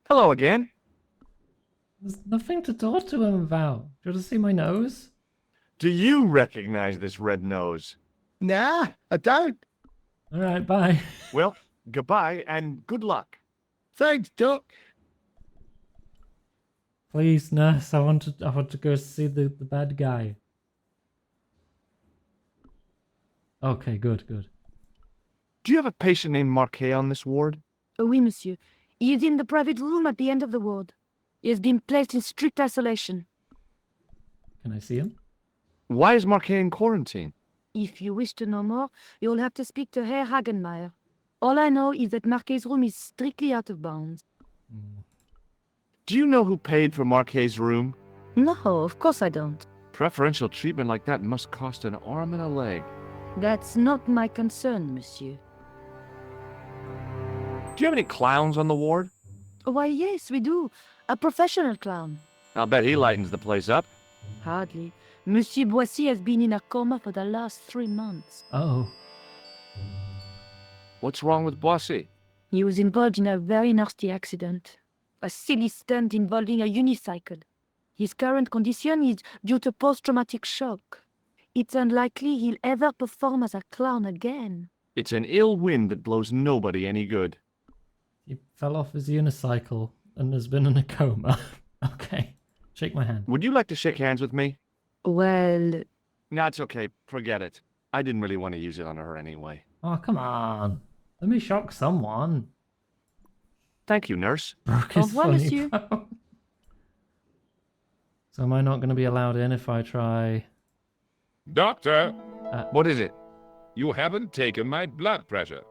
Hello again. There's nothing to talk to him about. Do you want to see my nose? Do you recognize this red nose? Nah, I don't. Alright, bye. Well, goodbye and good luck. Thanks, Doc. Please, nurse, I want to go see the bad guy. Okay, good. Do you have a patient named Marquet on this ward? Oui, monsieur. He is in the private room at the end of the ward. He has been placed in strict isolation. Can I see him? Why is Marquet in quarantine? If you wish to know more, you'll have to speak to Herr Hagenmeier. All I know is that Marquet's room is strictly out of bounds. Do you know who paid for Marquet's room? No, of course I don't. Preferential treatment like that must cost an arm and a leg. That's not my concern, monsieur. Do you have any clowns on the ward? Why, yes, we do. A professional clown. I'll bet he lightens the place up. Hardly. Monsieur Boissy has been in a coma for the last 3 months. Oh. What's wrong with Boissy? He was involved in a very nasty accident. A silly stunt involving a unicycle. His current condition is due to post-traumatic shock. It's unlikely he'll ever perform as a clown again. It's an ill wind that blows nobody any good. He fell off his unicycle and has been in a coma. Okay. Shake my hand. Would you like to shake hands with me? Well, No, it's okay. Forget it. I didn't really want to use it on her anyway. Oh, come on. Let me shock someone. Thank you, nurse. Broke Au his revoir, funny monsieur. bone. So am I not going to be allowed in if I try... Doctor, What is it? you haven't taken my blood pressure.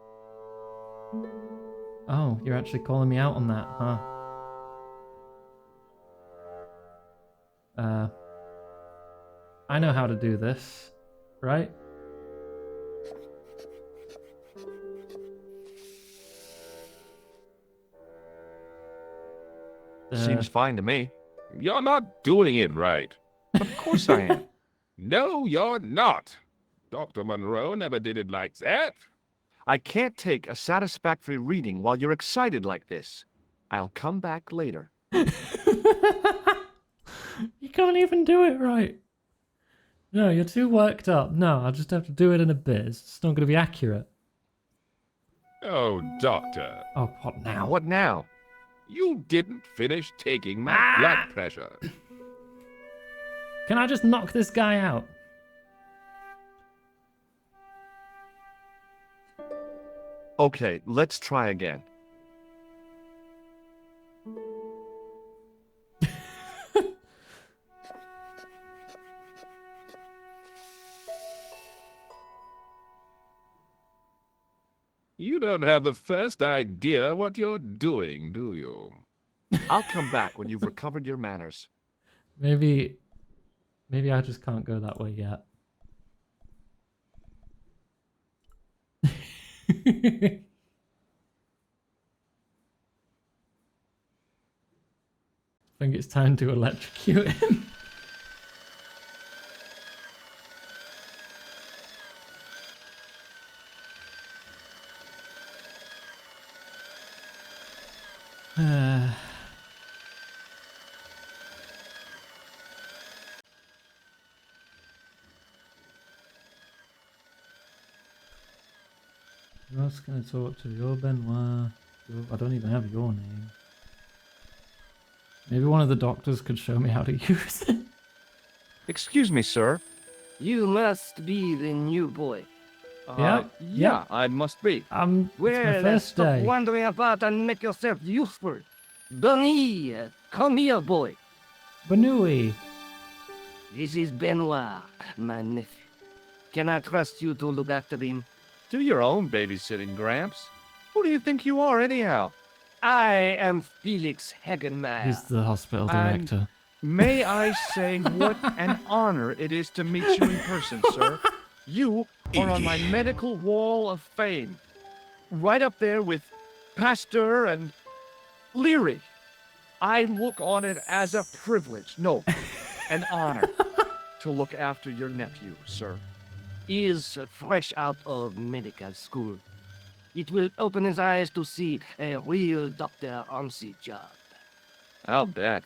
Oh, you're actually calling me out on that, huh? I know how to do this, right? Seems fine to me. You're not doing it right. Of course I am. No, you're not. Dr. Monroe never did it like that. I can't take a satisfactory reading while you're excited like this. I'll come back later. You can't even do it right. No, you're too worked up. No, I'll just have to do it in a bit. It's just not going to be accurate. Oh, doctor, Oh, what now? What now? you didn't finish taking my blood pressure. Can I just knock this guy out? Okay, let's try again. You don't have the first idea what you're doing, do you? I'll come back when you've recovered your manners. Maybe I just can't go that way yet. I think it's time to electrocute him. Who else can I talk to? You're Benoit. I don't even have your name. Maybe one of the doctors could show me how to use it. Excuse me, sir. You must be the new boy. Yeah, I must be. It's my Well, first stop day. wandering about and make yourself useful. Bonnie, come here, boy. Benui. This is Benoit, my nephew. Can I trust you to look after him? Do your own babysitting, Gramps. Who do you think you are, anyhow? I am Felix Hagenmeyer. He's the hospital And- director. May I say what an honor it is to meet you in person, sir. You are on my medical wall of fame. Right up there with Pasteur and Leary. I look on it as a privilege, no, an honor, to look after your nephew, sir. He is fresh out of medical school. It will open his eyes to see a real doctor on the job. I'll bet.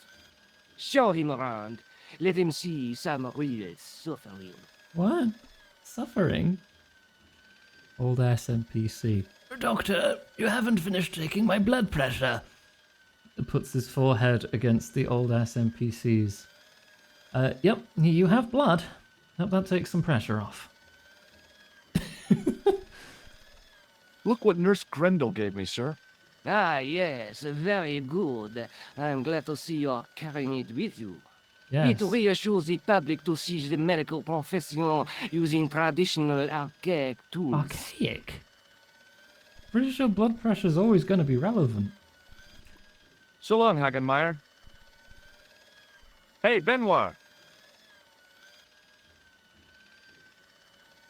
Show him around. Let him see some real suffering. What? Suffering? Old SMPC. Doctor, you haven't finished taking my blood pressure. It puts his forehead against the old SMPC's. Yep, you have blood. Hope that takes some pressure off. Look what Nurse Grendel gave me, sir. Ah, yes, very good. I'm glad to see you're carrying it with you. Yes. It reassures the public to see the medical professional using traditional archaic tools. Archaic? Pretty sure blood pressure's always going to be relevant. So long, Hagenmeyer. Hey, Benoit.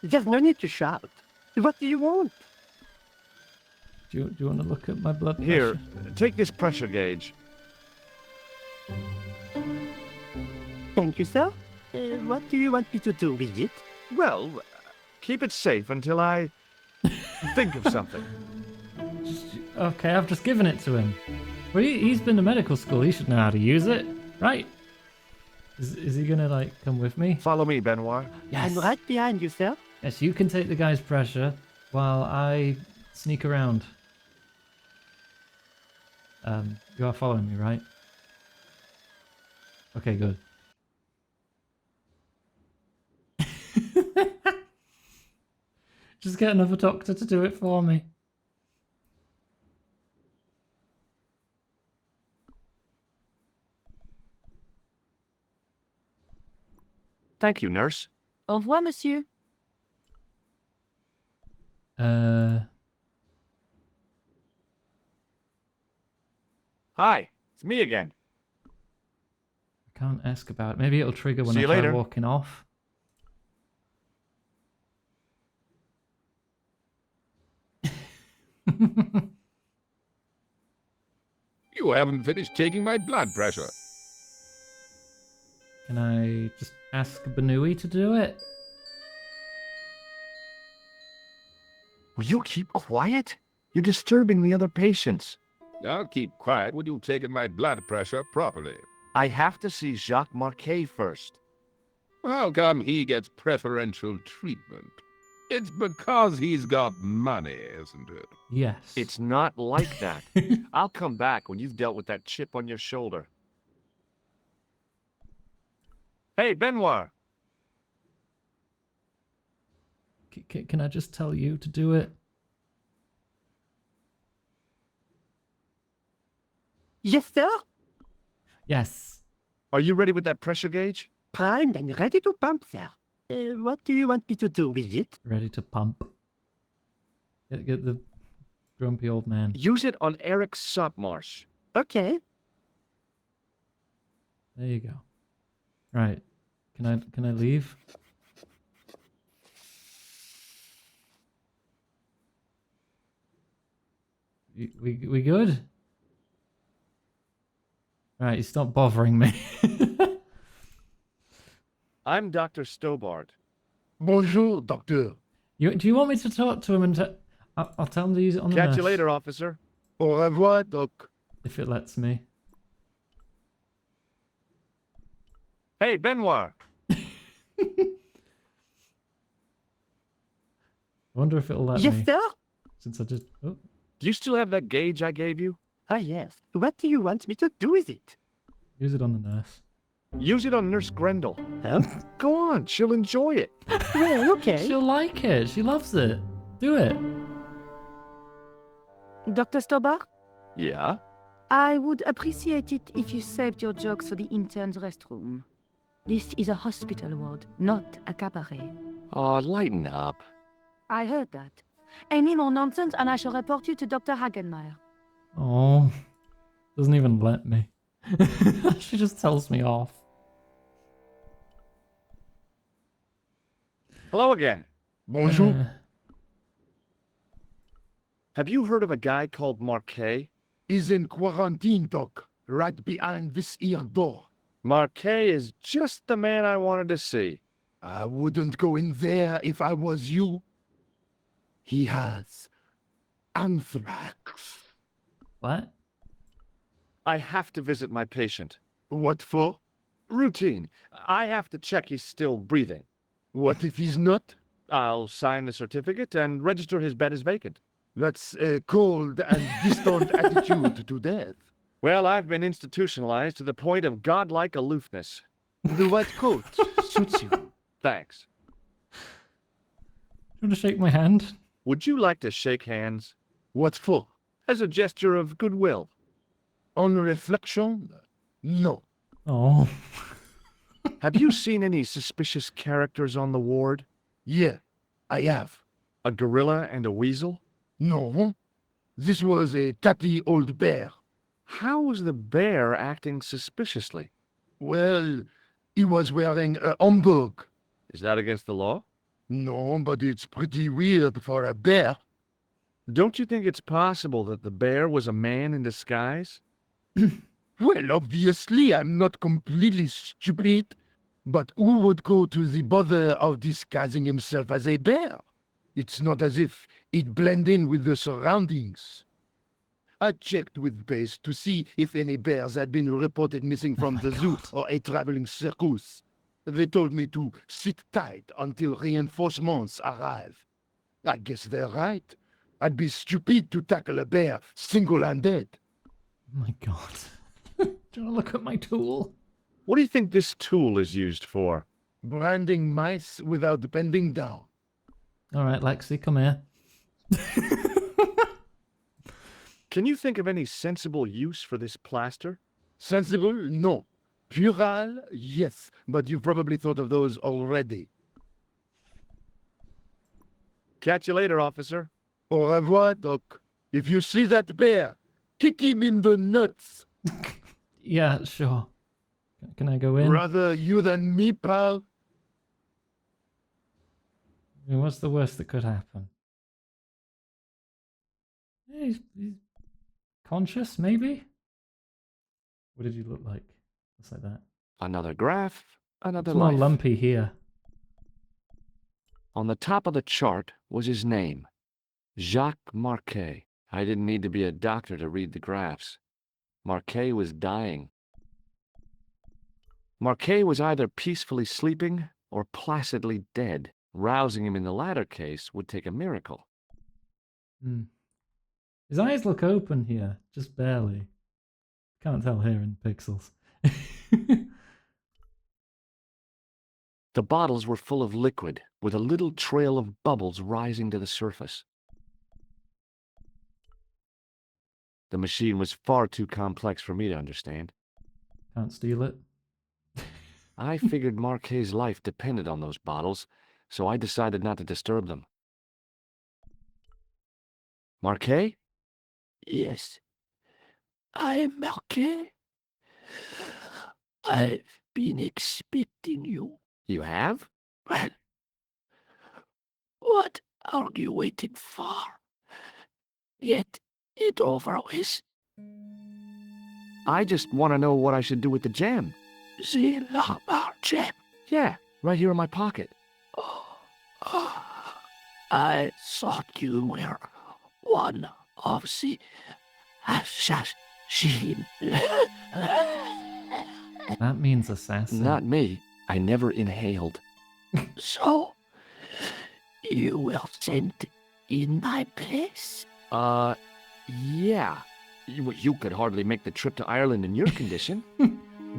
There's no need to shout. What do you want? Do you want to look at my blood pressure? Here, take this pressure gauge. Thank you, sir. What do you want me to do with it? Well, keep it safe until I think of something. Okay, I've just given it to him. Well, he's been to medical school. He should know how to use it, right? Is he gonna like come with me? Follow me, Benoit. Yes. I'm right behind you, sir. Yes, you can take the guy's pressure while I sneak around. You are following me, right? Okay, good. Just get another doctor to do it for me. Thank you, nurse. Au revoir, monsieur. Hi, it's me again. I can't ask about it. Maybe it'll trigger when See I you try later. walking off. You haven't finished taking my blood pressure. Can I just ask Benui to do it? Will you keep quiet? You're disturbing the other patients. I'll keep quiet when you've taken my blood pressure properly. I have to see Jacques Marquet first. How come he gets preferential treatment? It's because he's got money, isn't it? Yes. It's not like that. I'll come back when you've dealt with that chip on your shoulder. Hey, Benoit. Can I just tell you to do it? Yes, sir. Yes. Are you ready with that pressure gauge? Primed and ready to pump, sir. What do you want me to do with it? Ready to pump. Get the grumpy old man. Use it on Eric Sopmarsh. Okay. There you go. Right. Can I leave? We good? Right, you stop bothering me. I'm Dr. Stobart. Bonjour, docteur. Do you want me to talk to him and I'll tell him to use it on the Catch you nurse, later, officer. Au revoir, doc. if it lets me. Hey, Benoit. I wonder if it'll let Yes, me. sir. Since I just... Oh, Do you still have that gauge I gave you? Ah, yes. What do you want me to do with it? use it on the nurse. Use it on Nurse Grendel. Huh? Go on, she'll enjoy it. Well, okay. She'll like it. She loves it. Do it. Dr. Stobart, Yeah? I would appreciate it if you saved your jokes for the intern's restroom. This is a hospital ward, not a cabaret. Oh, lighten up. I heard that. Any more nonsense and I shall report you to Dr. Hagenmeyer. Oh, doesn't even let me. She just tells me off. Hello again. Bonjour. Have you heard of a guy called Marquet? He's in quarantine, doc. Right behind this here door. Marquet is just the man I wanted to see. I wouldn't go in there if I was you. He has anthrax. What? I have to visit my patient. What for? Routine. I have to check he's still breathing. What if he's not? I'll sign the certificate and register his bed as vacant. That's a cold and distant attitude to death. Well, I've been institutionalized to the point of godlike aloofness. The white coat suits you. Thanks. You want to shake my hand? Would you like to shake hands? What for? As a gesture of goodwill. On reflection? No. Oh. Have you seen any suspicious characters on the ward? Yeah, I have. A gorilla and a weasel? No. This was a tatty old bear. How was the bear acting suspiciously? Well, he was wearing a homburg. Is that against the law? No, but it's pretty weird for a bear. Don't you think it's possible that the bear was a man in disguise? Well, obviously, I'm not completely stupid. But who would go to the bother of disguising himself as a bear? It's not as if he'd blend in with the surroundings. I checked with base to see if any bears had been reported missing from the zoo or a traveling circus. They told me to sit tight until reinforcements arrive. I guess they're right. I'd be stupid to tackle a bear single-handed. Oh my god. Do you want to look at my tool? What do you think this tool is used for? Branding mice without bending down. Alright, Lexi, come here. Can you think of any sensible use for this plaster? Sensible? No. Puerile? Yes, but you've probably thought of those already. Catch you later, officer. Au revoir, Doc. If you see that bear, kick him in the nuts. Yeah, sure. Can I go in? Rather you than me, pal. I mean, what's the worst that could happen? Yeah, he's conscious, maybe? What did he look like? Just like that. Another graph, another It's more life. lumpy here. On the top of the chart was his name, Jacques Marquet. I didn't need to be a doctor to read the graphs. Marquet was dying. Marquet was either peacefully sleeping or placidly dead. Rousing him in the latter case would take a miracle. Hmm. His eyes look open here, just barely. Can't tell here in pixels. The bottles were full of liquid, with a little trail of bubbles rising to the surface. The machine was far too complex for me to understand. Can't steal it. I figured Marquet's life depended on those bottles, so I decided not to disturb them. Marquet? Yes. I'm Marquet. I've been expecting you. You have? Well, what are you waiting for? Get it over with. I just want to know what I should do with the gem. The Lamar gem. Yeah, right here in my pocket. I thought you were one of the assassin. That means assassin. Not me. I never inhaled. So, you were sent in my place? Yeah. You could hardly make the trip to Ireland in your condition.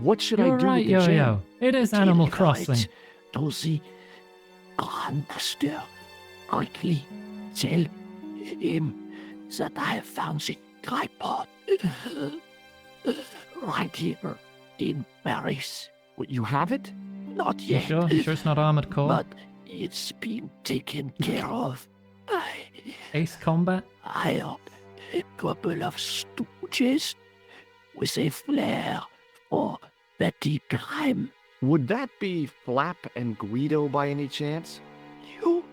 What should You're I do right, with the Yo-Yo. gem? It is Animal Crossing. To the Grandmaster. Quickly tell him that I have found the tripod right here in Paris. What, you have it? Not You yet. sure? You sure it's not Armored Core? But it's been taken care of. Ace Combat? I hired a couple of stooges with a flair for petty crime. Would that be Flap and Guido by any chance? You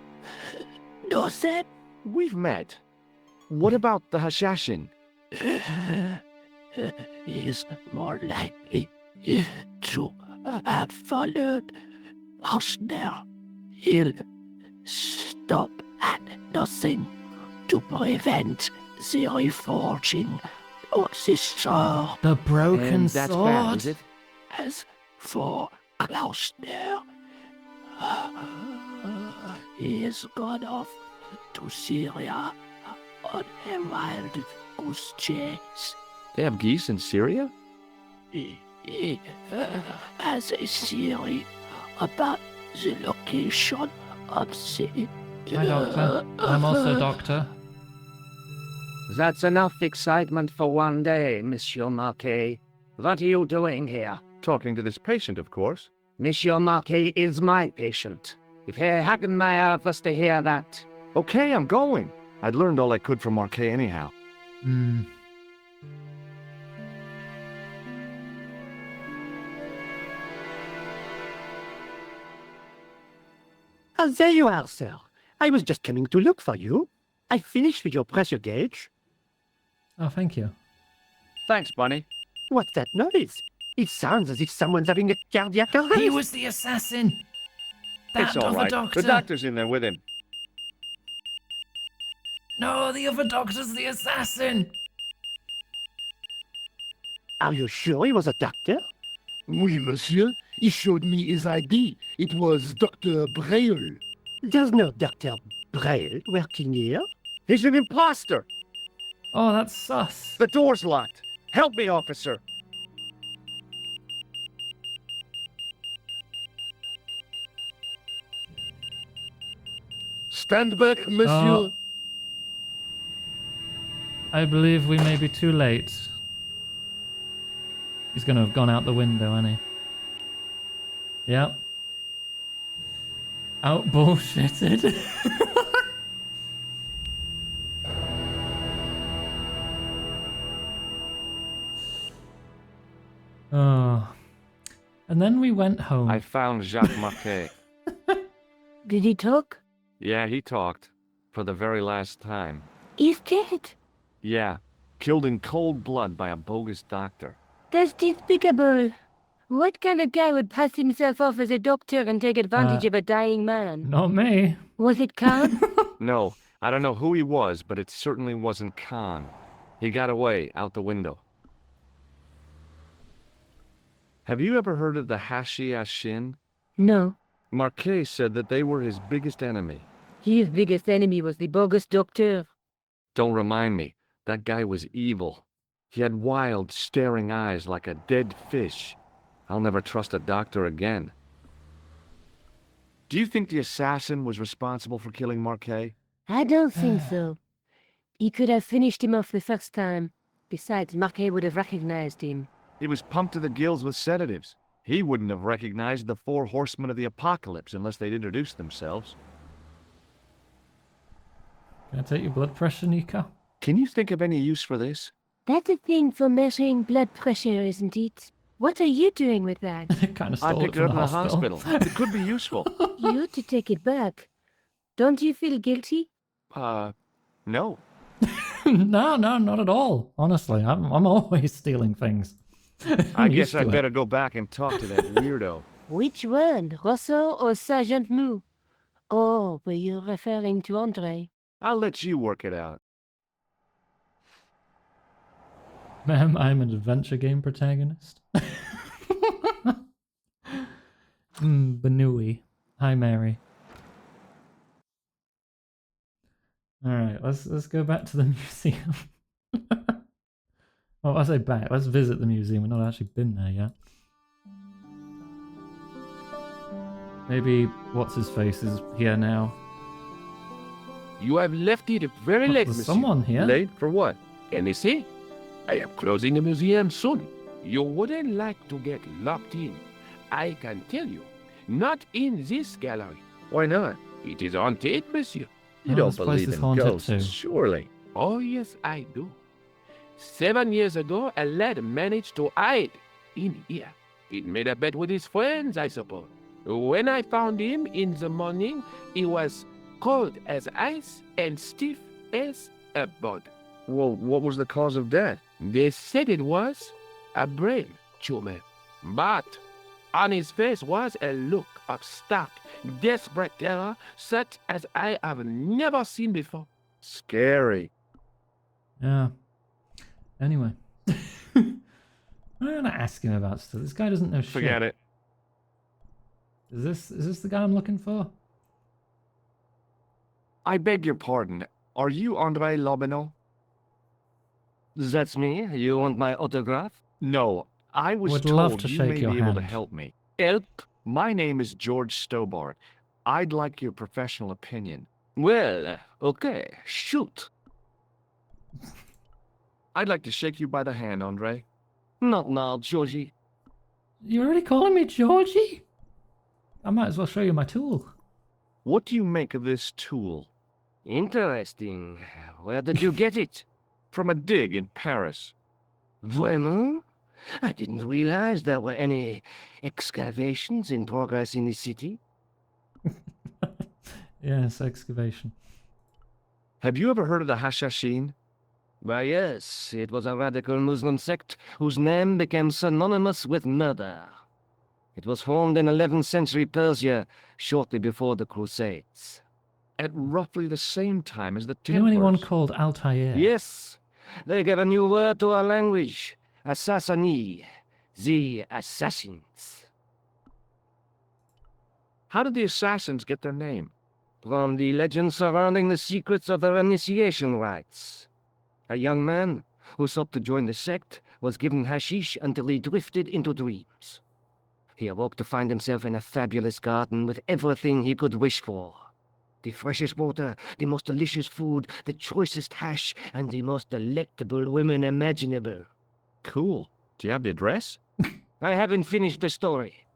know that? We've met. What about the Hashashin? Is more likely to have followed Hausner. He'll stop at nothing to prevent the reforging of the sword. The broken And that's sword? bad, is it? As for Klausner, he has gone off to Syria on a wild goose chase. They have geese in Syria? He has a theory about the location of the... Hi, Doctor. I'm also Doctor. That's enough excitement for one day, Monsieur Marquet. What are you doing here? Talking to this patient, of course. Monsieur Marquet is my patient. If Herr Hagenmeyer was to hear that... Okay, I'm going. I'd learned all I could from Marquet anyhow. Hmm. There you are, sir. I was just coming to look for you. I finished with your pressure gauge. Oh, thank you. Thanks, Bunny. What's that noise? It sounds as if someone's having a cardiac arrest. He was the assassin! That It's all other right. doctor! The doctor's in there with him. No, the other doctor's the assassin! Are you sure he was a doctor? Oui, monsieur. He showed me his ID. It was Dr. Braille. There's no Dr. Braille working here. He's an imposter! Oh, that's sus. The door's locked. Help me, officer. Stand back, monsieur. I believe we may be too late. He's going to have gone out the window, hasn't he? Yep. Out bullshitted. Oh. And then we went home. I found Jacques Marquet. Did he talk? Yeah, he talked. For the very last time. He's dead. Yeah. Killed in cold blood by a bogus doctor. That's despicable. What kind of guy would pass himself off as a doctor and take advantage of a dying man? Not me. Was it Khan? No, I don't know who he was, but it certainly wasn't Khan. He got away, out the window. Have you ever heard of the Hashi-Ashin? No. Marquet said that they were his biggest enemy. His biggest enemy was the bogus doctor. Don't remind me. That guy was evil. He had wild, staring eyes like a dead fish. I'll never trust a doctor again. Do you think the assassin was responsible for killing Marquet? I don't think so. He could have finished him off the first time. Besides, Marquet would have recognized him. He was pumped to the gills with sedatives. He wouldn't have recognized the 4 horsemen of the apocalypse unless they'd introduced themselves. Can I take your blood pressure, Nico? Can you think of any use for this? That's a thing for measuring blood pressure, isn't it? What are you doing with that? Kind of I stole picked it it from up the in the hospital. hospital. It could be useful. You ought to take it back. Don't you feel guilty? No. No, not at all. Honestly, I'm always stealing things. I guess I'd better go back and talk to that weirdo. Which one, Rousseau or Sergeant Mou? Oh, were you referring to Andre? I'll let you work it out. Ma'am, I'm an adventure game protagonist. Banui. Hi, Mary. Alright, let's go back to the museum. Well, I say back, let's visit the museum. We've not actually been there yet. Maybe what's-his-face is here now. You have left it very late, There's monsieur. someone here. Late for what? NSA? I am closing the museum soon. You wouldn't like to get locked in. I can tell you. Not in this gallery. Why not? It is haunted, monsieur. You Oh, don't this place believe is in haunted ghosts, too. surely. Oh, yes, I do. 7 years ago, a lad managed to hide in here. He made a bet with his friends, I suppose. When I found him in the morning, he was cold as ice and stiff as a board. Well, what was the cause of death? They said it was a brain tumor. But on his face was a look of stark, desperate terror, such as I have never seen before. Scary. Yeah. Anyway. I'm gonna ask him about stuff. This guy doesn't know shit. Forget it. Is this the guy I'm looking for? I beg your pardon. Are you Andre Lobineau? That's me. You want my autograph? No, I was Would told love to you shake may your be able to hand. help me. Help? My name is George Stobart. I'd like your professional opinion. Well, okay. Shoot. I'd like to shake you by the hand, Andre. Not now, Georgie. You're already calling me Georgie? I might as well show you my tool. What do you make of this tool? Interesting. Where did you get it? From a dig in Paris. Vraiment? I didn't realize there were any excavations in progress in the city. Yes, excavation. Have you ever heard of the Hashashin? Why, yes, it was a radical Muslim sect whose name became synonymous with murder. It was formed in 11th century Persia, shortly before the Crusades. At roughly the same time as the Do you Templars. know anyone called Altair? Yes, they gave a new word to our language. Assassini, the assassins. How did the assassins get their name? From the legend surrounding the secrets of their initiation rites. A young man who sought to join the sect was given hashish until he drifted into dreams. He awoke to find himself in a fabulous garden with everything he could wish for. The freshest water, the most delicious food, the choicest hash, and the most delectable women imaginable. Cool. Do you have the address? I haven't finished the story.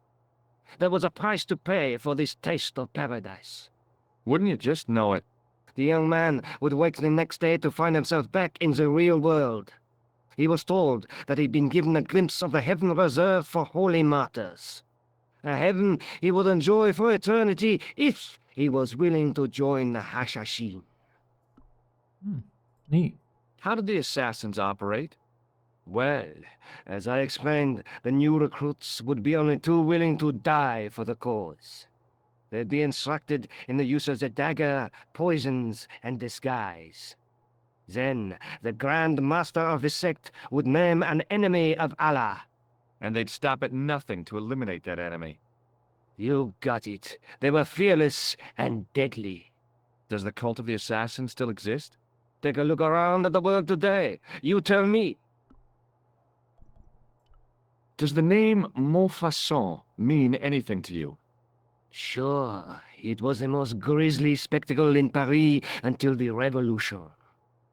There was a price to pay for this taste of paradise. Wouldn't you just know it? The young man would wake the next day to find himself back in the real world. He was told that he'd been given a glimpse of the heaven reserved for holy martyrs. A heaven he would enjoy for eternity if he was willing to join the Hashashin. Neat. How did the assassins operate? Well, as I explained, the new recruits would be only too willing to die for the cause. They'd be instructed in the use of the dagger, poisons, and disguise. Then, the Grand Master of the sect would name an enemy of Allah. And they'd stop at nothing to eliminate that enemy. You got it. They were fearless and deadly. Does the cult of the assassins still exist? Take a look around at the world today. You tell me. Does the name Montfaucon mean anything to you? Sure. It was the most grisly spectacle in Paris until the Revolution.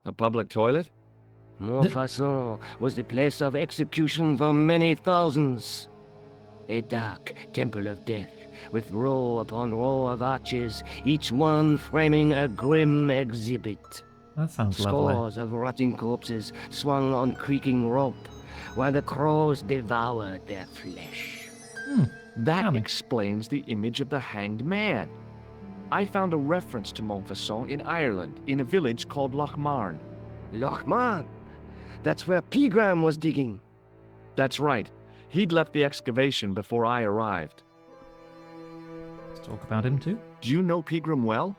A public toilet? Montfaucon was the place of execution for many thousands. A dark temple of death, with row upon row of arches, each one framing a grim exhibit. That sounds lovely. Scores of rotting corpses swung on creaking rope, while the crows devoured their flesh. That explains the image of the hanged man. I found a reference to Montfaucon in Ireland, in a village called Lochmarn. Lochmarn? That's where Pegram was digging. That's right. He'd left the excavation before I arrived. Let's talk about him too. Do you know Pegram well?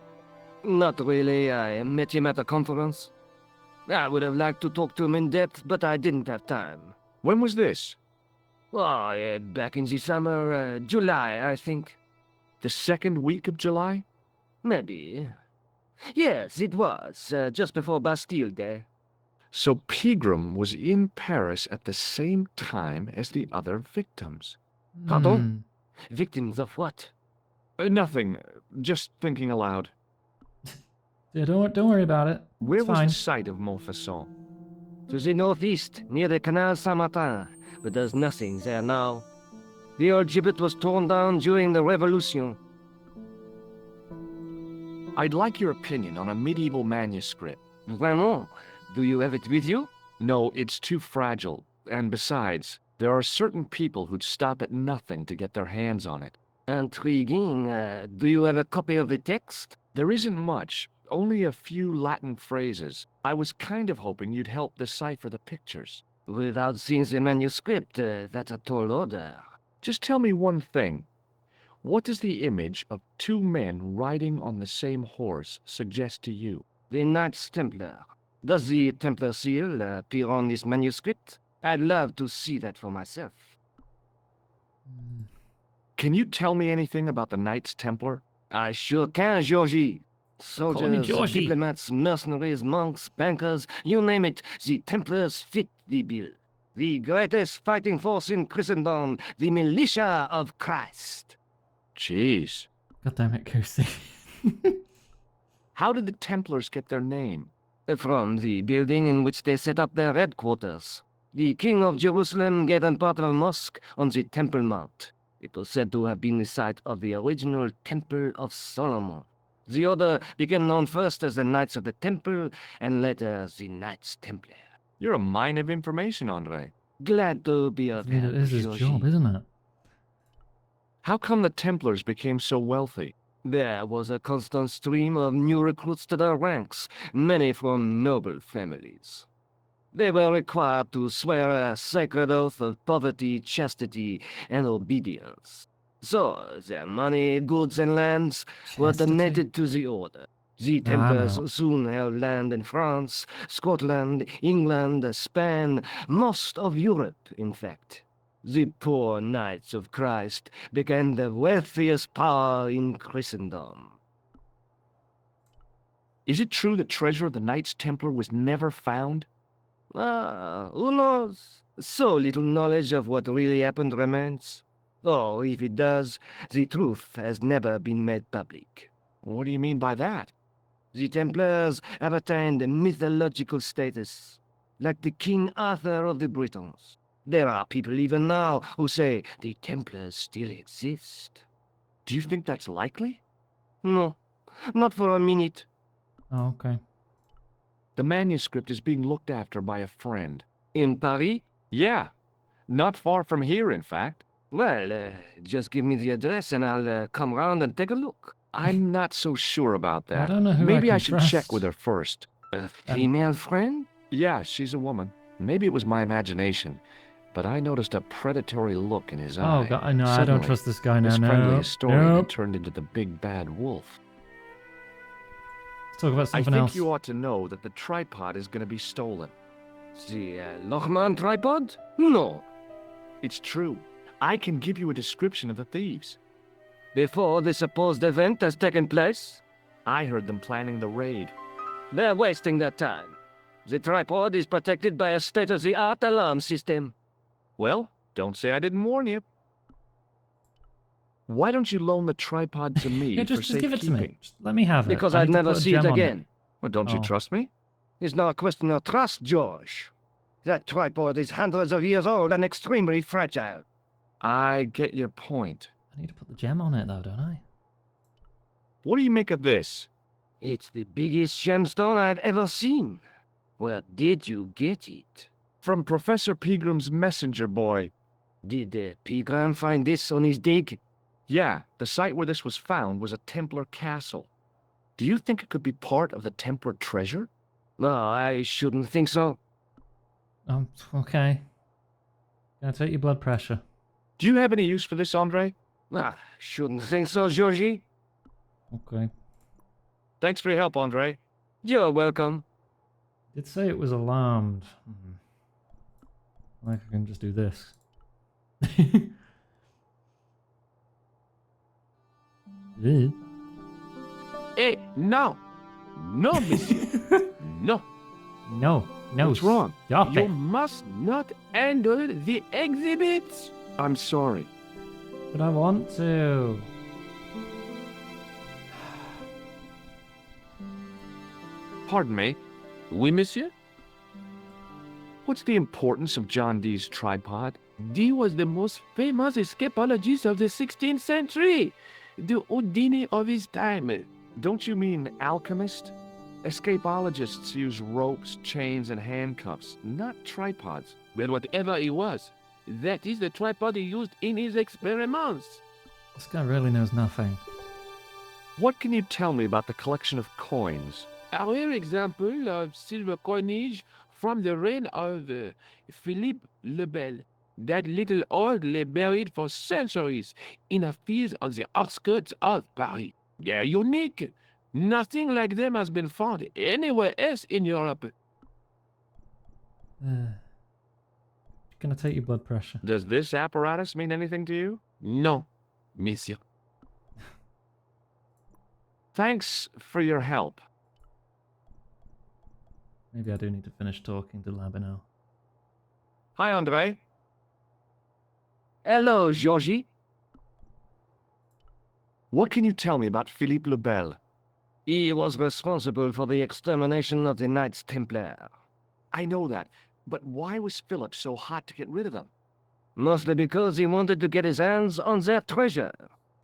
Not really. I met him at a conference. I would have liked to talk to him in depth, but I didn't have time. When was this? Oh, back in the summer, July, I think. The second week of July? Maybe. Yes, it was, just before Bastille Day. So Pegram was in Paris at the same time as the other victims. Pardon? Victims of what? Nothing. Just thinking aloud. Yeah, don't worry about it. Where It's was fine. the site of Montfaucon? To the northeast, near the Canal Saint-Martin, but there's nothing there now. The old gibbet was torn down during the Revolution. I'd like your opinion on a medieval manuscript. Vraiment? Do you have it with you? No, it's too fragile. And besides, there are certain people who'd stop at nothing to get their hands on it. Intriguing. Do you have a copy of the text? There isn't much. Only a few Latin phrases. I was kind of hoping you'd help decipher the pictures. Without seeing the manuscript, that's a tall order. Just tell me one thing. What does the image of two men riding on the same horse suggest to you? The Knights Templar. Does the Templar seal appear on this manuscript? I'd love to see that for myself. Can you tell me anything about the Knights Templar? I sure can, Georgie. Call me Soldiers, Georgie. diplomats, mercenaries, monks, bankers, you name it, the Templars fit the bill. The greatest fighting force in Christendom, the militia of Christ. Jeez. God damn it, Kosi. How did the Templars get their name? From the building in which they set up their headquarters. The King of Jerusalem gave them part of a mosque on the Temple Mount. It was said to have been the site of the original Temple of Solomon. The order became known first as the Knights of the Temple, and later the Knights Templar. You're a mine of information, Andre. Glad to be of It help, is his Georgie. job, isn't it? How come the Templars became so wealthy? There was a constant stream of new recruits to their ranks, many from noble families. They were required to swear a sacred oath of poverty, chastity, and obedience. So, their money, goods, and lands were Chastity. donated to the order. The No, I'm Templars out. soon held land in France, Scotland, England, Spain, most of Europe, in fact. The poor Knights of Christ became the wealthiest power in Christendom. Is it true that treasure of the Knights Templar was never found? Ah, who knows? So little knowledge of what really happened remains. Or if it does, the truth has never been made public. What do you mean by that? The Templars have attained a mythological status, like the King Arthur of the Britons. There are people even now who say the Templars still exist. Do you think that's likely? No, not for a minute. Oh, okay. The manuscript is being looked after by a friend. In Paris? Yeah, not far from here, in fact. Well, just give me the address and I'll come round and take a look. I'm not so sure about that. I don't know who Maybe I I can should trust. check with her first. A female friend? Yeah, she's a woman. Maybe it was my imagination, but I noticed a predatory look in his eye. Oh, God, no, I don't Suddenly, trust this guy now. this No. friendly historian Nope. had turned into the big bad wolf. Let's talk about I something think else. you ought to know that the tripod is going to be stolen. The Lochman tripod? No. It's true. I can give you a description of the thieves. Before the supposed event has taken place? I heard them planning the raid. They're wasting their time. The tripod is protected by a state-of-the-art alarm system. Well, don't say I didn't warn you. Why don't you loan the tripod to me Yeah, for just give it to me. safekeeping? Just let me have it. Because I I'd need to never put a see it gem on again. Well, don't you Oh. trust me? It's not a question of trust, George. That tripod is hundreds of years old and extremely fragile. I get your point. I need to put the gem on it, though, don't I? What do you make of this? It's the biggest gemstone I've ever seen. Where did you get it? From Professor Pegram's messenger boy. Did Pegram find this on his dig? Yeah, the site where this was found was a Templar castle. Do you think it could be part of the Templar treasure? No, I shouldn't think so. Okay. Gonna take your blood pressure. Do you have any use for this, Andre? Shouldn't think so, Georgie. Okay. Thanks for your help, Andre. You're welcome. Did say it was alarmed. Like I can just do this. Yeah. Hey, no! No, monsieur! No! No. What's wrong? Stop You it. must not handle the exhibits! I'm sorry. But I want to. Pardon me. Oui, monsieur? What's the importance of John Dee's tripod? Dee was the most famous escapologist of the 16th century, the Houdini of his time. Don't you mean alchemist? Escapologists use ropes, chains, and handcuffs, not tripods. Well, whatever he was, that is the tripod he used in his experiments. This guy really knows nothing. What can you tell me about the collection of coins? A rare example of silver coinage from the reign of Philippe le Bel. That little old lay buried for centuries in a field on the outskirts of Paris. They're unique. Nothing like them has been found anywhere else in Europe. Gonna take your blood pressure. Does this apparatus mean anything to you? No, monsieur. Thanks for your help. Maybe I do need to finish talking to Labinel. Hi, Andre. Hello, Georgie. What can you tell me about Philippe le Bel? He was responsible for the extermination of the Knights Templar. I know that, but why was Philip so hot to get rid of them? Mostly because he wanted to get his hands on their treasure.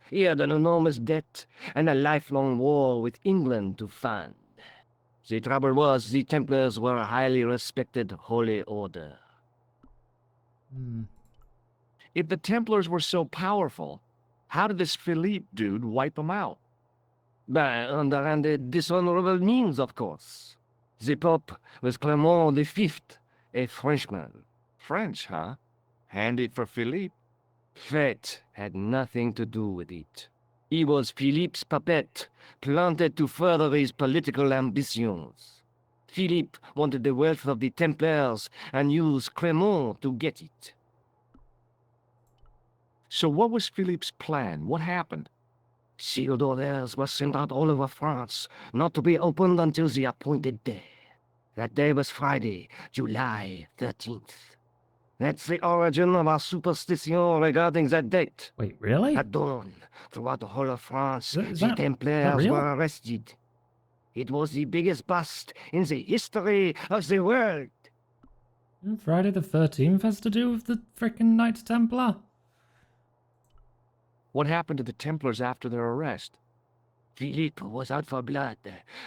He had an enormous debt and a lifelong war with England to fund. The trouble was the Templars were a highly respected holy order. If the Templars were so powerful, how did this Philippe dude wipe them out? By underhanded, dishonorable means, of course. The Pope was Clement V, a Frenchman. French, huh? Handy for Philippe. Fate had nothing to do with it. He was Philippe's puppet, planted to further his political ambitions. Philippe wanted the wealth of the Templars and used Cremont to get it. So what was Philippe's plan? What happened? Sealed orders were sent out all over France, not to be opened until the appointed day. That day was Friday, July 13th. That's the origin of our superstition regarding that date. Wait, really? At dawn, throughout the whole of France, Is the that Templars real? were arrested. It was the biggest bust in the history of the world. Friday the 13th has to do with the frickin' Knights Templar? What happened to the Templars after their arrest? Philippe was out for blood,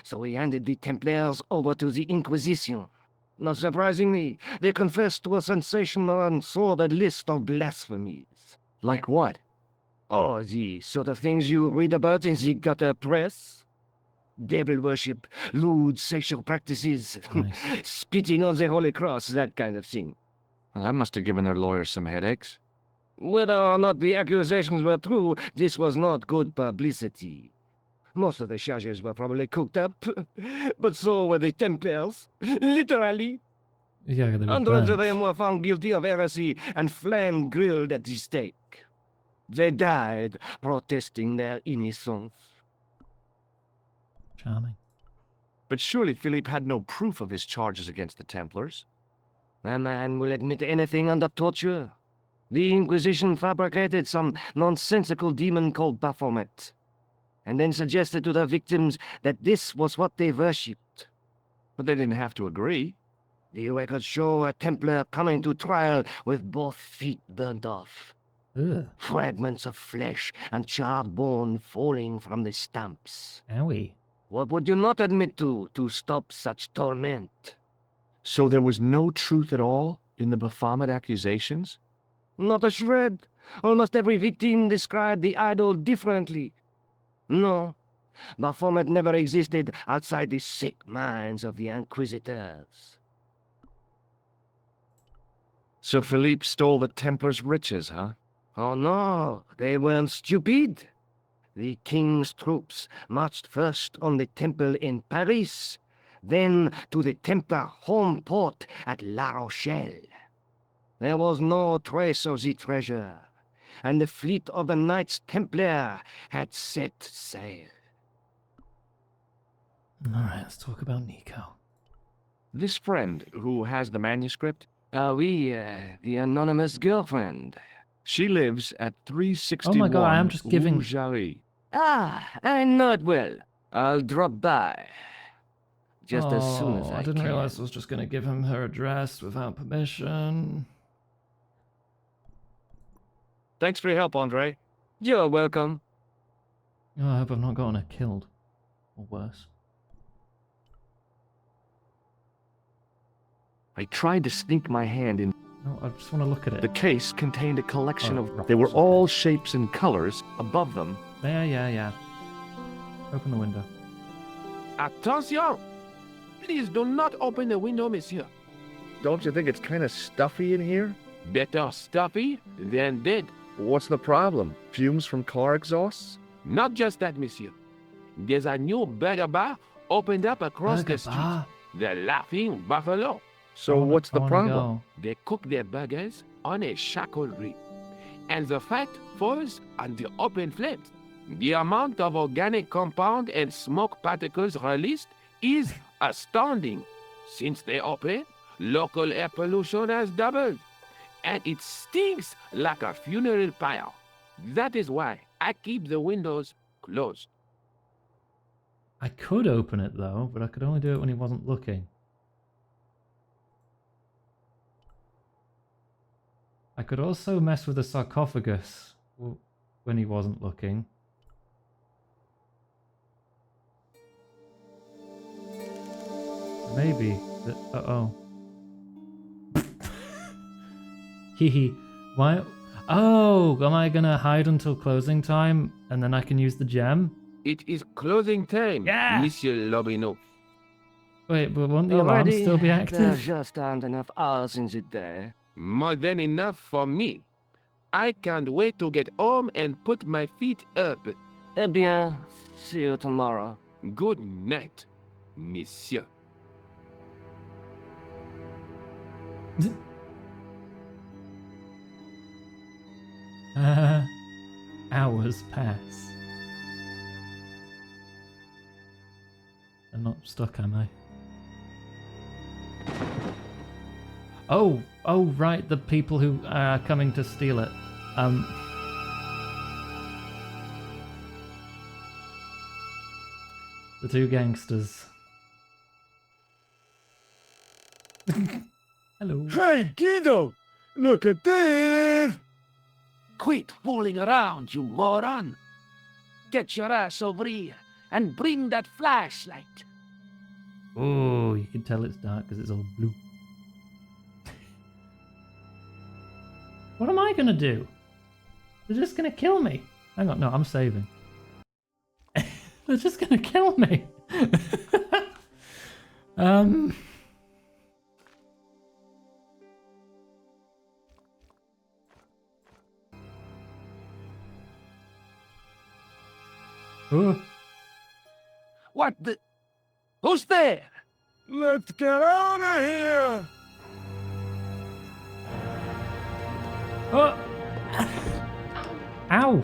so he handed the Templars over to the Inquisition. Not surprisingly, they confessed to a sensational and sordid list of blasphemies. Like what? Oh, the sort of things you read about in the gutter press. Devil worship, lewd sexual practices, Nice. spitting on the Holy Cross, that kind of thing. Well, that must have given their lawyers some headaches. Whether or not the accusations were true, this was not good publicity. Most of the charges were probably cooked up, but so were the Templars, literally. Yeah, they were Hundreds of burnt. them were found guilty of heresy and flame-grilled at the stake. They died protesting their innocence. Charming. But surely Philippe had no proof of his charges against the Templars. A man will admit anything under torture. The Inquisition fabricated some nonsensical demon called Baphomet, and then suggested to the victims that this was what they worshipped. But they didn't have to agree. The records show a Templar coming to trial with both feet burnt off. Ugh. Fragments of flesh and charred bone falling from the stumps. Owie. What would you not admit to stop such torment? So there was no truth at all in the Baphomet accusations? Not a shred. Almost every victim described the idol differently. No, Baphomet never existed outside the sick minds of the Inquisitors. So Philippe stole the Templars' riches, huh? Oh no, they weren't stupid. The king's troops marched first on the temple in Paris, then to the Templar home port at La Rochelle. There was no trace of the treasure, and the fleet of the Knights Templar had set sail. Alright, let's talk about Nico. This friend who has the manuscript, The anonymous girlfriend. she lives at 361 Oh my god, I am just giving... Rue Jarry. Ah, I know it well. I'll drop by. Just as soon as I didn't can. realize I was just going to give him her address without permission. Thanks for your help, Andre. You're welcome. Oh, I hope I've not gotten her killed. Or worse. I tried to sneak my hand in. No, I just want to look at it. The case contained a collection Oh, of... right, They were sorry. all shapes and colors. Above them, Yeah. Open the window. Attention! Please do not open the window, monsieur. Don't you think it's kind of stuffy in here? Better stuffy than dead. What's the problem? Fumes from car exhausts? Not just that, monsieur. There's a new burger bar opened up across Burger the street. bar? The Laughing Buffalo. So what's the I wanna problem? go. They cook their burgers on a charcoal grill, and the fat falls on the open flames. The amount of organic compound and smoke particles released is astounding. Since they opened, local air pollution has doubled, and it stinks like a funeral pyre. That is why I keep the windows closed. I could open it though, but I could only do it when he wasn't looking. I could also mess with the sarcophagus when he wasn't looking. Maybe. Uh-oh. Hehe. Why? Oh, am I gonna hide until closing time and then I can use the gem? It is closing time, Yeah! Monsieur Lobineau. Wait, but won't the alarm still be There active? just aren't enough hours in the day. More than enough for me. I can't wait to get home and put my feet up. Eh bien, see you tomorrow. Good night, monsieur. Hours pass. I'm not stuck, am I? Oh, right, the people who are coming to steal it. The two gangsters. Hello. Hey, Guido! Look at this! Quit fooling around, you moron! Get your ass over here and bring that flashlight. Oh, you can tell it's dark because it's all blue. What am I gonna do? They're just gonna kill me. Hang on, no, I'm saving. They're just gonna kill me. Oh. What the? Who's there? Let's get out of here! Oh! Ow!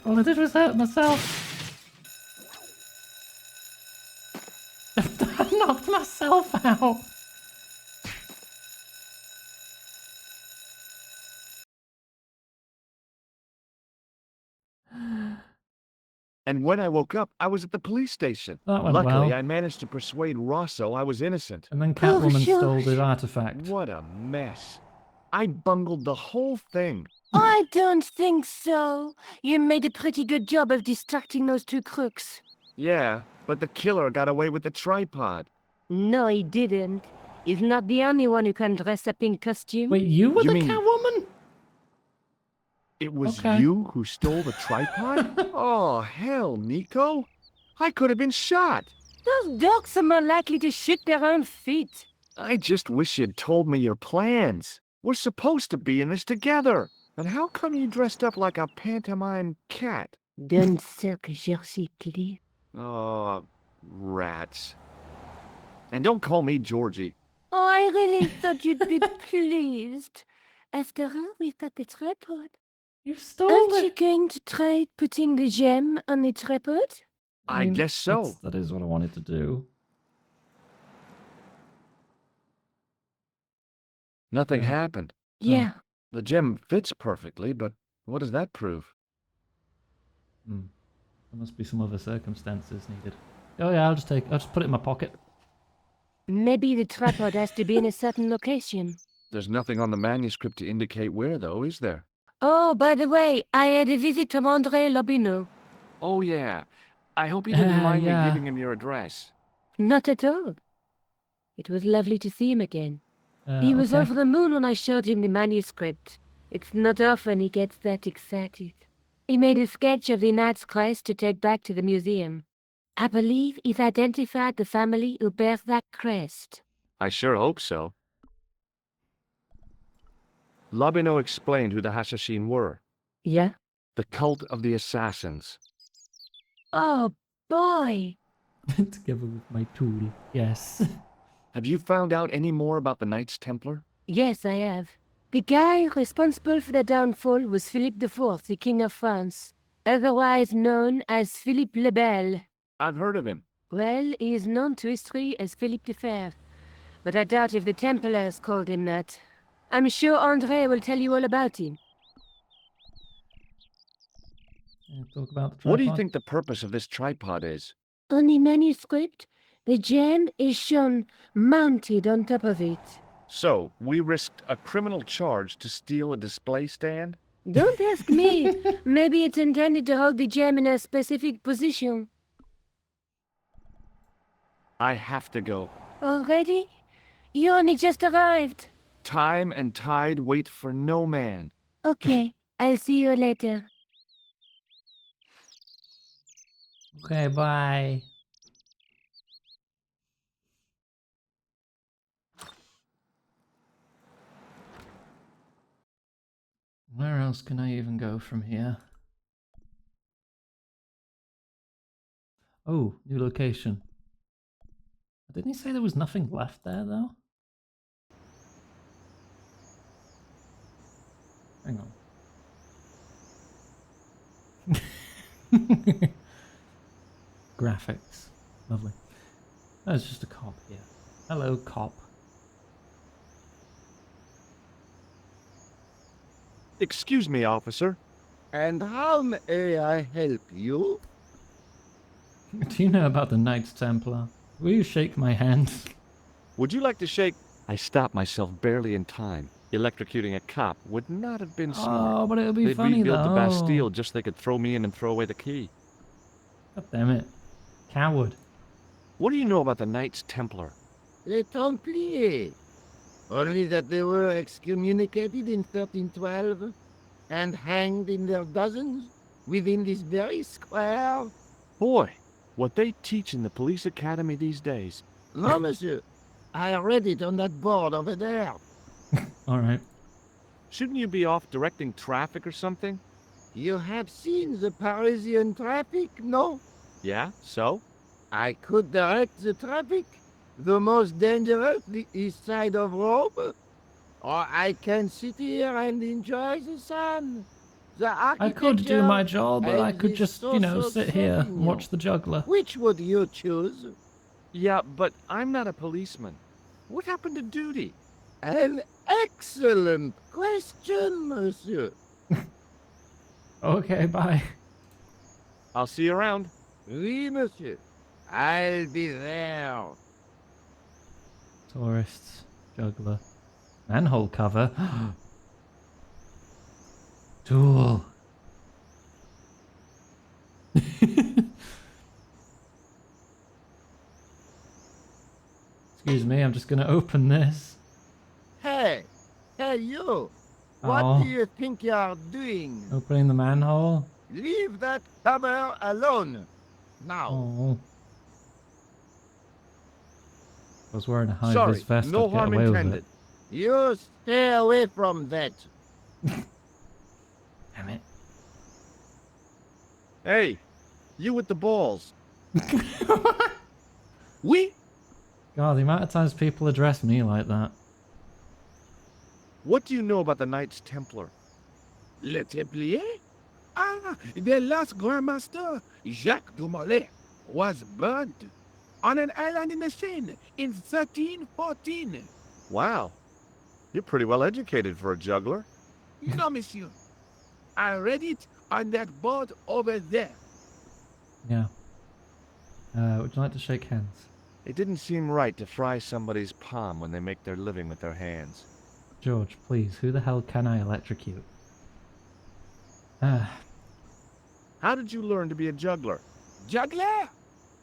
All I did was hurt myself. I knocked myself out. And when I woke up, I was at the police station. That went Luckily, well. I managed to persuade Rosso I was innocent. And then Catwoman stole the artifact. What a mess. I bungled the whole thing. I don't think so. You made a pretty good job of distracting those two crooks. Yeah, but the killer got away with the tripod. No, he didn't. He's not the only one who can dress up in costume. Wait, you were You the mean- Catwoman? It was Okay. you who stole the tripod? Oh, hell, Nico. I could have been shot. Those dogs are more likely to shoot their own feet. I just wish you'd told me your plans. We're supposed to be in this together. And how come you dressed up like a pantomime cat? Don't suck, Jersey, please. Oh, rats. And don't call me Georgie. Oh, I really thought you'd be pleased. After all, we've got the tripod. You stole Aren't you it. going to try putting the gem on the tripod? I guess so. That is what I wanted to do. Nothing happened. Yeah. The gem fits perfectly, but what does that prove? There must be some other circumstances needed. Oh yeah, I'll just put it in my pocket. Maybe the tripod has to be in a certain location. There's nothing on the manuscript to indicate where, though, is there? Oh, by the way, I had a visit from André Lobineau. Oh, yeah. I hope you didn't mind yeah. me giving him your address. Not at all. It was lovely to see him again. He was okay. over the moon when I showed him the manuscript. It's not often he gets that excited. He made a sketch of the Knight's crest to take back to the museum. I believe he's identified the family who bears that crest. I sure hope so. Lobineau explained who the Hashashin were. Yeah? The cult of the assassins. Oh, boy! Together with my tool. Yes. Have you found out any more about the Knights Templar? Yes, I have. The guy responsible for the downfall was Philippe IV, the King of France, otherwise known as Philippe le Bel. I've heard of him. Well, he is known to history as Philippe the Fair, but I doubt if the Templars called him that. I'm sure André will tell you all about him. Talk about the tripod. What do you think the purpose of this tripod is? On the manuscript, the gem is shown mounted on top of it. So, we risked a criminal charge to steal a display stand? Don't ask me. Maybe it's intended to hold the gem in a specific position. I have to go. Already? You only just arrived. Time and tide wait for no man. Okay, I'll see you later. Okay, bye. Where else can I even go from here? Oh, new location. Didn't he say there was nothing left there, though? Hang on. Graphics. Lovely. There's just a cop here. Hello, cop. Excuse me, officer. And how may I help you? Do you know about the Knights Templar? Will you shake my hand? Would you like to shake? I stopped myself barely in time. Electrocuting a cop would not have been smart. Oh, but it would be They'd funny rebuild though. the Bastille just so they could throw me in and throw away the key. God damn it. Coward. What do you know about the Knights Templar? Les Templiers. Only that they were excommunicated in 1312 and hanged in their dozens within this very square. Boy, what they teach in the police academy these days. No, monsieur. I read it on that board over there. Alright. Shouldn't you be off directing traffic or something? You have seen the Parisian traffic, no? Yeah, so? I could direct the traffic. The most dangerous, the east side of Rome. Or I can sit here and enjoy the sun. The I could do my job, but I could the just, you know, social sit here and Sauvignon. watch the juggler. Which would you choose? Yeah, but I'm not a policeman. What happened to duty? An excellent question, monsieur. Okay, bye. I'll see you around. Oui, monsieur. I'll be there. Tourists, juggler, manhole cover. Tool. Excuse me, I'm just gonna open this. Hey, you. What Oh. do you think you're doing? Opening the manhole. Leave that cover alone. Now. Oh. I was wearing a high-vis Sorry, vest. no I'd get harm away with intended. it. You stay away from that. Damn it. Hey, you with the balls. Oui. God, the amount of times people address me like that. What do you know about the Knights Templar? Le Templier? Ah, the last Grand Master, Jacques de Molay, was burned on an island in the Seine in 1314. Wow, you're pretty well educated for a juggler. No, monsieur. I read it on that board over there. Yeah. Would you like to shake hands? It didn't seem right to fry somebody's palm when they make their living with their hands. George, please, who the hell can I electrocute? Ah, How did you learn to be a juggler? Juggler?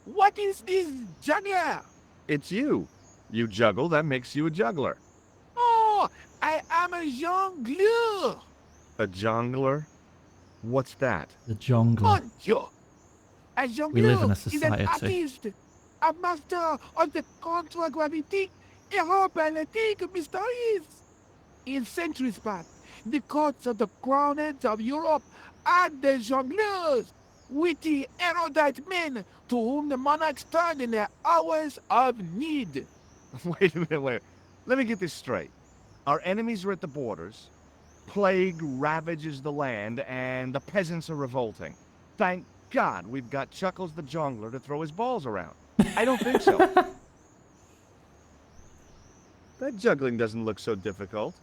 What is this juggler? It's you. You juggle, that makes you a juggler. Oh, I am a jongleur. A jongler? What's that? the jongler. Mon Dieu. A live in a jongleur is an society. artist, a master of the contragravity aerobatic mysteries. In centuries past, the courts of the crowned heads of Europe had the jongleurs, witty, erudite men to whom the monarchs turned in their hours of need. Wait a minute, wait. Let me get this straight. Our enemies are at the borders, plague ravages the land, and the peasants are revolting. Thank God we've got Chuckles the Jongler to throw his balls around. I don't think so. That juggling doesn't look so difficult.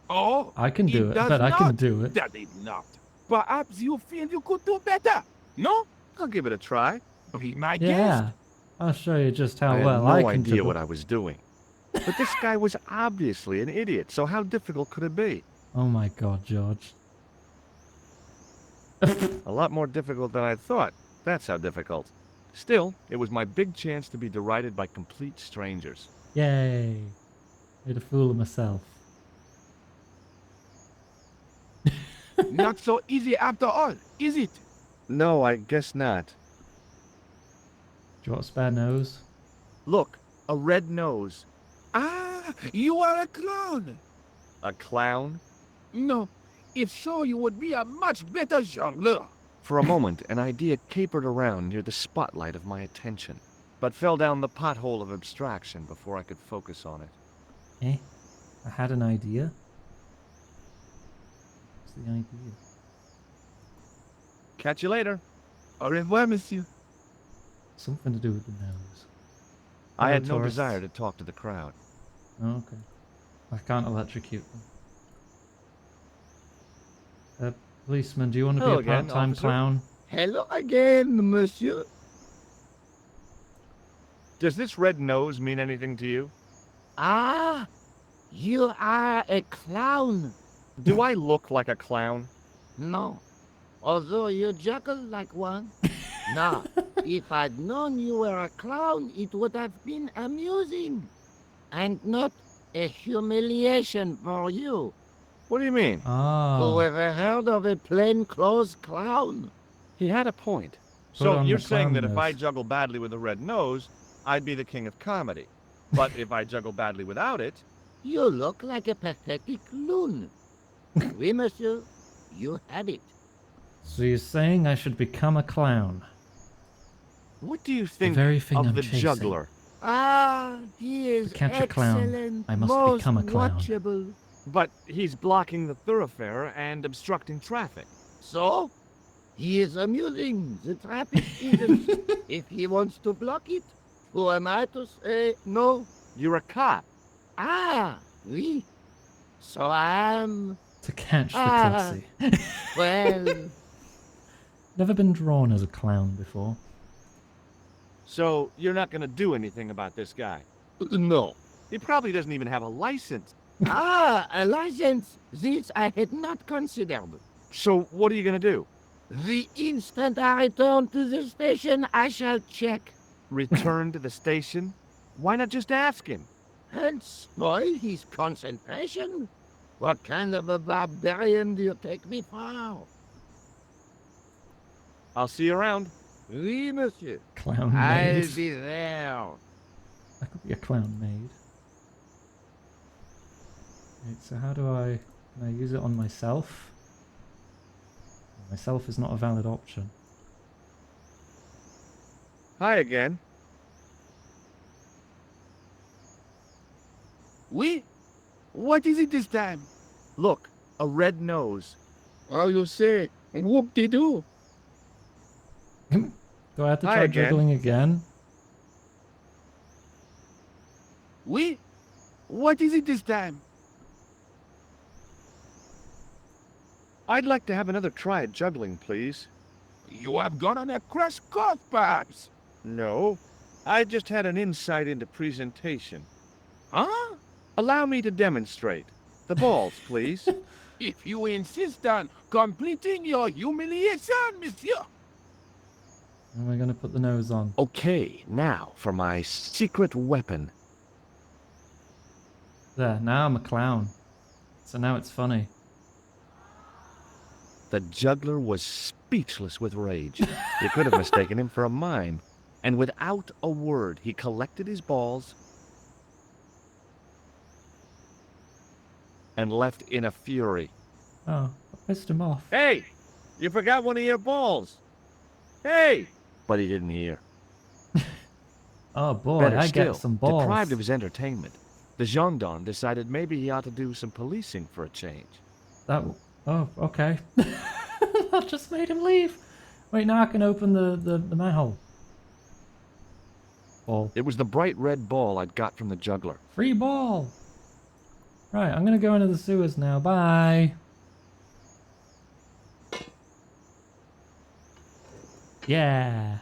Oh, I can do it. does Bet I can not. do it. Does it not? Perhaps you feel you could do better, no? I'll give it a try. Be my Yeah. guest. I'll show you just how I had well no I can idea do what it. I was doing. But this guy was obviously an idiot, so how difficult could it be? Oh my god, George. A lot more difficult than I thought. That's how difficult. Still, it was my big chance to be derided by complete strangers. Yay. Made a fool of myself. Not so easy after all, is it? No, I guess not. Do you want a spare nose? Look, a red nose. Ah, you are a clown. A clown? No, if so, you would be a much better jongleur. For a moment, an idea capered around near the spotlight of my attention, but fell down the pothole of abstraction before I could focus on it. Eh? I had an idea. What's the idea? Catch you later. Au revoir, monsieur. Something to do with the nose. I Hello, had no tourists. desire to talk to the crowd. Oh, okay. I can't electrocute them. Policeman, do you want to Hello be a again, part-time officer. clown? Hello again, monsieur. Does this red nose mean anything to you? Ah, you are a clown. Do I look like a clown? No, although you juggle like one. Now, if I'd known you were a clown, it would have been amusing. And not a humiliation for you. What do you mean? Ah. Whoever heard of a plainclothes clown? He had a point. Put So on you're the saying clown that if I nose. juggle badly with a red nose, I'd be the king of comedy. But if I juggle badly without it, You look like a pathetic loon. Oui, monsieur, you had it. So you're saying I should become a clown? what do you think very thing of I'm the chasing. juggler? Ah, he is catch a clown, excellent, I must most become a clown. watchable. But he's blocking the thoroughfare and obstructing traffic. So, he is amusing. The traffic isn't. If he wants to block it, who am I to say no? You're a cop. Ah, oui. So I am. To catch the Ah. taxi. Well, Never been drawn as a clown before. So you're not going to do anything about this guy. no. He probably doesn't even have a license. A license. This I had not considered. So what are you going to do? The instant I return to the station, I shall check. Return to the station? Why not just ask him? And spoil his concentration? What kind of a barbarian do you take me for? I'll see you around. Oui, monsieur. Clown I'll maid. be there. I could be a clown maid. Right, so how do I... Can I use it on myself? Myself is not a valid option. Hi again. Oui? What is it this time? Look, a red nose. Oh, you say, whoop-de-doo. Do I have to Hi try again. juggling again? Oui? What is it this time? I'd like to have another try at juggling, please. You have gone on a crash course, perhaps? No, I just had an insight into presentation. Huh? Allow me to demonstrate. The balls, please. If you insist on completing your humiliation, monsieur. How am I going to put the nose on? Okay, now for my secret weapon. There, now I'm a clown. So now it's funny. The juggler was speechless with rage. You could have mistaken him for a mime. And without a word, he collected his balls and left in a fury. Oh, I pissed him off. Hey! You forgot one of your balls! Hey! But he didn't hear. Oh boy, Better I still, get some balls. deprived of his entertainment, the gendarme decided maybe he ought to do some policing for a change. Oh, okay. That just made him leave. Wait, now I can open the manhole. Ball. It was the bright red ball I'd got from the juggler. Free ball! Right, I'm gonna go into the sewers now. Bye! Yeah!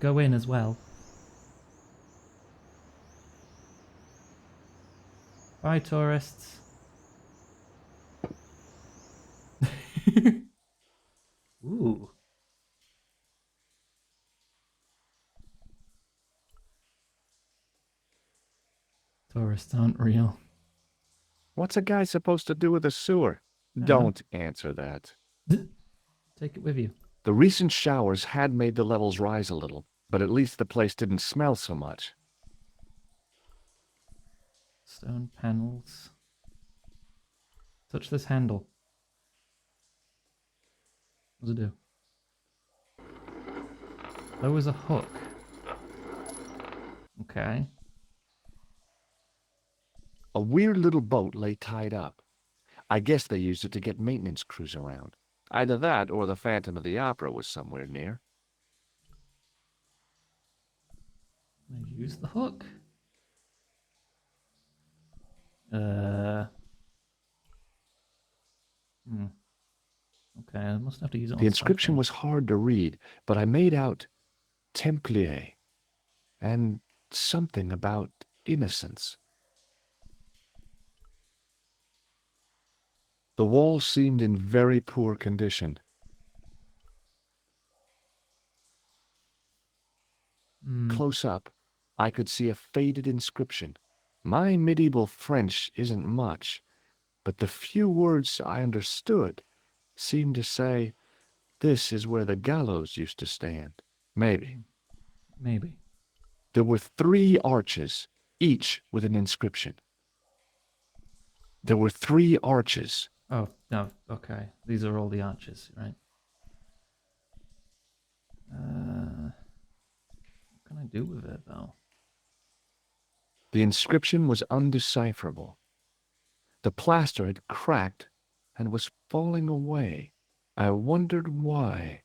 Go in as well. Bye, tourists. Ooh. Tourists aren't real. What's a guy supposed to do with a sewer? Don't answer that. Take it with you. The recent showers had made the levels rise a little, but at least the place didn't smell so much. Stone panels. Touch this handle. What does it do? There was a hook. Okay. A weird little boat lay tied up. I guess they used it to get maintenance crews around. Either that or the Phantom of the Opera was somewhere near. I use the hook. Okay, I must have to use it on The inscription something. was hard to read, but I made out Templier and something about innocence. The wall seemed in very poor condition. Close up, I could see a faded inscription. My medieval French isn't much, but the few words I understood seemed to say, "This is where the gallows used to stand." Maybe. Maybe. There were 3 arches, each with an inscription. There were 3 arches. Oh, no, okay. These are all the arches, right? What can I do with it, though? The inscription was undecipherable. The plaster had cracked and was falling away. I wondered why.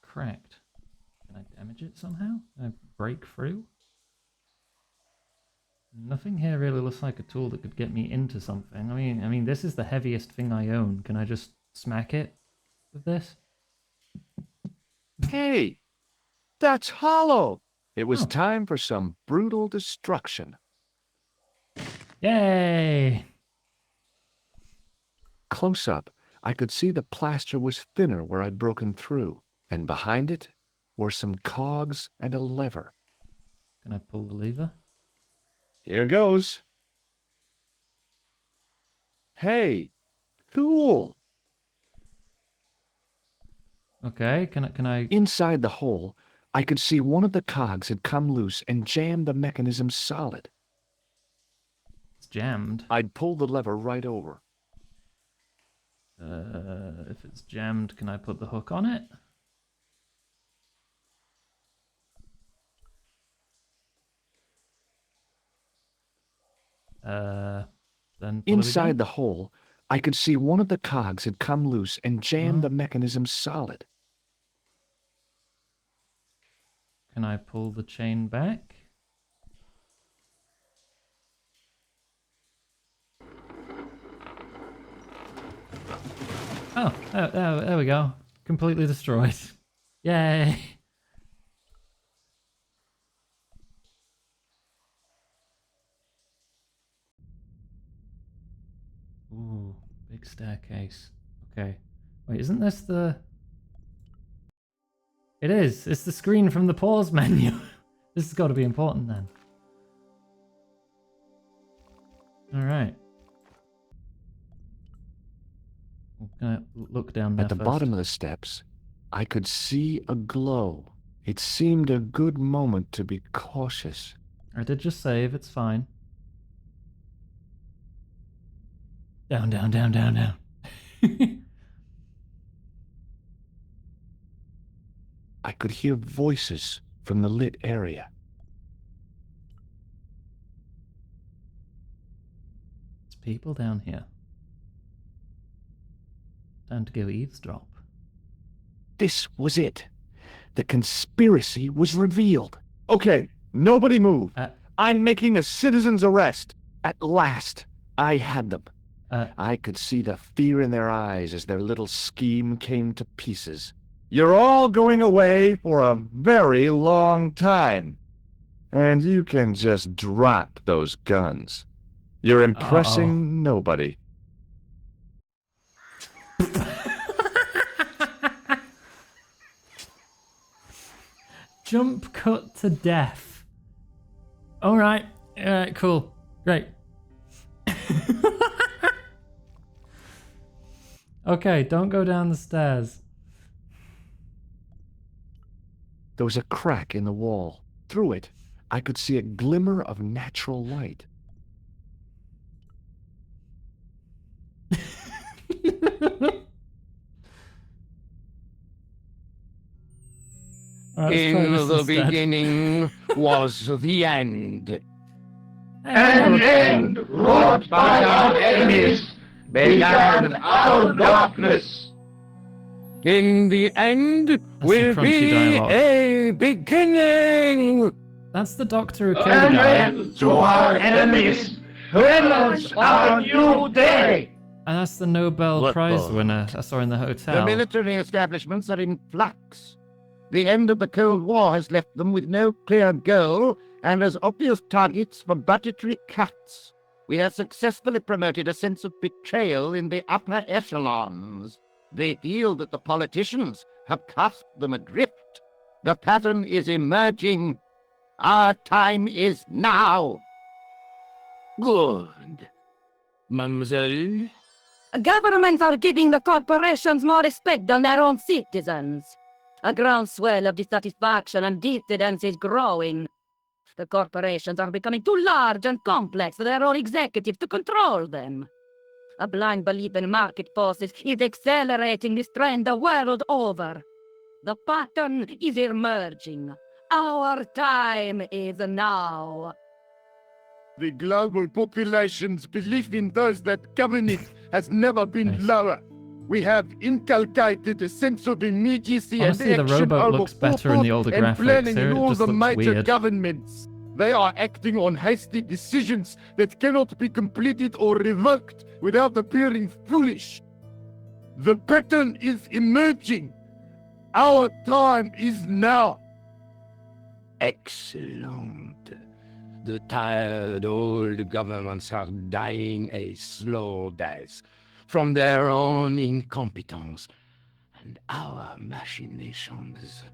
Cracked. Can I damage it somehow? Can I break through? Nothing here really looks like a tool that could get me into something. I mean, this is the heaviest thing I own. Can I just smack it with this? Hey, that's hollow. It was time for some brutal destruction. Yay! Close up, I could see the plaster was thinner where I'd broken through, and behind it were some cogs and a lever. Can I pull the lever? Here goes. Hey, cool. Okay, can I... Inside the hole, I could see one of the cogs had come loose and jammed the mechanism solid. It's jammed. I'd pull the lever right over. If it's jammed, can I put the hook on it? Then Inside the hole, I could see one of the cogs had come loose and jammed the mechanism solid. Can I pull the chain back? Oh, there we go. Completely destroyed. Yay! Ooh, big staircase. Okay. Wait, isn't this the... It is! It's the screen from the pause menu! This has got to be important then. Alright. I'm gonna look down there At the first. bottom of the steps, I could see a glow. It seemed a good moment to be cautious. I did just save, it's fine. Down, down, down, down, down. I could hear voices from the lit area. There's people down here. Time to go eavesdrop. This was it. The conspiracy was revealed. Okay, nobody move. I'm making a citizen's arrest. At last, I had them. I could see the fear in their eyes as their little scheme came to pieces. You're all going away for a very long time. And you can just drop those guns. You're impressing nobody. Jump cut to death. Alright, cool. Great. Okay, don't go down the stairs. There was a crack in the wall. Through it, I could see a glimmer of natural light. Alright, let's try In this the instead. beginning was the end. An end wrought by our enemies began our darkness. In the end will crunchy be dialogue. a beginning. That's the doctor who killed the guy. To our enemies, rebels our new day. And that's the Nobel What Prize the- winner I saw in the The hotel. military establishments are in flux. The end of the Cold War has left them with no clear goal and as obvious targets for budgetary cuts. We have successfully promoted a sense of betrayal in the upper echelons. They feel that the politicians have cast them adrift. The pattern is emerging. Our time is now. Good. Mademoiselle? Governments are giving the corporations more respect than their own citizens. A groundswell of dissatisfaction and dissidence is growing. The corporations are becoming too large and complex for their own executives to control them. A blind belief in market forces is accelerating this trend the world over. The pattern is emerging. Our time is now. The global population's belief in those that govern it has never been lower. We have inculcated a sense of immediacy Honestly, the and action robot over looks better in the older and graphics. planning Here in it all just the looks major weird. governments. They are acting on hasty decisions that cannot be completed or revoked without appearing foolish. The pattern is emerging. Our time is now. Excellent. The tired old governments are dying a slow death from their own incompetence and our machinations.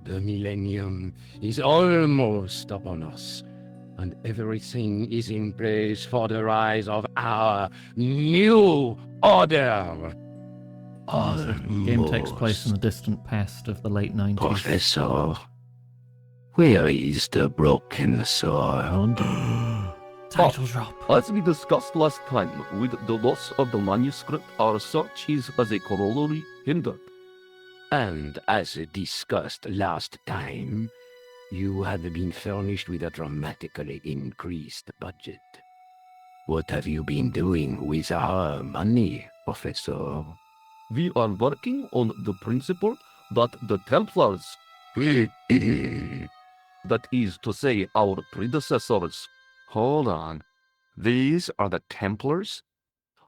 The millennium is almost upon us, and everything is in place for the rise of our new order. The game takes place in the distant past of the late 90s. Professor, where is the broken sword? Title drop. As we discussed last time, with the loss of the manuscript, our search is as a corollary hindered. And as discussed last time, you have been furnished with a dramatically increased budget. What have you been doing with our money, Professor? We are working on the principle that the Templars, that is to say, our predecessors, Hold on. These are the Templars?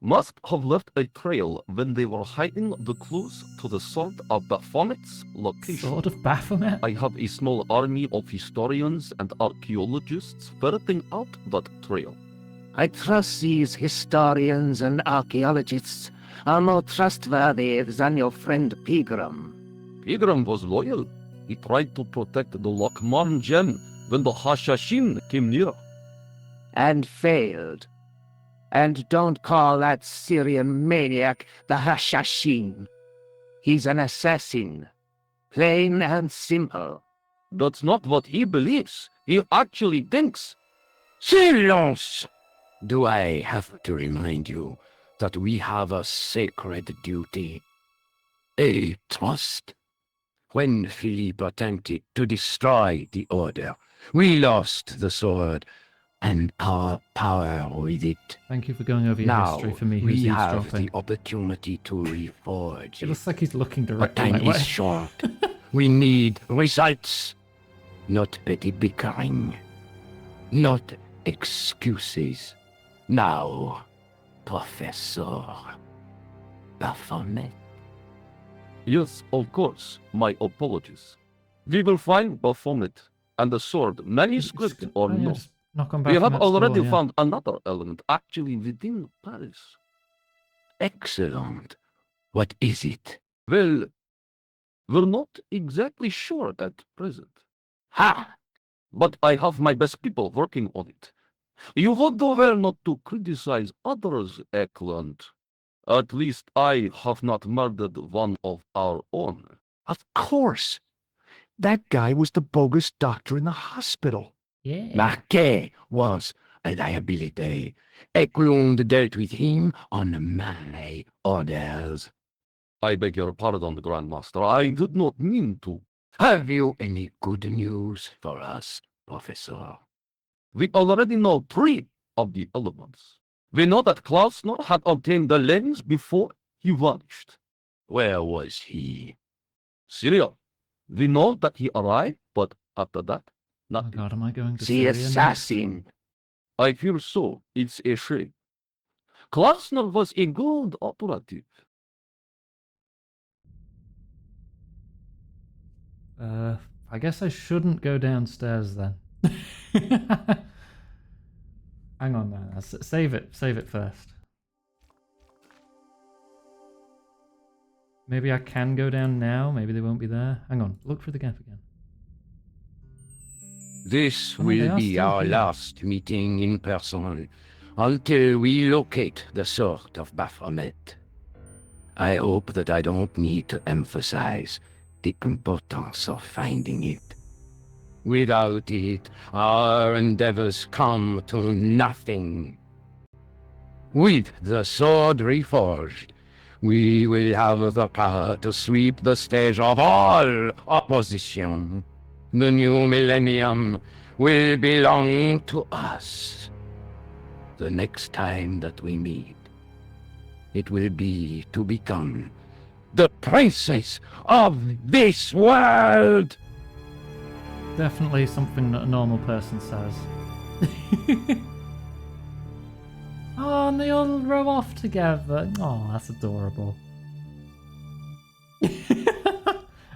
must have left a trail when they were hiding the clues to the Sword of Baphomet's location. Sword of Baphomet? I have a small army of historians and archaeologists ferreting out that trail. I trust these historians and archaeologists are more trustworthy than your friend Pegram. Pegram was loyal. He tried to protect the Lokman gem when the Hashashin came near. And failed. And don't call that Syrian maniac the Hashashin. He's an assassin. Plain and simple. That's not what he believes. He actually thinks. Silence! Do I have to remind you that we have a sacred duty? A trust? When Philippe attempted to destroy the Order, we lost the sword and our power with it. Thank you for going over your Now, history for me, who's we have eavesdropping. the opportunity to reforge It looks like he's looking But directly time my is way. short. We need results, not petty bickering, not excuses. Now, Professor Baphomet. Yes, of course. My apologies. We will find Baphomet and the sword, manuscript or Oh, yeah, not. just knock on We have Baphomet's already door, yeah. found another element actually within Paris. Excellent. What is it? Well, we're not exactly sure at present. Ha! But I have my best people working on it. You would do well not to criticize others, Eklund. At least I have not murdered one of our own. Of course. That guy was the bogus doctor in the hospital. Yeah. Marquet was liability. Eklund dealt with him on my orders. I beg your pardon, Grandmaster. I did not mean to. Have you any good news for us, Professor? We already know 3 of the elements. We know that Klausner had obtained the lens before he vanished. Where was he? Syria. We know that he arrived, but after that, Oh nothing. god, am I going to The Syria assassin. I fear so. It's a shame. Klausner was a good operative. I guess I shouldn't go downstairs then. Hang on now. Save it first. Maybe I can go down now. Maybe they won't be there. Hang on. Look through the gap again. This Oh, no, they will are be still our here. last meeting in person until we locate the Sword of Baphomet. I hope that I don't need to emphasize the importance of finding it. Without it, our endeavors come to nothing. With the Sword Reforged, we will have the power to sweep the stage of all opposition. The new millennium will belong to us. The next time that we meet, it will be to become the princess of this world! Definitely something that a normal person says. Oh, and they all row off together. Oh, that's adorable.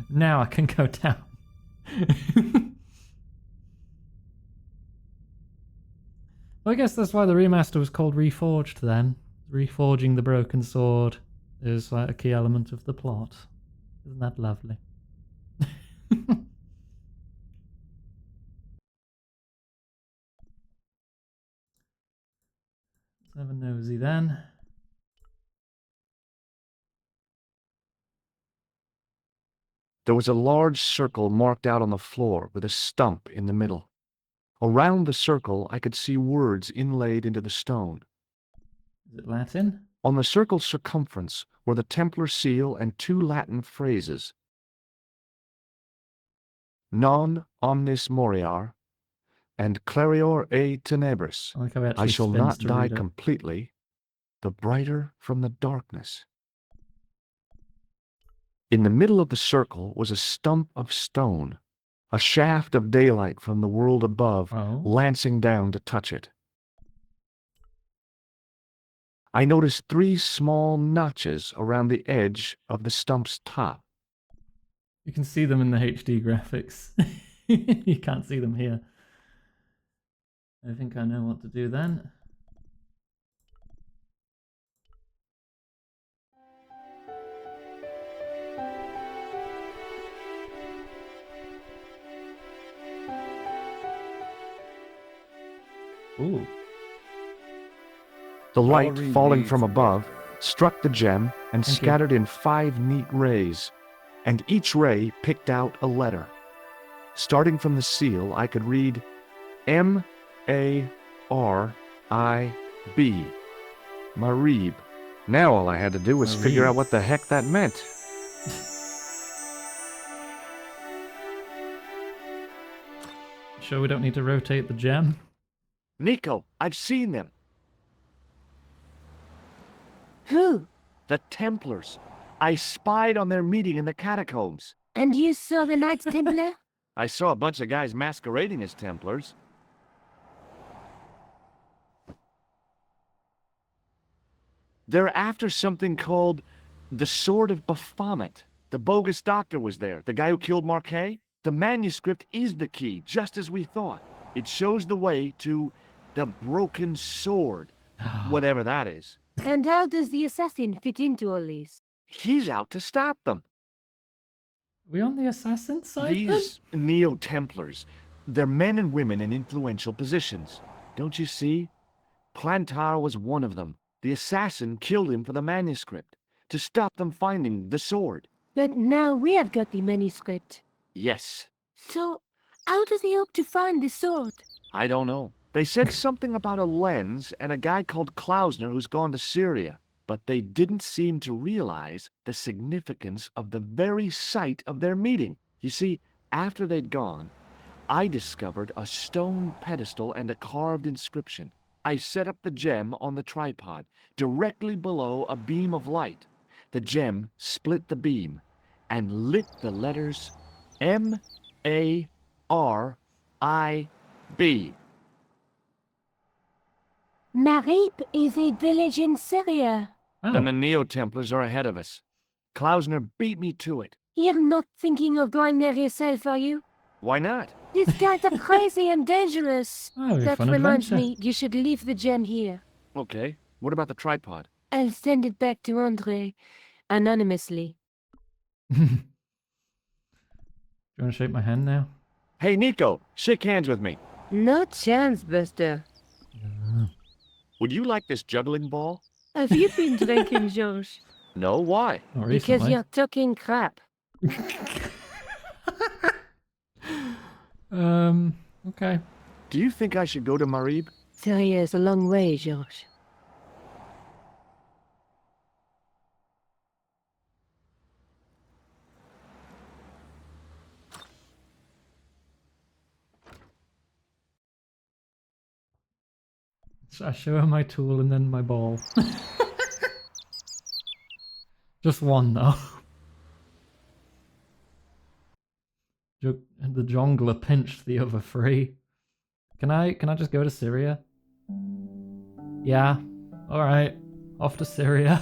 Now I can go down. Well, I guess that's why the remaster was called Reforged then. Reforging the broken sword is like a key element of the plot. Isn't that lovely? Let's have a nosy then. There was a large circle marked out on the floor with a stump in the middle. Around the circle, I could see words inlaid into the stone. Is it Latin? On the circle's circumference were the Templar seal and 2 Latin phrases. Non omnis moriar and clarior e tenebris. I like how it I actually shall spins not to die read it. completely, the brighter from the darkness. In the middle of the circle was a stump of stone, a shaft of daylight from the world above lancing down to touch it. I noticed 3 small notches around the edge of the stump's top. You can see them in the HD graphics. You can't see them here. I think I know what to do then. Ooh. The light read falling these from again. above struck the gem and Thank you. scattered in 5 neat rays, and each ray picked out a letter. Starting from the seal, I could read M-A-R-I-B. Marib. Now all I had to do was figure out what the heck that meant. Sure we don't need to rotate the gem? Nico, I've seen them. Who? The Templars. I spied on their meeting in the catacombs. And you saw the Knights Templar? I saw a bunch of guys masquerading as Templars. They're after something called the Sword of Baphomet. The bogus doctor was there, the guy who killed Marquet. The manuscript is the key, just as we thought. It shows the way to the broken sword, whatever that is. And how does the assassin fit into all this? He's out to stop them. Are we on the assassin side then? These Neo-Templars, they're men and women in influential positions. Don't you see? Plantar was one of them. The assassin killed him for the manuscript, to stop them finding the sword. But now we have got the manuscript. Yes. So, how does he hope to find the sword? I don't know. They said something about a lens and a guy called Klausner who's gone to Syria, but they didn't seem to realize the significance of the very site of their meeting. You see, after they'd gone, I discovered a stone pedestal and a carved inscription. I set up the gem on the tripod, directly below a beam of light. The gem split the beam and lit the letters M-A-R-I-B. Marib is a village in Syria. Then the Neo-Templars are ahead of us. Klausner beat me to it. You're not thinking of going there yourself, are you? Why not? These guys are crazy and dangerous. Oh, That fun reminds adventure. me, you should leave the gem here. Okay, what about the tripod? I'll send it back to Andre, anonymously. Do you want to shake my hand now? Hey, Nico, shake hands with me. No chance, Buster. Would you like this juggling ball? Have you been drinking, George? No, why? Not Because recently. you're talking crap. Okay. Do you think I should go to Marib? Syria is a long way, George. So I show her my tool and then my ball. Just one though. The jongler pinched the other three. Can I just go to Syria? Yeah. Alright. Off to Syria.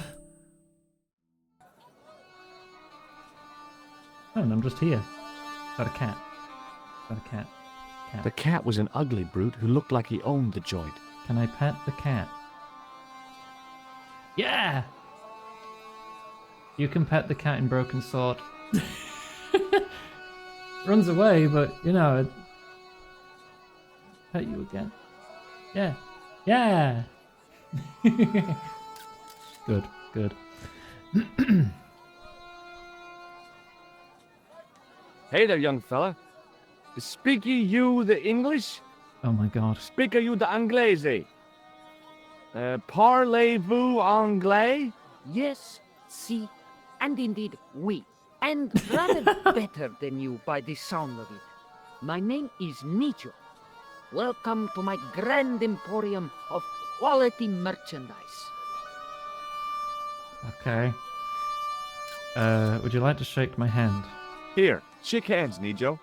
Oh, and I'm just here. Got a cat. Got a cat. Cat. The cat was an ugly brute who looked like he owned the joint. Can I pet the cat? Yeah! You can pet the cat in Broken Sword. Runs away, but, you know, it... Pet you again. Yeah. Yeah! Good, good. Hey there, young fella. Speak you the English? Oh my god. Speak you the Anglais? Parlez-vous anglais? Yes, si, and indeed we. And rather better than you by the sound of it. My name is Nijo. Welcome to my grand emporium of quality merchandise. Okay. Would you like to shake my hand? Here, shake hands, Nijo.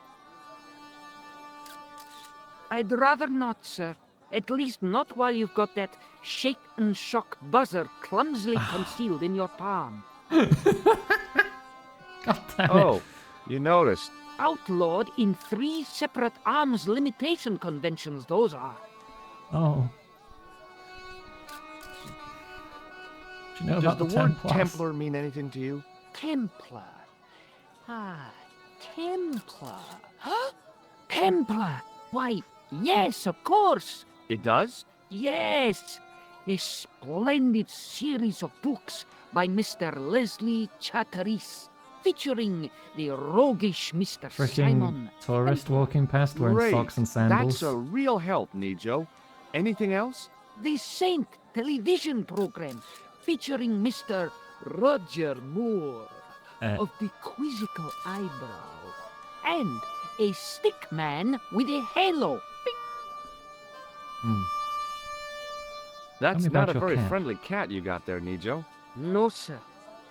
I'd rather not, sir. At least not while you've got that shake and shock buzzer clumsily concealed in your palm. God damn it. Oh, you noticed. Outlawed in 3 separate arms limitation conventions, those are. Oh. Do you know Does about the the word Templars? Templar mean anything to you? Templar. Ah, Templar. Huh? Templar. Why, yes, of course. It does? Yes. A splendid series of books by Mr. Leslie Chatteris, featuring the roguish Mr. Freaking Simon. tourist walking past wearing Great. socks and sandals. That's a real help, Nijo. Anything else? The Saint television program, featuring Mr. Roger Moore of the quizzical eyebrow, and a stick man with a halo. Hmm. That's me not about a your very cat. friendly cat you got there, Nijo. No, sir.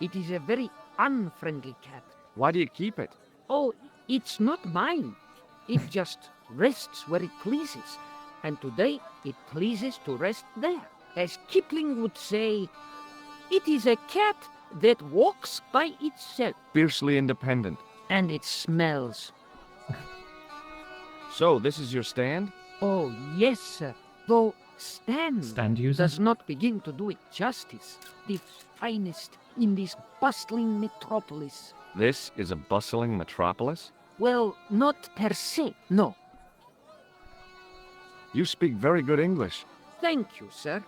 It is a very unfriendly cat. Why do you keep it? Oh, it's not mine. It just rests where it pleases. And today, it pleases to rest there. As Kipling would say, it is a cat that walks by itself. Fiercely independent. And it smells. So, this is your stand? Oh, yes, sir. Though Stand user? does not begin to do it justice. The finest in this bustling metropolis. This is a bustling metropolis? Well, not per se, no. You speak very good English. Thank you, sir.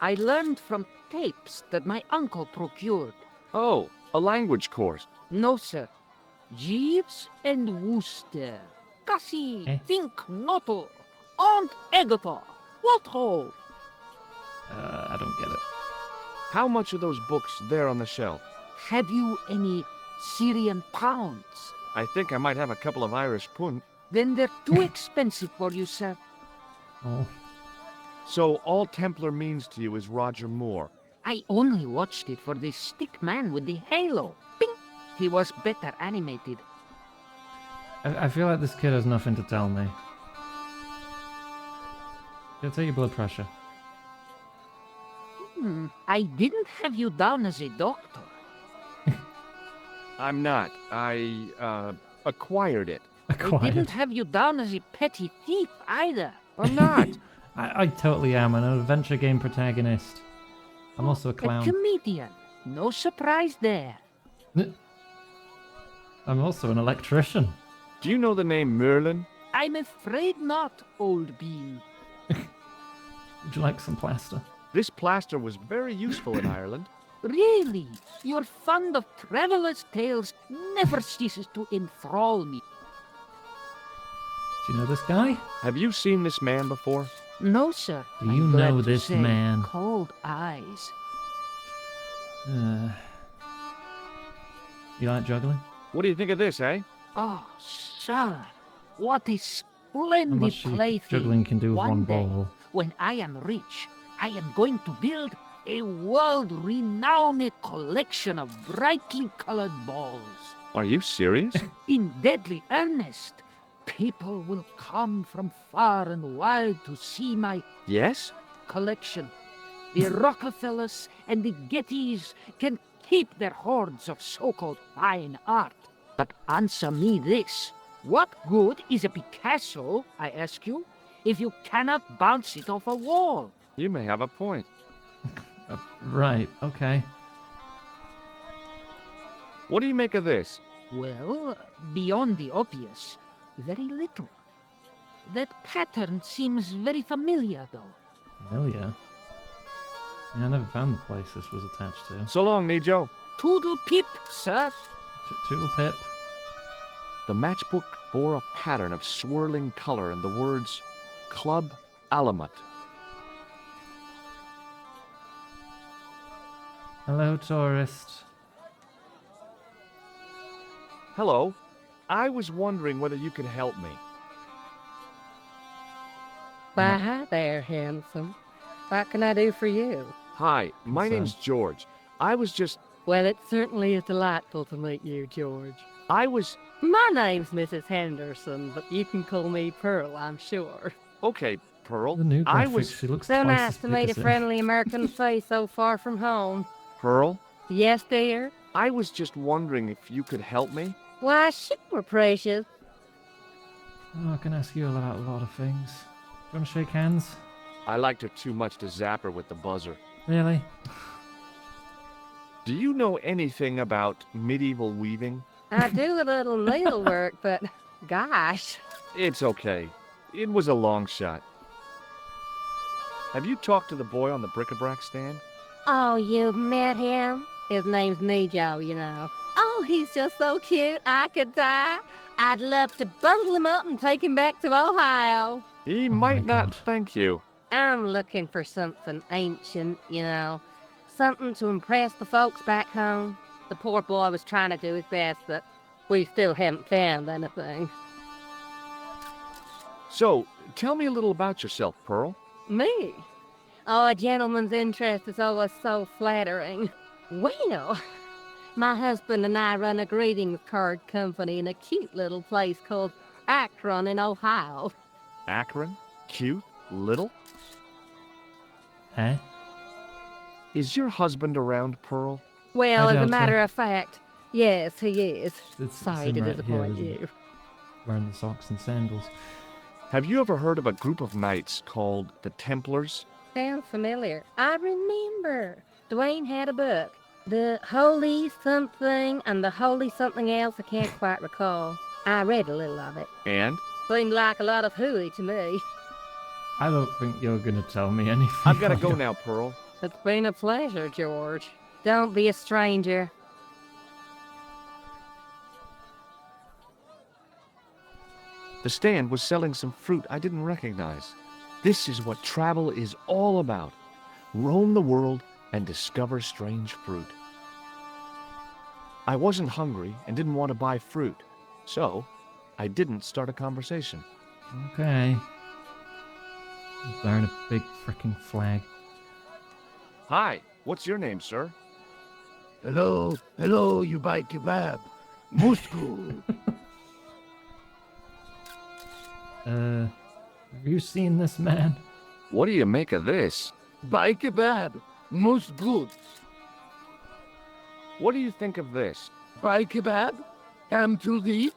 I learned from tapes that my uncle procured. Oh, a language course. No, sir. Jeeves and Wooster. Cassie, Eh? think noto. Aunt Agatha. What hole? I don't get it. How much are those books there on the shelf? Have you any Syrian pounds? I think I might have a couple of Irish pund. Then they're too expensive for you, sir. Oh. So all Templar means to you is Roger Moore. I only watched it for the stick man with the halo. Bing! He was better animated. I feel like this kid has nothing to tell me. Go take your blood pressure. I didn't have you down as a doctor. I'm not. I acquired it. I didn't have you down as a petty thief either. I'm not. I totally am an adventure game protagonist. I'm also a clown. A comedian. No surprise there. I'm also an electrician. Do you know the name Merlin? I'm afraid not, old bean. Would you like some plaster? This plaster was very useful in Ireland. Really? Your fund of travelers' tales never ceases to enthrall me. Do you know this guy? Have you seen this man before? No, sir. Do you I'm glad know to this say, man? Cold eyes. You like juggling? What do you think of this, eh? Oh, sir. What a How splendid much do you think plaything. juggling can do with one day, ball? when I am rich, I am going to build a world-renowned collection of brightly colored balls. Are you serious? In deadly earnest. People will come from far and wide to see my Yes? collection. The Rockefellers and the Gettys can keep their hoards of so-called fine art. But answer me this. What good is a Picasso, I ask you, if you cannot bounce it off a wall? You may have a point. Right, okay. What do you make of this? Well, beyond the obvious, very little. That pattern seems very familiar, though. Familiar? Yeah, I never found the place this was attached to. So long, Nijo. Toodle pip, sir. Toodle pip. The matchbook bore a pattern of swirling color and the words Club Alamut. Hello, tourist. Hello. I was wondering whether you could help me. Why, hi there, handsome. What can I do for you? Hi, my What's name's George. I was just... Well, it certainly is delightful to meet you, George. I was... My name's Mrs. Henderson, but you can call me Pearl, I'm sure. Okay, Pearl. The new I graphics, was... she looks So twice nice as to big meet a as him. friendly American face so far from home. Pearl? Yes, dear? I was just wondering if you could help me. Why, sure, precious. Oh, I can ask you about a lot of things. Do you want to shake hands? I liked her too much to zap her with the buzzer. Really? Do you know anything about medieval weaving? I do a little needlework, but gosh. It's okay. It was a long shot. Have you talked to the boy on the bric-a-brac stand? Oh, you've met him? His name's Nijo, you know. Oh, he's just so cute, I could die. I'd love to bundle him up and take him back to Ohio. He Oh might my not God. thank you. I'm looking for something ancient, you know. Something to impress the folks back home. The poor boy was trying to do his best, but we still haven't found anything. So, tell me a little about yourself, Pearl. Me? Oh, a gentleman's interest is always so flattering. Well, my husband and I run a greetings card company in a cute little place called Akron in Ohio. Akron? Cute? Little? Eh? Is your husband around, Pearl? Well, I as a doubt so. matter of fact, yes, he is. It's Sorry him to right disappoint here, isn't it? you. Wearing the socks and sandals. Have you ever heard of a group of knights called the Templars? Sounds familiar. I remember. Dwayne had a book. The Holy Something and the Holy Something Else, I can't quite recall. I read a little of it. And? Seemed like a lot of hooey to me. I don't think you're gonna tell me anything. I've got to go now, Pearl. It's been a pleasure, George. Don't be a stranger. The stand was selling some fruit I didn't recognize. This is what travel is all about. Roam the world and discover strange fruit. I wasn't hungry and didn't want to buy fruit, so I didn't start a conversation. Okay. Wearing a big freaking flag. Hi, what's your name, sir? Hello, you buy kebab. Musku. Have you seen this man? What do you make of this? Buy kebab. Most good. What do you think of this? Buy kebab. Come to the...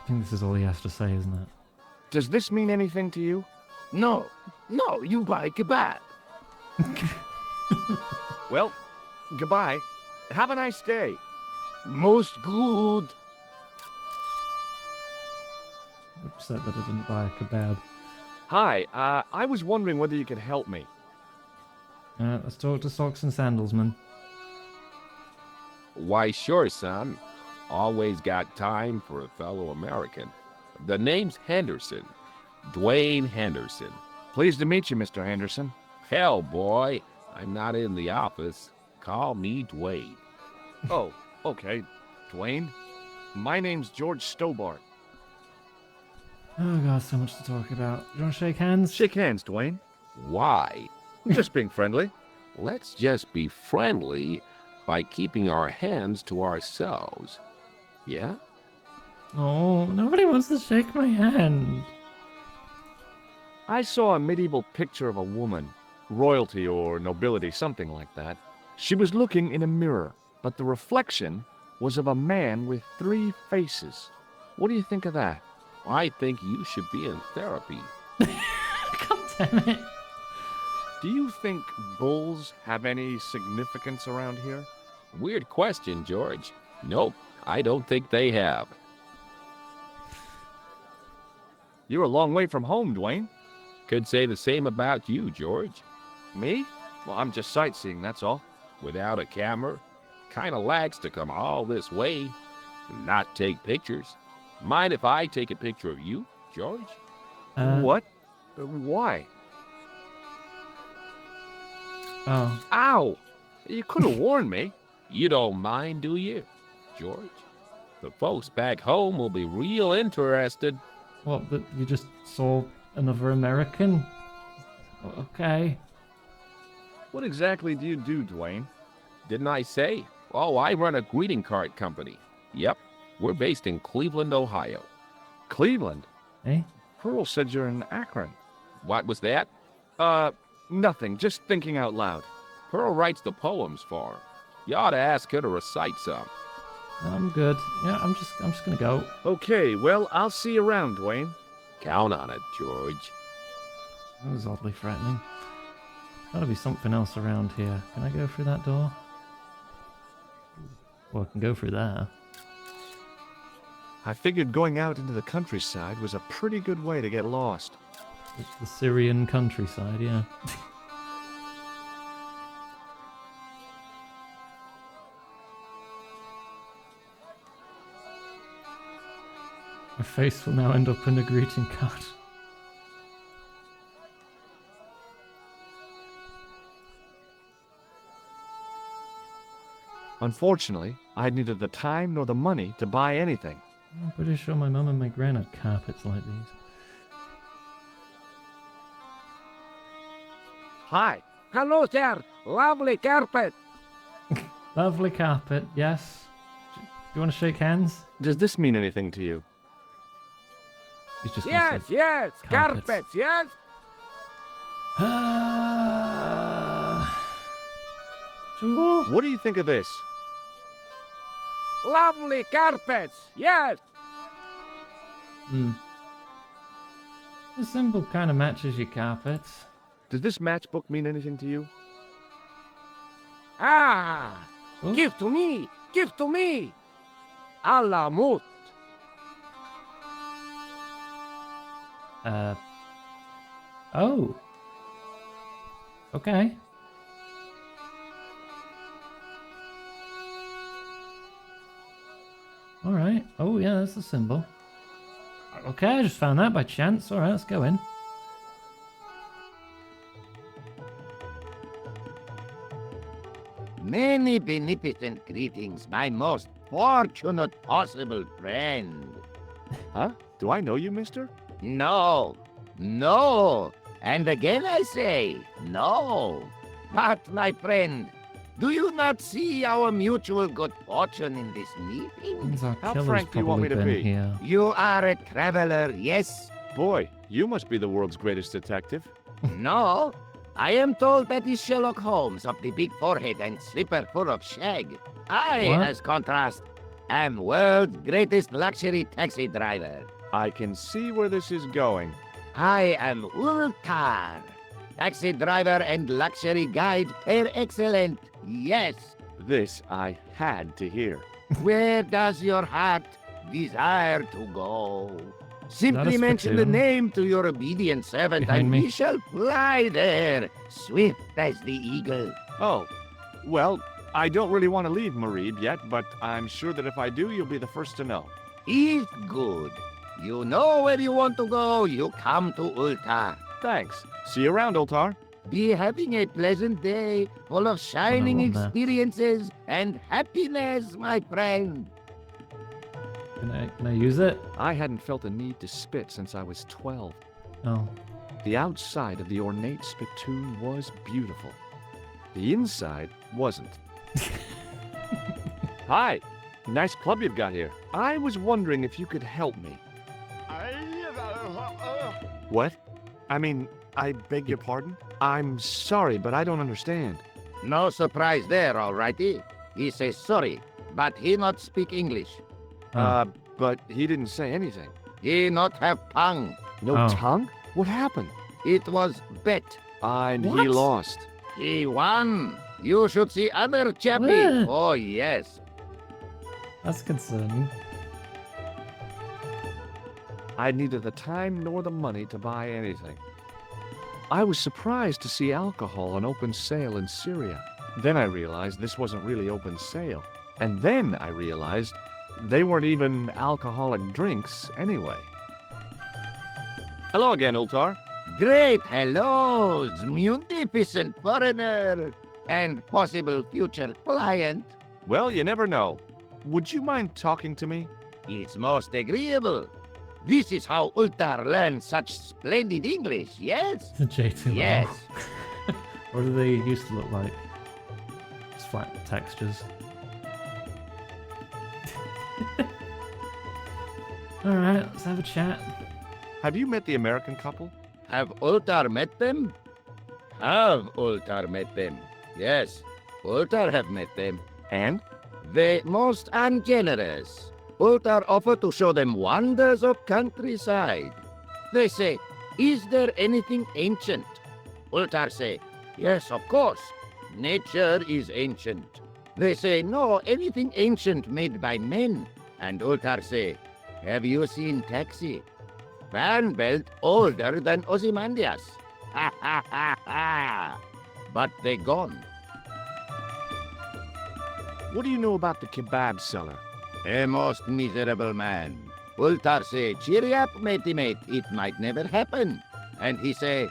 I think this is all he has to say, isn't it? Does this mean anything to you? No, you buy kebab. Well, goodbye. Have a nice day. Most good. Upset that I didn't buy a kebab. Hi, I was wondering whether you could help me. Let's talk to Socks and Sandals, man. Why, sure, son. Always got time for a fellow American. The name's Henderson. Dwayne Henderson. Pleased to meet you, Mr. Henderson. Hell, boy, I'm not in the office. Call me Dwayne. Oh, okay. Dwayne? My name's George Stobart. Oh god, so much to talk about. Do you want to shake hands? Shake hands, Dwayne. Why? Just being friendly. Let's just be friendly by keeping our hands to ourselves. Yeah? Oh, nobody wants to shake my hand. I saw a medieval picture of a woman, royalty or nobility, something like that. She was looking in a mirror, but the reflection was of a man with 3 faces. What do you think of that? I think you should be in therapy. God damn it. Do you think bulls have any significance around here? Weird question, George. Nope, I don't think they have. You're a long way from home, Dwayne. Could say the same about you, George. Me? Well, I'm just sightseeing, that's all. Without a camera, kinda lags to come all this way and not take pictures. Mind if I take a picture of you, George? What? Why? Oh. Ow! You could have warned me. You don't mind, do you, George? The folks back home will be real interested. What, that you just saw another American? Okay. What exactly do you do, Dwayne? Didn't I say? Oh, I run a greeting card company. Yep, we're based in Cleveland, Ohio. Cleveland? Eh? Pearl said you're in Akron. What was that? Nothing. Just thinking out loud. Pearl writes the poems for her. You ought to ask her to recite some. I'm good. Yeah, I'm just gonna go. Okay, well, I'll see you around, Dwayne. Count on it, George. That was oddly threatening. Gotta be something else around here. Can I go through that door? Well, I can go through there. I figured going out into the countryside was a pretty good way to get lost. It's the Syrian countryside, yeah. My face will now end up in a greeting card. Unfortunately, I had neither the time nor the money to buy anything. I'm pretty sure my mum and my gran had carpets like these. Hi. Hello there. Lovely carpet. Lovely carpet, yes. Do you want to shake hands? Does this mean anything to you? He's just gonna say Yes. carpets. Carpets, yes. Sure. What do you think of this? Lovely carpets, yes. The symbol kind of matches your carpets. Does this matchbook mean anything to you? Ah, Oh. give to me. Allah mut. Oh. Okay. Alright. Oh, yeah, that's the symbol. Okay, I just found that by chance. Alright, let's go in. Many beneficent greetings, my most fortunate possible friend. Huh? Do I know you, mister? No, no, and again I say, no. But, my friend, do you not see our mutual good fortune in this meeting? Means our How killer's frank do you want probably me to been be? here. You are a traveler, yes? Boy, you must be the world's greatest detective. No, I am told that is Sherlock Holmes of the big forehead and slipper full of shag. I, What? as contrast, am world's greatest luxury taxi driver. I can see where this is going. I am Ultar, taxi driver and luxury guide per excellent. Yes. This I had to hear. Where does your heart desire to go? Simply mention the spittoon? name to your obedient servant, Behind and me. we shall fly there, swift as the eagle. Oh, well, I don't really want to leave Marib yet, but I'm sure that if I do, you'll be the first to know. Is good. You know where you want to go, you come to Ultar. Thanks. See you around, Ultar. Be having a pleasant day, full of shining want that. experiences and happiness, my friend. Can I use it? I hadn't felt a need to spit since I was 12. Oh. The outside of the ornate spittoon was beautiful. The inside wasn't. Hi! Nice club you've got here. I was wondering if you could help me. What? I mean, I beg your pardon? I'm sorry, but I don't understand. No surprise there, alrighty. He says sorry, but he not speak English. But he didn't say anything. He not have tongue. No Oh. tongue? What happened? It was bet. And he What? lost. He won. You should see other chappy. What? Oh, yes. That's concerning. I had neither the time nor the money to buy anything. I was surprised to see alcohol on open sale in Syria. Then I realized this wasn't really open sale. And then I realized they weren't even alcoholic drinks anyway. Hello again, Ultar. Great hellos, munificent foreigner, and possible future client. Well, you never know. Would you mind talking to me? It's most agreeable. This is how Ultar learned such splendid English, yes? The JT level. Yes. What do they used to look like? Just flat textures. Alright, let's have a chat. Have you met the American couple? Have Ultar met them? Have Ultar met them? Yes, Ultar have met them. And? They most ungenerous. Ultar offer to show them wonders of countryside. They say, is there anything ancient? Ultar say, yes, of course. Nature is ancient. They say, no, anything ancient made by men. And Ultar say, have you seen Taxi? Fan belt older than Ozymandias. Ha ha ha ha. But they gone. What do you know about the kebab seller? A most miserable man. Ultar say, cheer up, matey mate, it might never happen. And he say,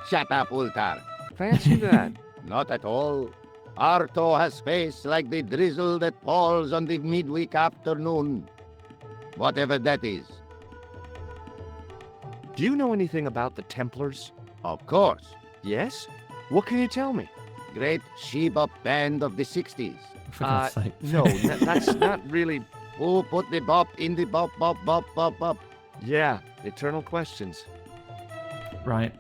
shut up, Ultar. Fancy that. Not at all. Arto has face like the drizzle that falls on the midweek afternoon. Whatever that is. Do you know anything about the Templars? Of course. Yes? What can you tell me? Great she-bop band of the 60s. For God's sake. No, that's not really... Who put the bop in the bop, bop, bop, bop, bop? Yeah, eternal questions. Right.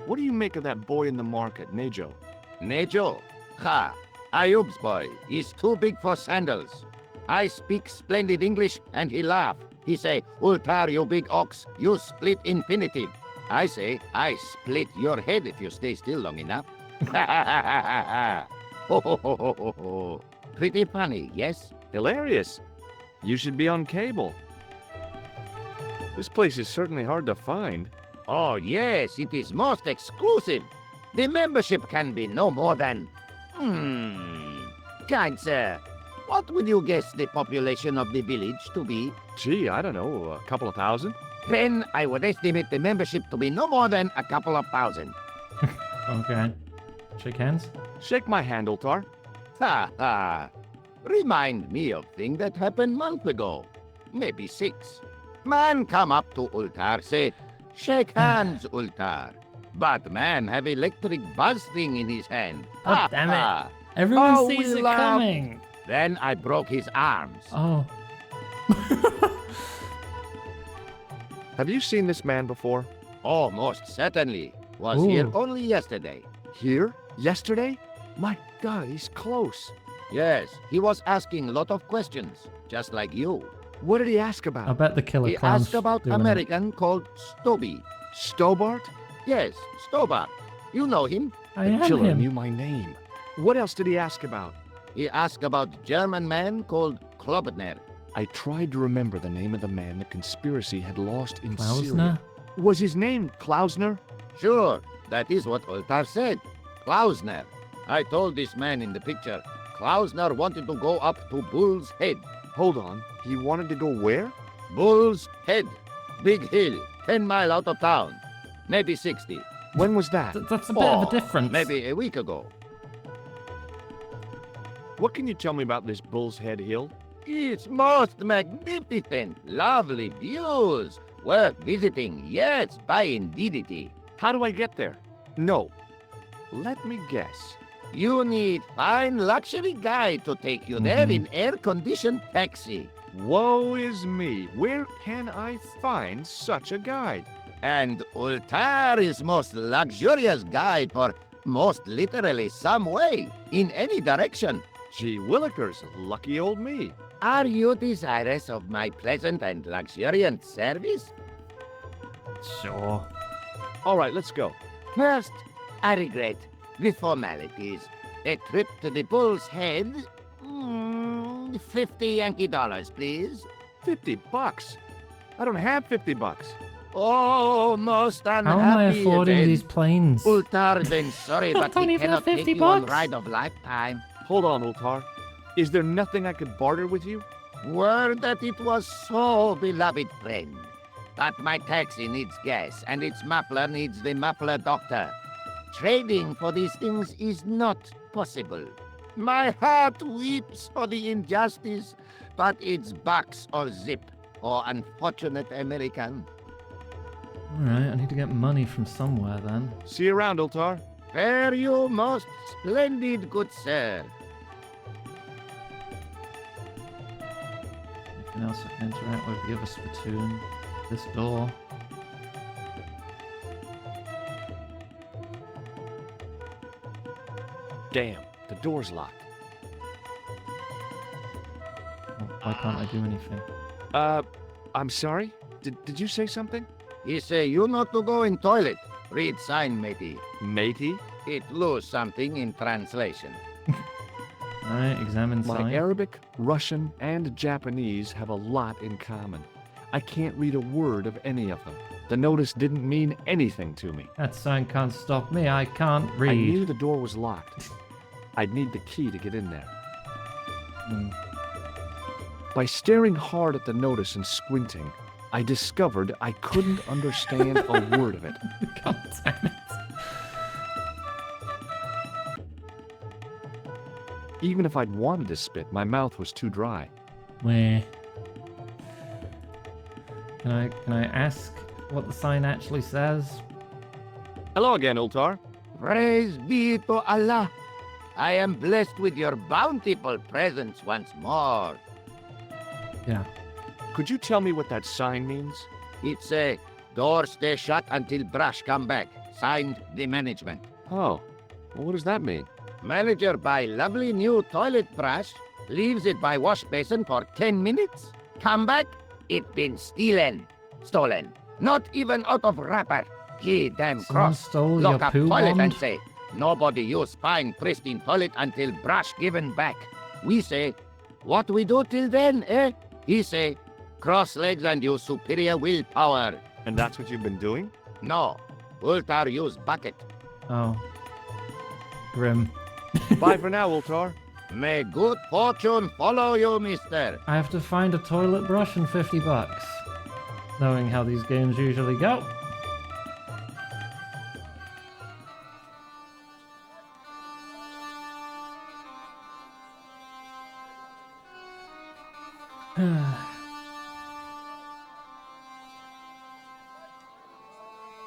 What do you make of that boy in the market, Nejo? Nejo? Ha! Ayub's boy is too big for sandals. I speak splendid English and he laugh. He say, Ultar, you big ox, you split infinitive. I say, I split your head if you stay still long enough. Ha ha ha ha ha ha. Ho ho ho ho ho ho. Pretty funny, yes? Hilarious. You should be on cable. This place is certainly hard to find. Oh yes, it is most exclusive. The membership can be no more than... Kind sir, what would you guess the population of the village to be? Gee, I don't know, a couple of thousand? Then I would estimate the membership to be no more than a couple of thousand. Okay. Shake hands? Shake my hand, Ultar. Ha ha! Remind me of thing that happened month ago. Maybe 6. Man come up to Ultar, say, shake hands, Ultar. But man have electric buzz thing in his hand. God damn it. Everyone Oh, sees we it laughed. coming. Then I broke his arms. Oh. Have you seen this man before? Oh, most certainly. Was Ooh. here only yesterday. Here? Yesterday? My God, he's close. Yes, he was asking a lot of questions, just like you. What did he ask I about? bet the killer He clown's asked about doing it. American called Stoby. Stobart? Yes, Stobart. You know him. I The am killer him. knew my name. What else did he ask about? He asked about German man called Klobner. I tried to remember the name of the man the conspiracy had lost in Klausner? Syria. Was his name Klausner? Sure, that is what Ultar said. Klausner. I told this man in the picture. Klausner wanted to go up to Bull's Head. Hold on. He wanted to go where? Bull's Head. Big hill, 10 mile out of town. Maybe 60. When was that? That's a bit of a difference. Maybe a week ago. What can you tell me about this Bull's Head Hill? It's most magnificent. Lovely views. Worth visiting. Yes, by indeedity. How do I get there? No. Let me guess. You need fine luxury guide to take you there in air-conditioned taxi. Woe is me. Where can I find such a guide? And Ultar is most luxurious guide for most literally some way, in any direction. Gee willikers, lucky old me. Are you desirous of my pleasant and luxuriant service? Sure. All right, let's go. First, I regret the formalities. A trip to the Bull's Head. 50 Yankee dollars, please. $50? I don't have $50. Oh, most unhappy. How am I affording then. these planes? Ultar, then sorry, but don't he even have cannot take 50 you on bucks. ride of lifetime. Hold on, Ultar. Is there nothing I could barter with you? Word that it was so, beloved friend. But my taxi needs gas, and its muffler needs the muffler doctor. Trading for these things is not possible. My heart weeps for the injustice, but it's box or zip, or unfortunate American. Alright, I need to get money from somewhere then. See you around, Ultar. Fare you most splendid, good sir. Anything else I can interact with the other spittoon? This door. Damn, the door's locked. Oh, why can't I do anything? I'm sorry? Did you say something? He say you not to go in toilet. Read sign, matey. Matey? It lose something in translation. Alright, examine My sign. Arabic, Russian, and Japanese have a lot in common. I can't read a word of any of them. The notice didn't mean anything to me. That sign can't stop me, I can't read. I knew the door was locked. I'd need the key to get in there. By staring hard at the notice and squinting, I discovered I couldn't understand a word of it. God damn it. Even if I'd wanted to spit, my mouth was too dry. Where? Can I ask what the sign actually says? Hello again, Ultar. Praise be to Allah. I am blessed with your bountiful presence once more. Yeah. Could you tell me what that sign means? It's a door stay shut until brush come back. Signed, the management. Oh, well, what does that mean? Manager buy lovely new toilet brush, leaves it by wash basin for 10 minutes. Come back, it been stolen. Not even out of wrapper. He damn Someone cross. stole Lock your up poo toilet and wand? say, nobody use fine pristine toilet until brush given back. We say, what we do till then, eh? He say, cross legs and use superior willpower. And that's what you've been doing? No, Ultar use bucket. Oh. Grim. Bye for now, Ultar. May good fortune follow you, mister. I have to find a toilet brush and $50. Knowing how these games usually go.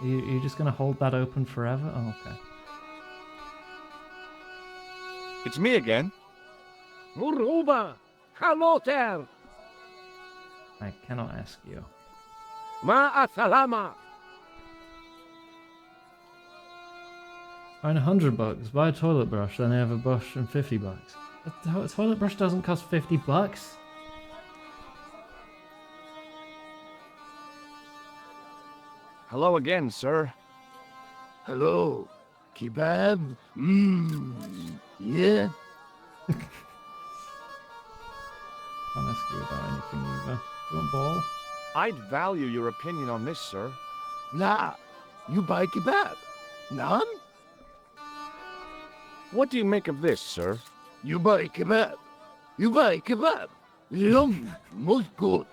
You're just gonna hold that open forever? Oh, okay. It's me again. Muruba! Hello there! I cannot ask you. Ma'asalama! Find $100, buy a toilet brush, then they have a brush and $50. A toilet brush doesn't cost $50. Hello again, sir. Hello. Kebab? Yeah? Can't ask you about anything either. You want ball? I'd value your opinion on this, sir. Nah. You buy kebab? None? What do you make of this, sir? You buy kebab. You buy kebab. Yum. Most good.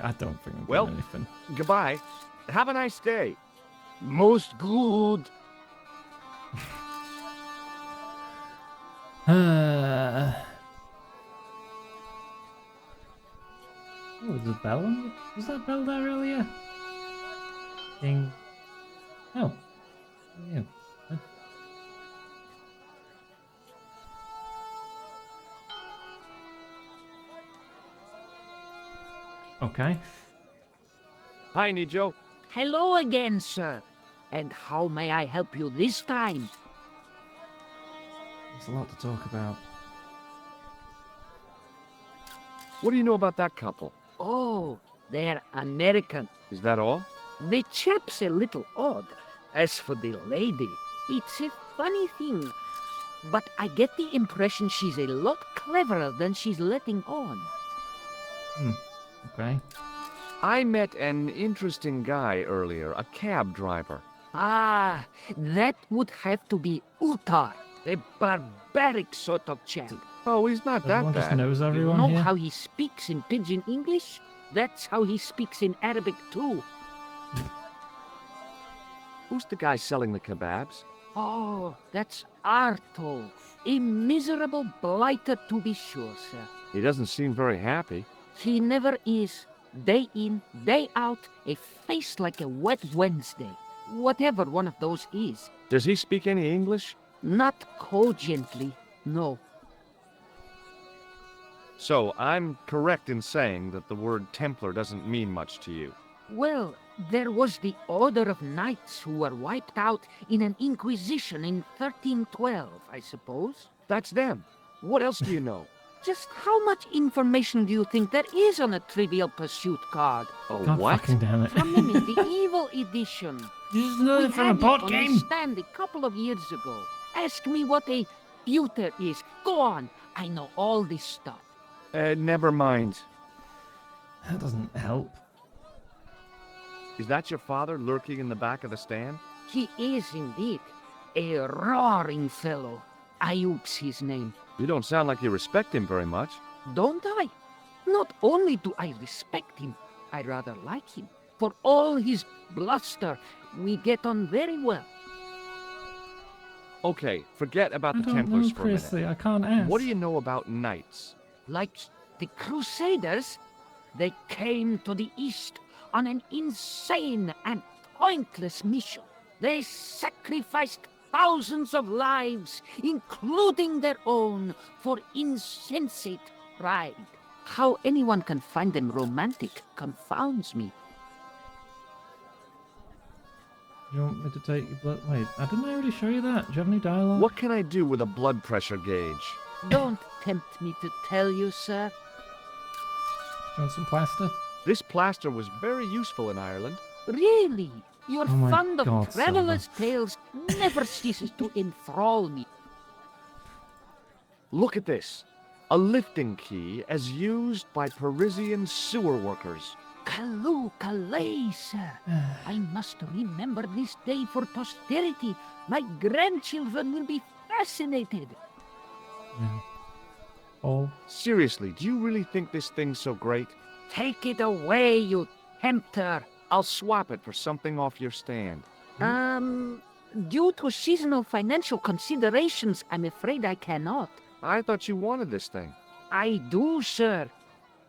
I don't think I'm Well, doing anything. Goodbye. Have a nice day. Most good. Oh, there's a bell on it? Was that bell there earlier? Ding. Oh. Yeah. Huh? Okay. Hi, Nijo. Hello again, sir. And how may I help you this time? There's a lot to talk about. What do you know about that couple? Oh, they're American. Is that all? The chap's a little odd. As for the lady, it's a funny thing. But I get the impression she's a lot cleverer than she's letting on. Okay. I met an interesting guy earlier, a cab driver. Ah, that would have to be Utar, a barbaric sort of chap. Oh, he's not that Everyone just bad. knows You everyone know here. how he speaks in Pidgin English? That's how he speaks in Arabic too. Who's the guy selling the kebabs? Oh, that's Arto. A miserable blighter to be sure, sir. He doesn't seem very happy. He never is. Day in, day out, a face like a wet Wednesday. Whatever one of those is. Does he speak any English? Not cogently, no. So, I'm correct in saying that the word Templar doesn't mean much to you. Well, there was the Order of Knights who were wiped out in an Inquisition in 1312, I suppose. That's them. What else do you know? Just how much information do you think there is on a Trivial Pursuit card? Oh, God what? fucking damn it. From them in the Evil Edition. You just know it from a had it board on game. the stand a couple of years ago. Ask me what a pewter is. Go on. I know all this stuff. Never mind. That doesn't help. Is that your father lurking in the back of the stand? He is indeed a roaring fellow. Ayub's his name. You don't sound like you respect him very much. Don't I? Not only do I respect him, I rather like him. For all his bluster, we get on very well. Okay, forget about I the don't Templars know, for a minute. Chrissy. I can't ask. What do you know about knights? Like the Crusaders, they came to the East on an insane and pointless mission. They sacrificed thousands of lives, including their own, for insensate pride. How anyone can find them romantic confounds me. You want me to take your blood? Wait, didn't I already show you that? Do you have any dialogue? What can I do with a blood pressure gauge? Don't tempt me to tell you, sir. Do you want some plaster? This plaster was very useful in Ireland. Really? Your Oh my fund of God, travelers' tales never ceases to enthrall me. Look at this. A lifting key as used by Parisian sewer workers. Kaloo Kalay, sir. I must remember this day for posterity. My grandchildren will be fascinated. Yeah. All. Seriously, do you really think this thing's so great? Take it away, you tempter. I'll swap it for something off your stand. Due to seasonal financial considerations, I'm afraid I cannot. I thought you wanted this thing. I do, sir.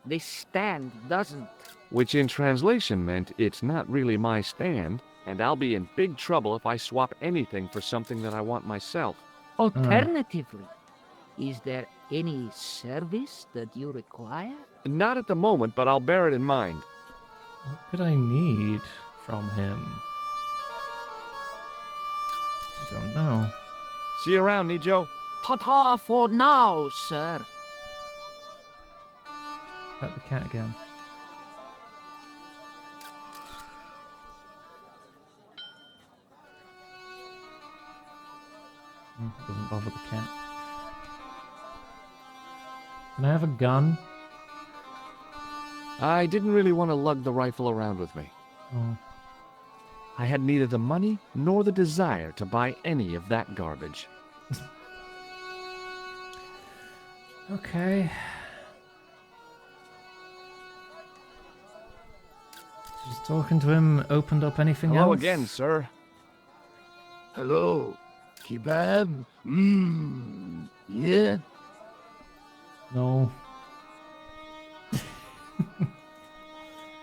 This stand doesn't. Which in translation meant it's not really my stand, and I'll be in big trouble if I swap anything for something that I want myself. Alternatively, is there any service that you require? Not at the moment, but I'll bear it in mind. What could I need from him? I don't know. See you around, Nijo. Ta-ta for now, sir. Pet the cat again. Doesn't bother the cat. Can I have a gun? I didn't really want to lug the rifle around with me. Oh. I had neither the money nor the desire to buy any of that garbage. Okay. Just talking to him opened up anything Hello else? again, sir. Hello. Kebab? Yeah? No.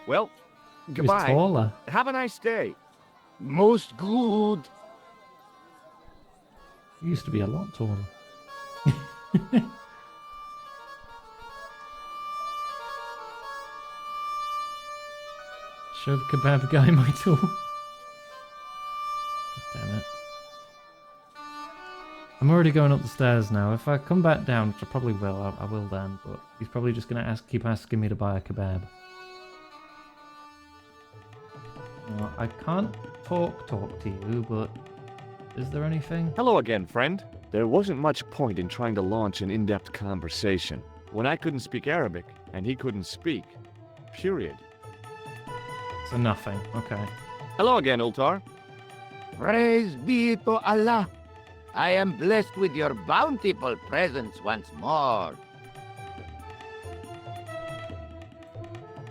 Well, He was goodbye. taller. Have a nice day. Most good. He used to be a lot taller. Shove kebab guy my tool. God damn it. I'm already going up the stairs now. If I come back down, which I probably will, I will then, but he's probably just going to keep asking me to buy a kebab. No, I can't talk to you, but is there anything? Hello again, friend. There wasn't much point in trying to launch an in-depth conversation when I couldn't speak Arabic and he couldn't speak. Period. So nothing. Okay. Hello again, Ultar. Praise be to Allah. I am blessed with your bountiful presence once more.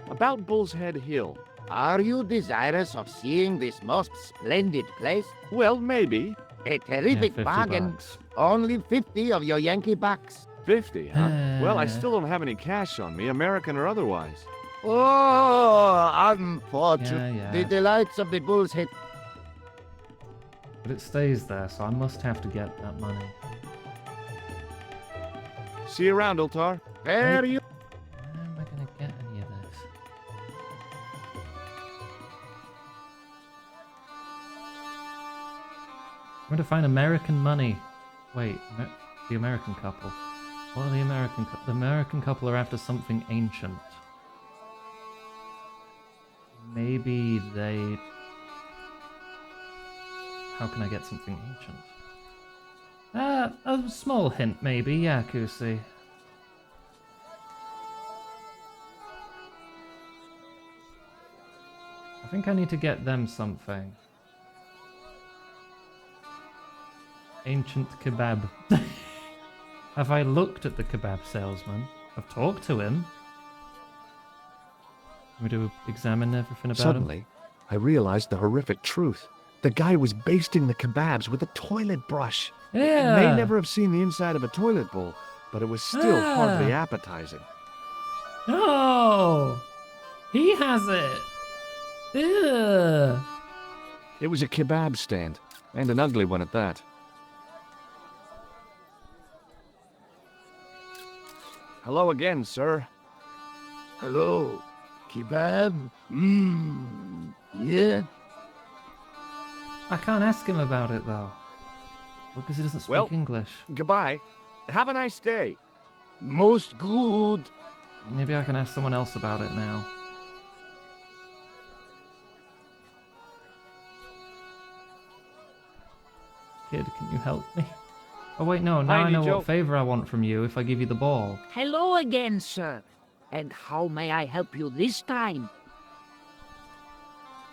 About Bull's Head Hill. Are you desirous of seeing this most splendid place? Well, maybe. A terrific 50 bargain. bucks. Only 50 of your Yankee bucks. 50, huh? Well, I still don't have any cash on me, American or otherwise. Oh, unfortunate. Yeah. The delights of the Bull's Head. But it stays there, so I must have to get that money. See you around, Ultar. There you. How am I going to get any of this? I'm going to find American money. Wait, the American couple. What are the American couple? The American couple are after something ancient. Maybe they... How can I get something ancient? A small hint, maybe. Yeah, Kusi. I think I need to get them something. Ancient kebab. Have I looked at the kebab salesman? I've talked to him. We do examine everything about him. Suddenly, I realized the horrific truth. The guy was basting the kebabs with a toilet brush. Yeah. May never have seen the inside of a toilet bowl, but it was still hardly appetizing. No! He has it! Ugh. It was a kebab stand, and an ugly one at that. Hello again, sir. Hello. Kebab? Yeah? I can't ask him about it, though. Because he doesn't speak Well, English. Goodbye. Have a nice day. Most good. Maybe I can ask someone else about it now. Kid, can you help me? Oh wait, no, now Hi, I know Nijo. what favor I want from you if I give you the ball. Hello again, sir. And how may I help you this time?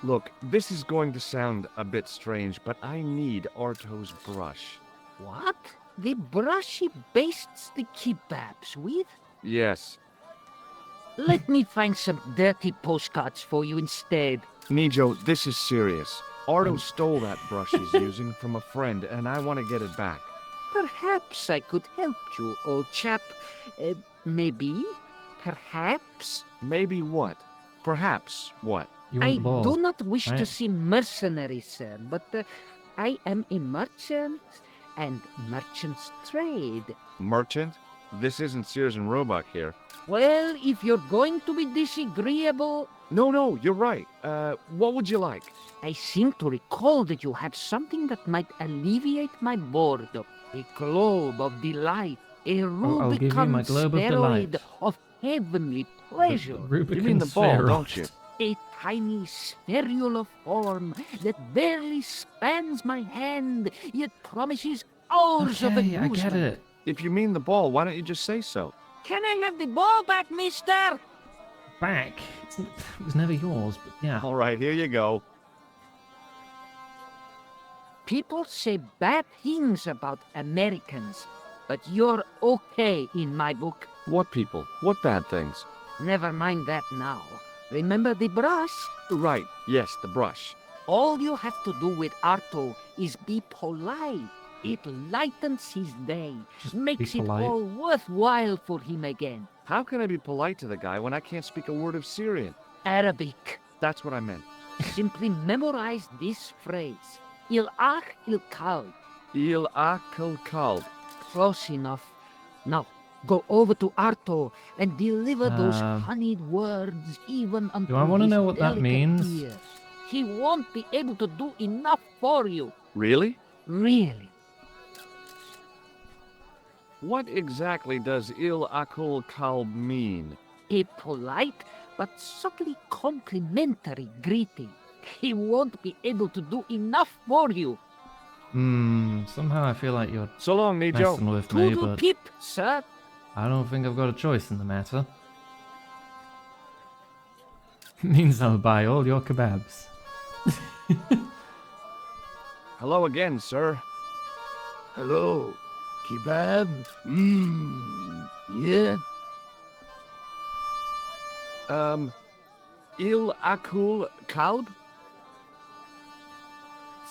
Look, this is going to sound a bit strange, but I need Arto's brush. What? The brush he bastes the kebabs with? Yes. Let me find some dirty postcards for you instead. Nijo, this is serious. Arto stole that brush he's using from a friend, and I want to get it back. Perhaps I could help you, old chap. Maybe, perhaps. Maybe what? Perhaps what? You want I the ball, do not wish to right? seem mercenary, sir, but I am a merchant, and merchants trade. Merchant? This isn't Sears and Roebuck here. Well, if you're going to be disagreeable, No, you're right. What would you like? I seem to recall that you had something that might alleviate my boredom. A globe of delight, a I'll give you Rubicon my globe of spheroid delight. of heavenly pleasure. Rubicon You mean the ball, spheroid. don't you? A tiny spherular form that barely spans my hand, yet promises hours of Okay, I amusement. get it. If you mean the ball, why don't you just say so? Can I have the ball back, mister? Back. It was never yours, but yeah. All right, here you go. People say bad things about Americans, but you're okay in my book. What people? What bad things? Never mind that now. Remember the brush? Right, yes, the brush. All you have to do with Arto is be polite. It lightens his day, makes it polite. all worthwhile for him again. How can I be polite to the guy when I can't speak a word of Syrian? Arabic. That's what I meant. Simply memorize this phrase. Il ach il kalb. Il akal kalb. Close enough. Now, go over to Arto and deliver those Um, honeyed words even unto I wanna his know what that delicate means? ears. He won't be able to do enough for you. Really? Really. What exactly does il akal kalb mean? A polite but subtly complimentary greeting. He won't be able to do enough for you. Somehow I feel like you're So long, Nijo. messing with me, Toodle but pip, sir. I don't think I've got a choice in the matter. Means I'll buy all your kebabs. Hello again, sir. Hello. Kebab? Yeah? Il akul kalb?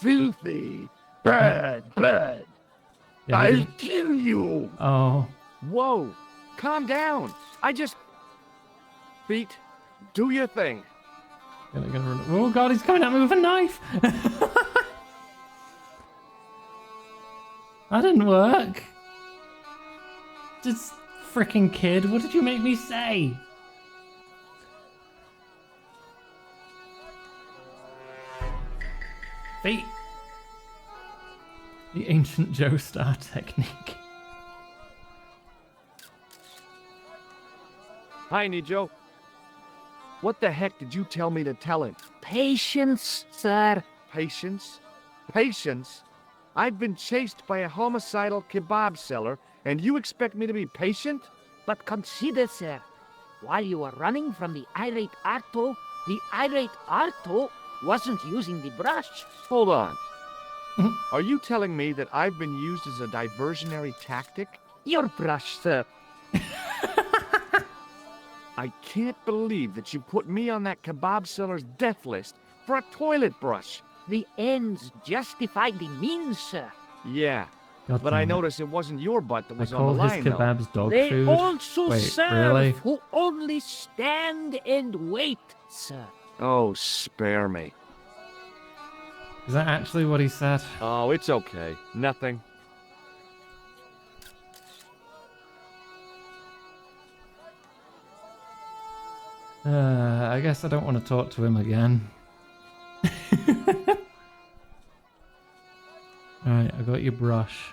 Filthy. Bad. Yeah, he I'll didn't- kill you. Oh, Whoa, calm down. Feet, do your thing. gonna run. Oh god, he's coming at me with a knife. That didn't work. Just freaking kid, what did you make me say? Feet. The ancient Joestar technique. Hi, Nijo. What the heck did you tell me to tell him? Patience, sir. Patience? Patience? I've been chased by a homicidal kebab seller, and you expect me to be patient? But consider, sir, while you were running from the irate Arto wasn't using the brush. Hold on. Are you telling me that I've been used as a diversionary tactic? Your brush, sir. I can't believe that you put me on that kebab seller's death list for a toilet brush. The ends justify the means, sir. Yeah, God but I damn it. noticed it wasn't your butt that I was on call the his line, though. kebabs dog They food. also Wait, serve really? who only stand and wait, sir. Oh, spare me. Is that actually what he said? Oh, it's okay. Nothing. I guess I don't want to talk to him again. Alright, I got your brush.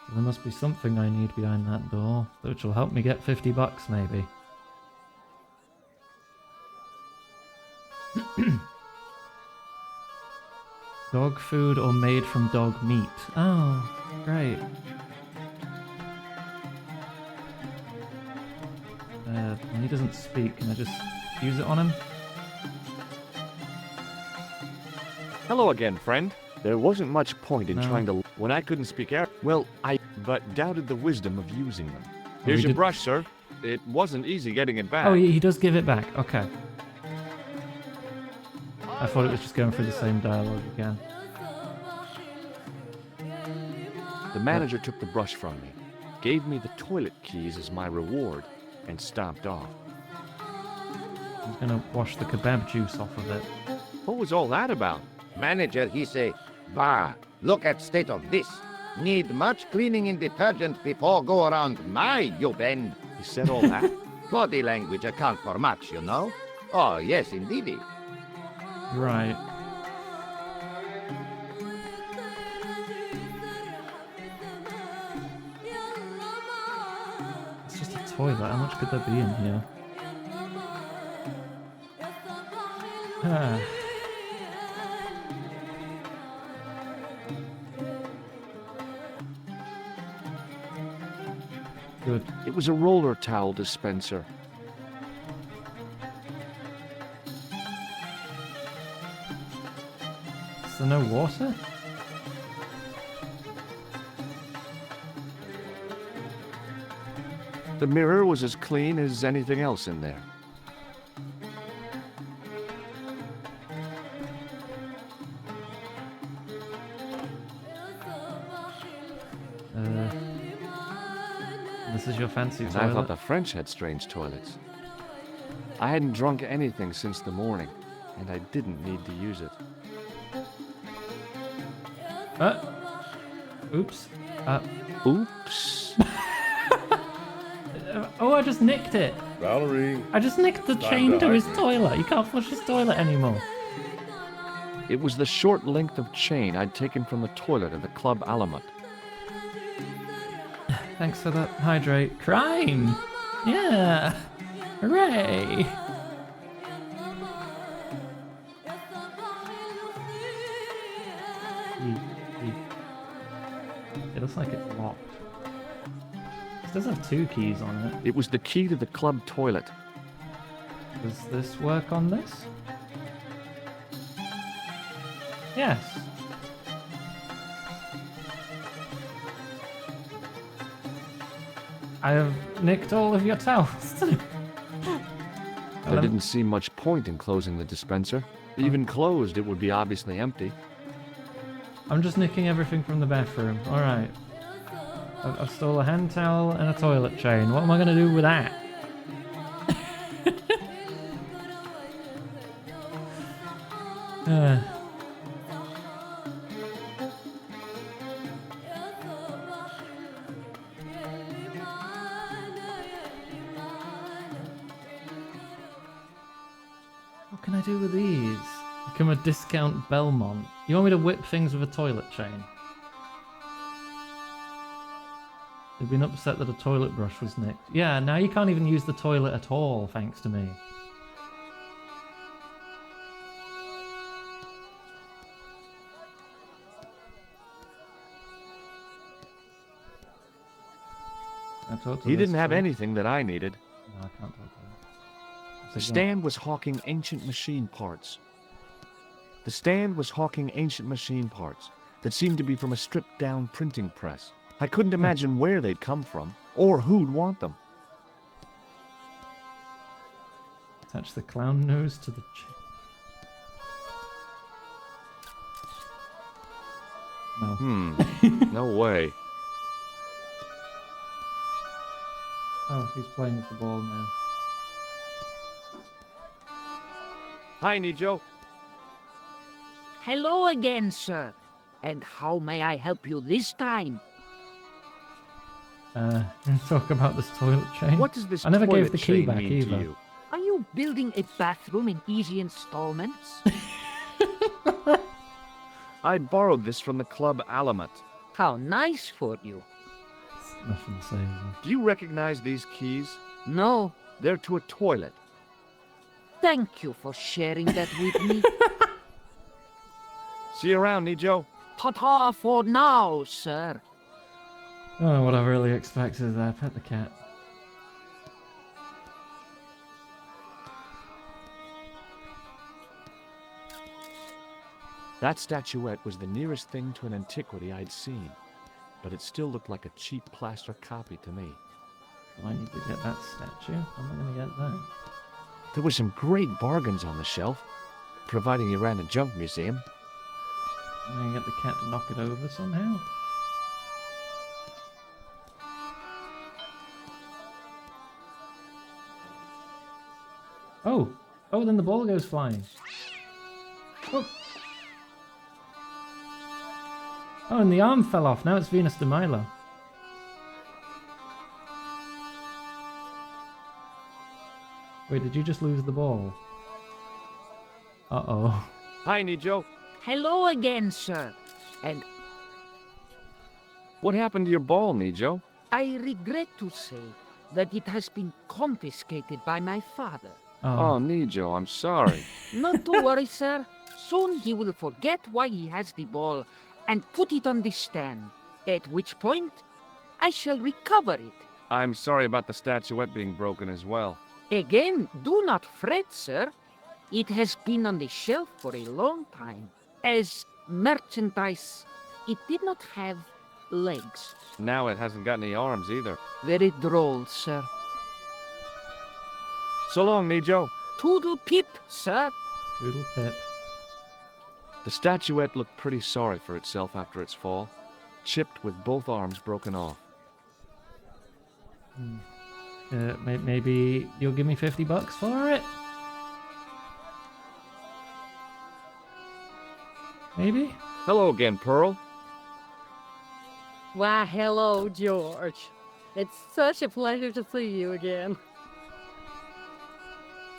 So there must be something I need behind that door, which will help me get $50 maybe. Dog food or made from dog meat? Oh, great. When he doesn't speak, can I just use it on him? Hello again, friend. There wasn't much point in No. trying to... When I couldn't speak Arabic, well, I doubted the wisdom of using them. Here's he your did- brush, sir. It wasn't easy getting it back. Oh, he does give it back. Okay. I thought it was just going through the same dialogue again. The manager took the brush from me, gave me the toilet keys as my reward, and stomped off. He's gonna wash the kebab juice off of it. What was all that about? Manager, he say, bah, look at state of this. Need much cleaning in detergent before go around my you bend. He said all that? Body language account for much, you know? Oh, yes, indeedy. Right. It's just a toilet. How much could there be in here? Ah. Good. It was a roller towel dispenser. Is there no water? The mirror was as clean as anything else in there. This is your fancy And toilet? I thought the French had strange toilets. I hadn't drunk anything since the morning, and I didn't need to use it. Oops. Oops. Oh, I just nicked it. Valerie. I just nicked the chain to his toilet. You can't flush his toilet anymore. It was the short length of chain I'd taken from the toilet at the Club Alamut. Thanks for that hydrate. Crime! Yeah! Hooray! It looks like it's locked. It does have 2 keys on it. It was the key to the club toilet. Does this work on this? Yes. I have nicked all of your towels. There didn't seem much point in closing the dispenser. Even closed, it would be obviously empty. I'm just nicking everything from the bathroom. Alright. I've stole a hand towel and a toilet chain. What am I going to do with that? What can I do with these? Become a discount Belmont. You want me to whip things with a toilet chain? They've been upset that a toilet brush was nicked. Yeah, now you can't even use the toilet at all, thanks to me. He didn't have anything that I needed. No, I can't talk to him. The stand was hawking ancient machine parts. The stand was hawking ancient machine parts that seemed to be from a stripped-down printing press. I couldn't imagine where they'd come from, or who'd want them. Attach the clown nose to the chain. No. No way. Oh, he's playing with the ball now. Hi, Nijo. Hello again, sir. And how may I help you this time? Talk about this toilet chain. What does this I never gave toilet the key chain back mean to either. you? Are you building a bathroom in easy installments? I borrowed this from the Club Alamut. How nice for you. Nothing to say. Though. Do you recognize these keys? No. They're to a toilet. Thank you for sharing that with me. See you around, Nijo. Ta-ta for now, sir. Oh, what I really expected there. Pet the cat. That statuette was the nearest thing to an antiquity I'd seen, but it still looked like a cheap plaster copy to me. I need to get that statue. How am I going to get that? There were some great bargains on the shelf, providing you ran a junk museum. I'm going to get the cat to knock it over somehow. Oh. Oh, then the ball goes flying. Oh. Oh, and the arm fell off. Now it's Venus de Milo. Wait, did you just lose the ball? Uh-oh. Hi, Nijo. Hello again, sir. And What happened to your ball, Nijo? I regret to say that it has been confiscated by my father. Oh, Nijo, I'm sorry. Not to worry, sir. Soon he will forget why he has the ball and put it on the stand, at which point I shall recover it. I'm sorry about the statuette being broken as well. Again, do not fret, sir. It has been on the shelf for a long time. As merchandise, it did not have legs. Now it hasn't got any arms either. Very droll, sir. So long, Nijo. Toodle pip, sir. Toodle pip. The statuette looked pretty sorry for itself after its fall, chipped with both arms broken off. Maybe you'll give me $50 for it? Maybe? Hello again, Pearl. Why, hello, George. It's such a pleasure to see you again.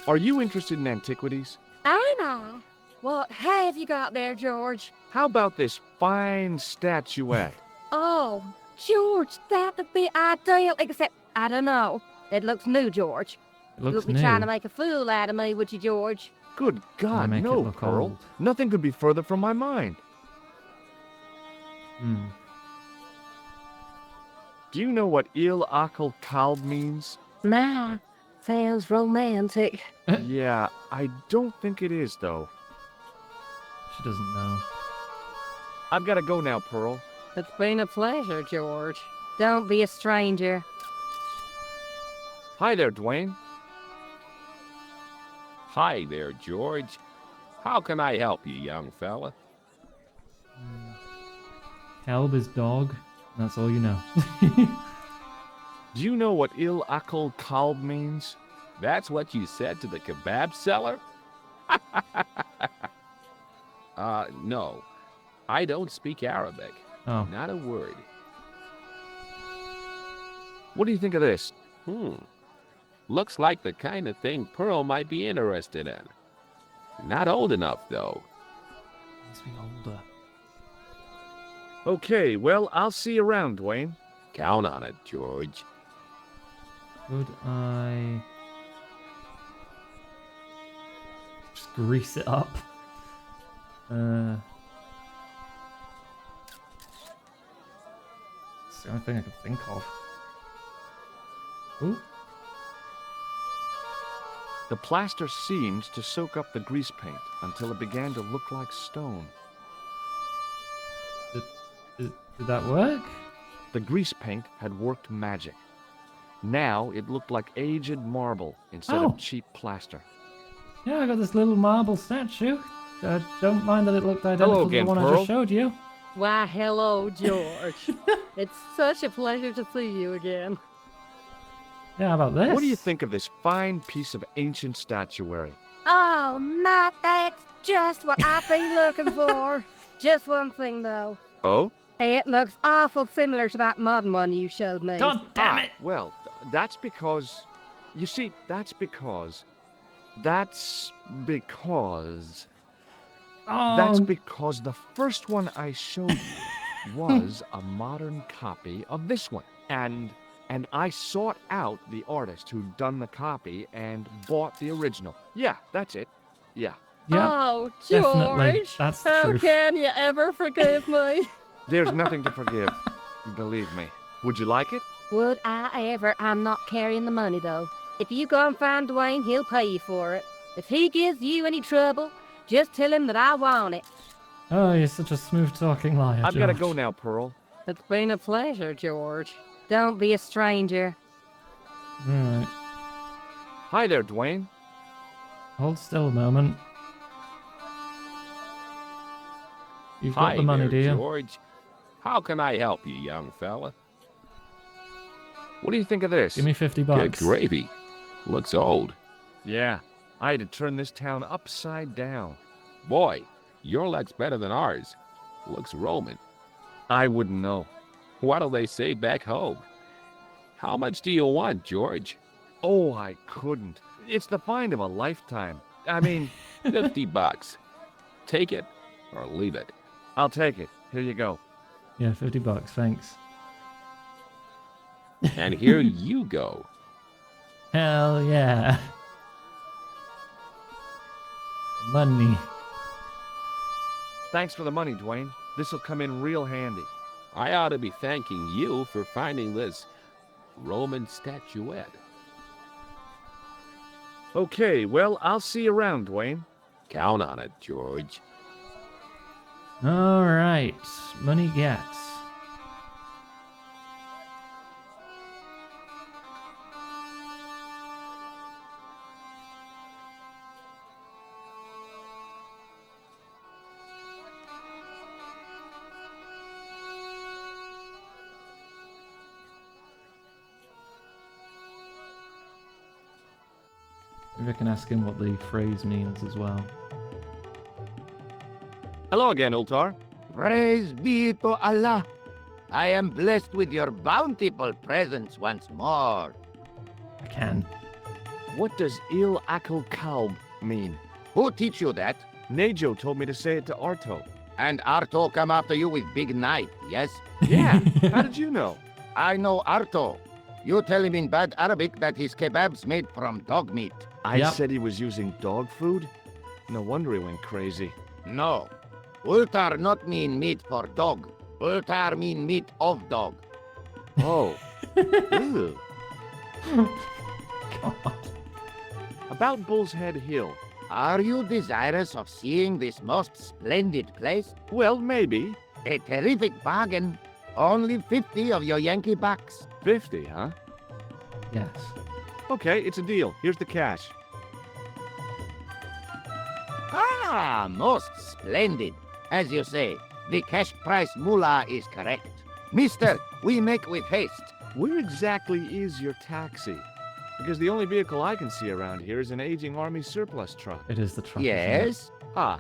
Are you interested in antiquities? I know. What have you got there, George? How about this fine statuette? Oh, George, that would be ideal, except, I don't know. It looks new, George. It looks You'll be new. trying to make a fool out of me, would you, George? Good God, make it no, look Pearl. old. Nothing could be further from my mind. Hmm. Do you know what Il Akal Kalb means? Nah, sounds romantic. Yeah, I don't think it is, though. She doesn't know. I've got to go now, Pearl. It's been a pleasure, George. Don't be a stranger. Hi there, Dwayne. Hi there, George. How can I help you, young fella? Kalb is dog. That's all you know. Do you know what Il Akal Kalb means? That's what you said to the kebab seller? No. I don't speak Arabic. Oh. Not a word. What do you think of this? Looks like the kind of thing Pearl might be interested in. Not old enough, though. Needs to be older. Okay, well, I'll see you around, Dwayne. Count on it, George. Could I just grease it up? It's the only thing I can think of. Ooh. The plaster seemed to soak up the grease paint until it began to look like stone. Did that work? The grease paint had worked magic. Now it looked like aged marble instead Oh. of cheap plaster. Yeah, I got this little marble statue. Don't mind that it looked identical again, to the one I Pearl. just showed you. Why, hello, George. It's such a pleasure to see you again. Yeah, how about this? What do you think of this fine piece of ancient statuary? Oh, Matt, that's just what I've been looking for. Just one thing, though. Oh? It looks awful similar to that modern one you showed me. God damn it! Well, that's because... You see, that's because... That's because the first one I showed you was a modern copy of this one. And I sought out the artist who'd done the copy and bought the original. Yeah, that's it. Yeah. Yeah, Oh, definitely. George. That's the How truth. can you ever forgive me? There's nothing to forgive. Believe me. Would you like it? Would I ever? I'm not carrying the money, though. If you go and find Dwayne, he'll pay you for it. If he gives you any trouble, just tell him that I want it. Oh, you're such a smooth-talking liar, I've got to George. go now, Pearl. It's been a pleasure, George. Don't be a stranger. Alright. Hi there, Dwayne. Hold still a moment. You've got Hi the money, there, do you? George. How can I help you, young fella? What do you think of this? Give me $50. Good gravy. Looks old. Yeah, I had to turn this town upside down. Boy, your luck's better than ours. Looks Roman. I wouldn't know. What'll they say back home? How much do you want, George? Oh, I couldn't. It's the find of a lifetime. I mean... $50. Take it or leave it. I'll take it. Here you go. Yeah, $50, thanks. And here you go. Hell yeah. Money. Thanks for the money, Dwayne. This'll come in real handy. I ought to be thanking you for finding this Roman statuette. Okay, well, I'll see you around, Dwayne. Count on it, George. All right, money gets. Maybe I can ask him what the phrase means as well. Hello again, Ultar. Praise be to Allah. I am blessed with your bountiful presence once more. I can. What does Il Akal Kalb mean? Who teach you that? Nejo told me to say it to Arto. And Arto come after you with big knife, yes? Yeah, how did you know? I know Arto. You tell him in bad Arabic that his kebab's made from dog meat. I said he was using dog food? No wonder he went crazy. No. Ultar not mean meat for dog. Ultar mean meat of dog. Oh. Ew. God. About Bull's Head Hill. Are you desirous of seeing this most splendid place? Well, maybe. A terrific bargain. Only 50 of your Yankee bucks. 50, huh? Yes. Okay, it's a deal. Here's the cash. Ah, most splendid. As you say, the cash price moolah is correct. Mister, we make with haste. Where exactly is your taxi? Because the only vehicle I can see around here is an aging army surplus truck. It is the truck. Yes? Ah.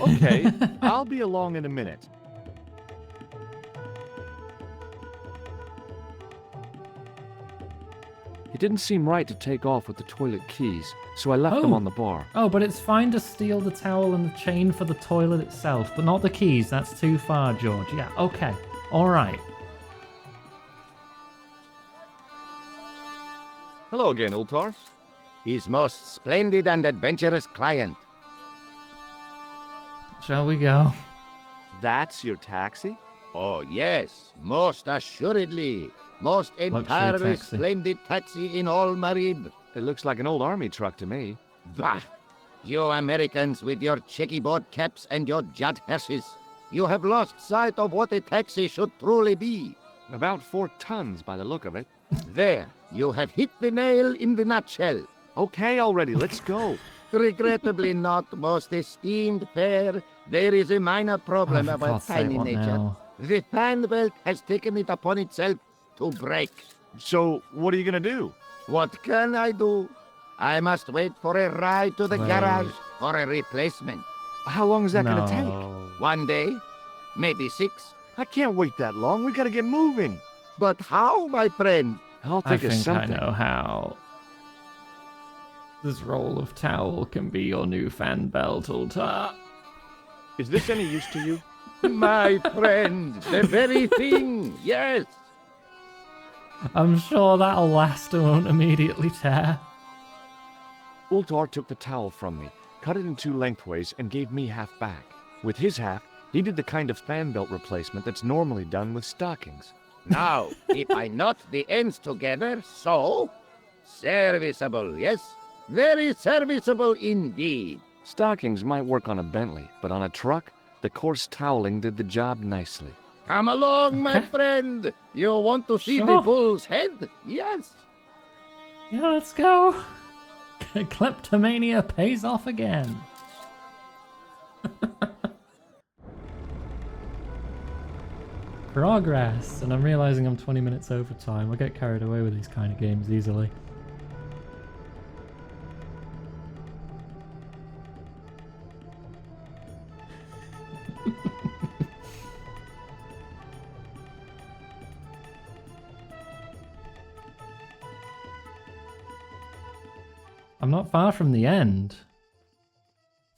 Okay, I'll be along in a minute. It didn't seem right to take off with the toilet keys, so I left them on the bar. Oh, but it's fine to steal the towel and the chain for the toilet itself, but not the keys. That's too far, George. Yeah, okay. All right. Hello again, Ultar. His most splendid and adventurous client. Shall we go? That's your taxi? Oh, yes, most assuredly. Most entirely taxi. splendid taxi in all Marib. It looks like an old army truck to me. Bah! You Americans with your checkerboard caps and your jet hearses. You have lost sight of what a taxi should truly be. About 4 tons by the look of it. There, you have hit the nail in the nutshell. Okay, already, let's go. Regrettably not, most esteemed pair. There is a minor problem of a tiny nature. Now. The fan belt has taken it upon itself to break. So, what are you gonna do? What can I do? I must wait for a ride to the garage for a replacement. How long is that gonna take? 1 day, maybe 6. I can't wait that long. We gotta get moving. But how, my friend? I'll I think of think something. I know how. This roll of towel can be your new fan belt, Ultar. Is this any use to you? My friend, the very thing, yes. I'm sure that'll last and won't immediately tear. Ultar took the towel from me, cut it in 2 lengthways, and gave me half back. With his half, he did the kind of fan belt replacement that's normally done with stockings. Now, if I knot the ends together, so... Serviceable, yes? Very serviceable indeed. Stockings might work on a Bentley, but on a truck, the coarse toweling did the job nicely. Come along, my friend. You want to see the Sure. bull's head? Yes. Yeah, let's go. Kleptomania pays off again. Progress, and I'm realizing I'm 20 minutes over time. I get carried away with these kind of games easily. I'm not far from the end.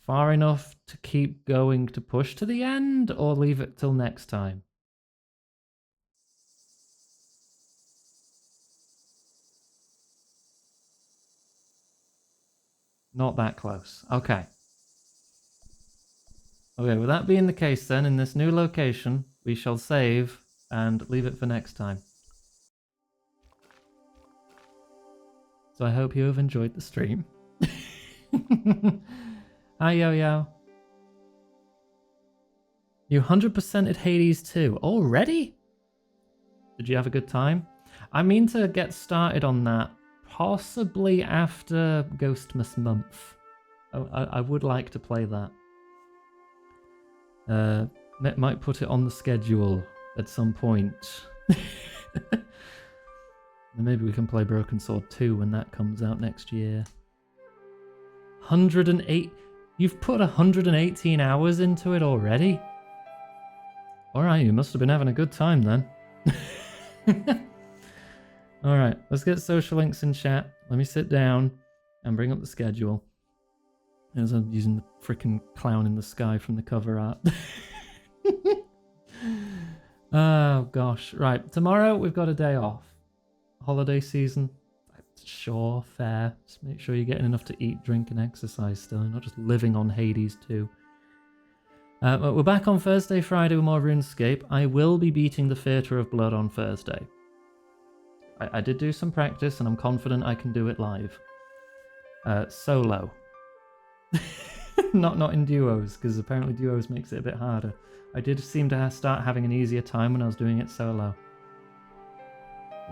Far enough to keep going to push to the end, or leave it till next time? Not that close. Okay. Okay, with that being the case then, in this new location, we shall save and leave it for next time. So I hope you have enjoyed the stream. Hi, Yo-Yo. You 100%ed Hades 2 already? Did you have a good time? I mean to get started on that possibly after Ghostmas month. I would like to play that. Might put it on the schedule at some point. Maybe we can play Broken Sword 2 when that comes out next year. 108. You've put 118 hours into it already? Alright, you must have been having a good time then. Alright, let's get social links in chat. Let me sit down and bring up the schedule. As I'm using the freaking clown in the sky from the cover art. Oh gosh. Right, tomorrow we've got a day off. Holiday season. Sure, fair. Just make sure you're getting enough to eat, drink and exercise still. You're not just living on Hades 2. But we're back on Thursday, Friday with more RuneScape. I will be beating the Theatre of Blood on Thursday. I did do some practice and I'm confident I can do it live. Solo. not in duos, because apparently duos makes it a bit harder. I did seem to start having an easier time when I was doing it solo.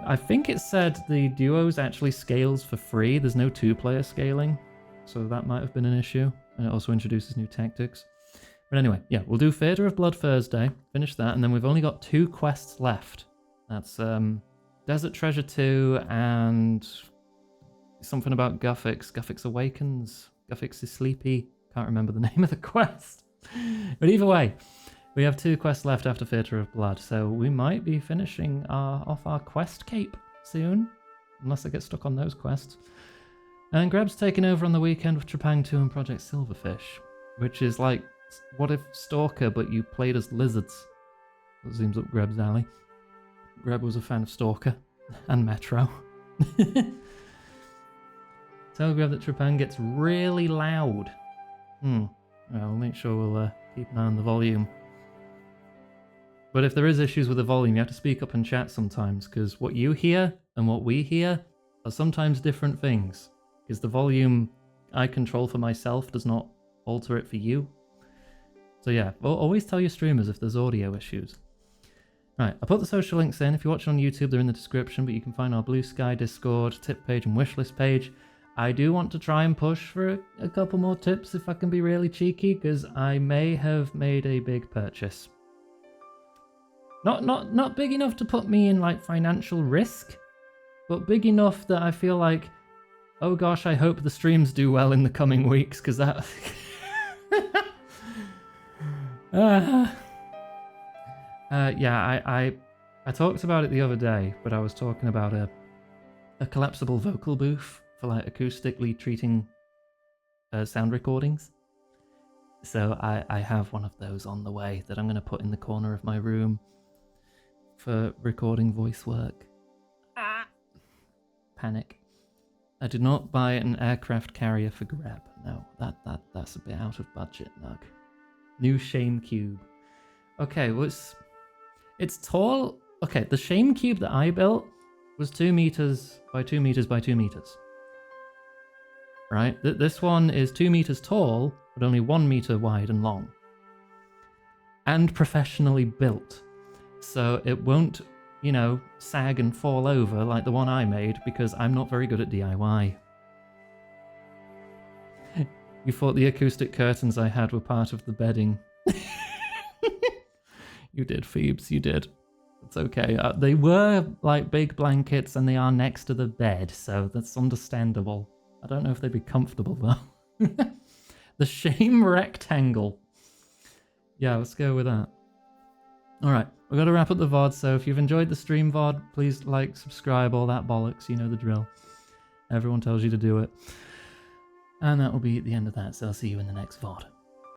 I think it said the duos actually scales for free. There's no 2-player scaling, so that might have been an issue. And it also introduces new tactics. But anyway, yeah, we'll do Theatre of Blood Thursday, finish that, and then we've only got 2 quests left. That's Desert Treasure 2 and something about Guffix. Guffix Awakens. Guffix is sleepy. Can't remember the name of the quest. But either way, we have 2 quests left after Theatre of Blood, so we might be finishing off our quest cape soon, unless I get stuck on those quests. And Greb's taking over on the weekend with Trepang 2 and Project Silverfish, which is like, what if Stalker, but you played as lizards? That seems up Greb's alley. Greb was a fan of Stalker and Metro. Tell Greb that Trepang gets really loud. Well, we'll make sure we'll keep an eye on the volume. But if there is issues with the volume, you have to speak up and chat sometimes, because what you hear and what we hear are sometimes different things. Because the volume I control for myself does not alter it for you. So yeah, always tell your streamers if there's audio issues. Right, I put the social links in. If you're watching on YouTube, they're in the description, but you can find our Blue Sky Discord, tip page and wishlist page. I do want to try and push for a couple more tips if I can be really cheeky, because I may have made a big purchase. Not big enough to put me in like financial risk, but big enough that I feel like, oh gosh, I hope the streams do well in the coming weeks, because that... yeah, I talked about it the other day, but I was talking about a collapsible vocal booth for like acoustically treating sound recordings. So I have one of those on the way that I'm going to put in the corner of my room for recording voice work. Panic. I did not buy an aircraft carrier for Grab. No, that's a bit out of budget, Nug. New Shame Cube. Okay, well it's tall. Okay, the Shame Cube that I built was 2 meters by 2 meters by 2 meters. Right? This one is 2 meters tall, but only 1 meter wide and long. And professionally built. So it won't, you know, sag and fall over like the one I made, because I'm not very good at DIY. You thought the acoustic curtains I had were part of the bedding. You did, Phoebes, you did. It's okay. They were like big blankets and they are next to the bed, so that's understandable. I don't know if they'd be comfortable though. The Shame Rectangle. Yeah, let's go with that. Alright, we've got to wrap up the VOD, so if you've enjoyed the stream VOD, please like, subscribe, all that bollocks, you know the drill. Everyone tells you to do it. And that will be the end of that, so I'll see you in the next VOD.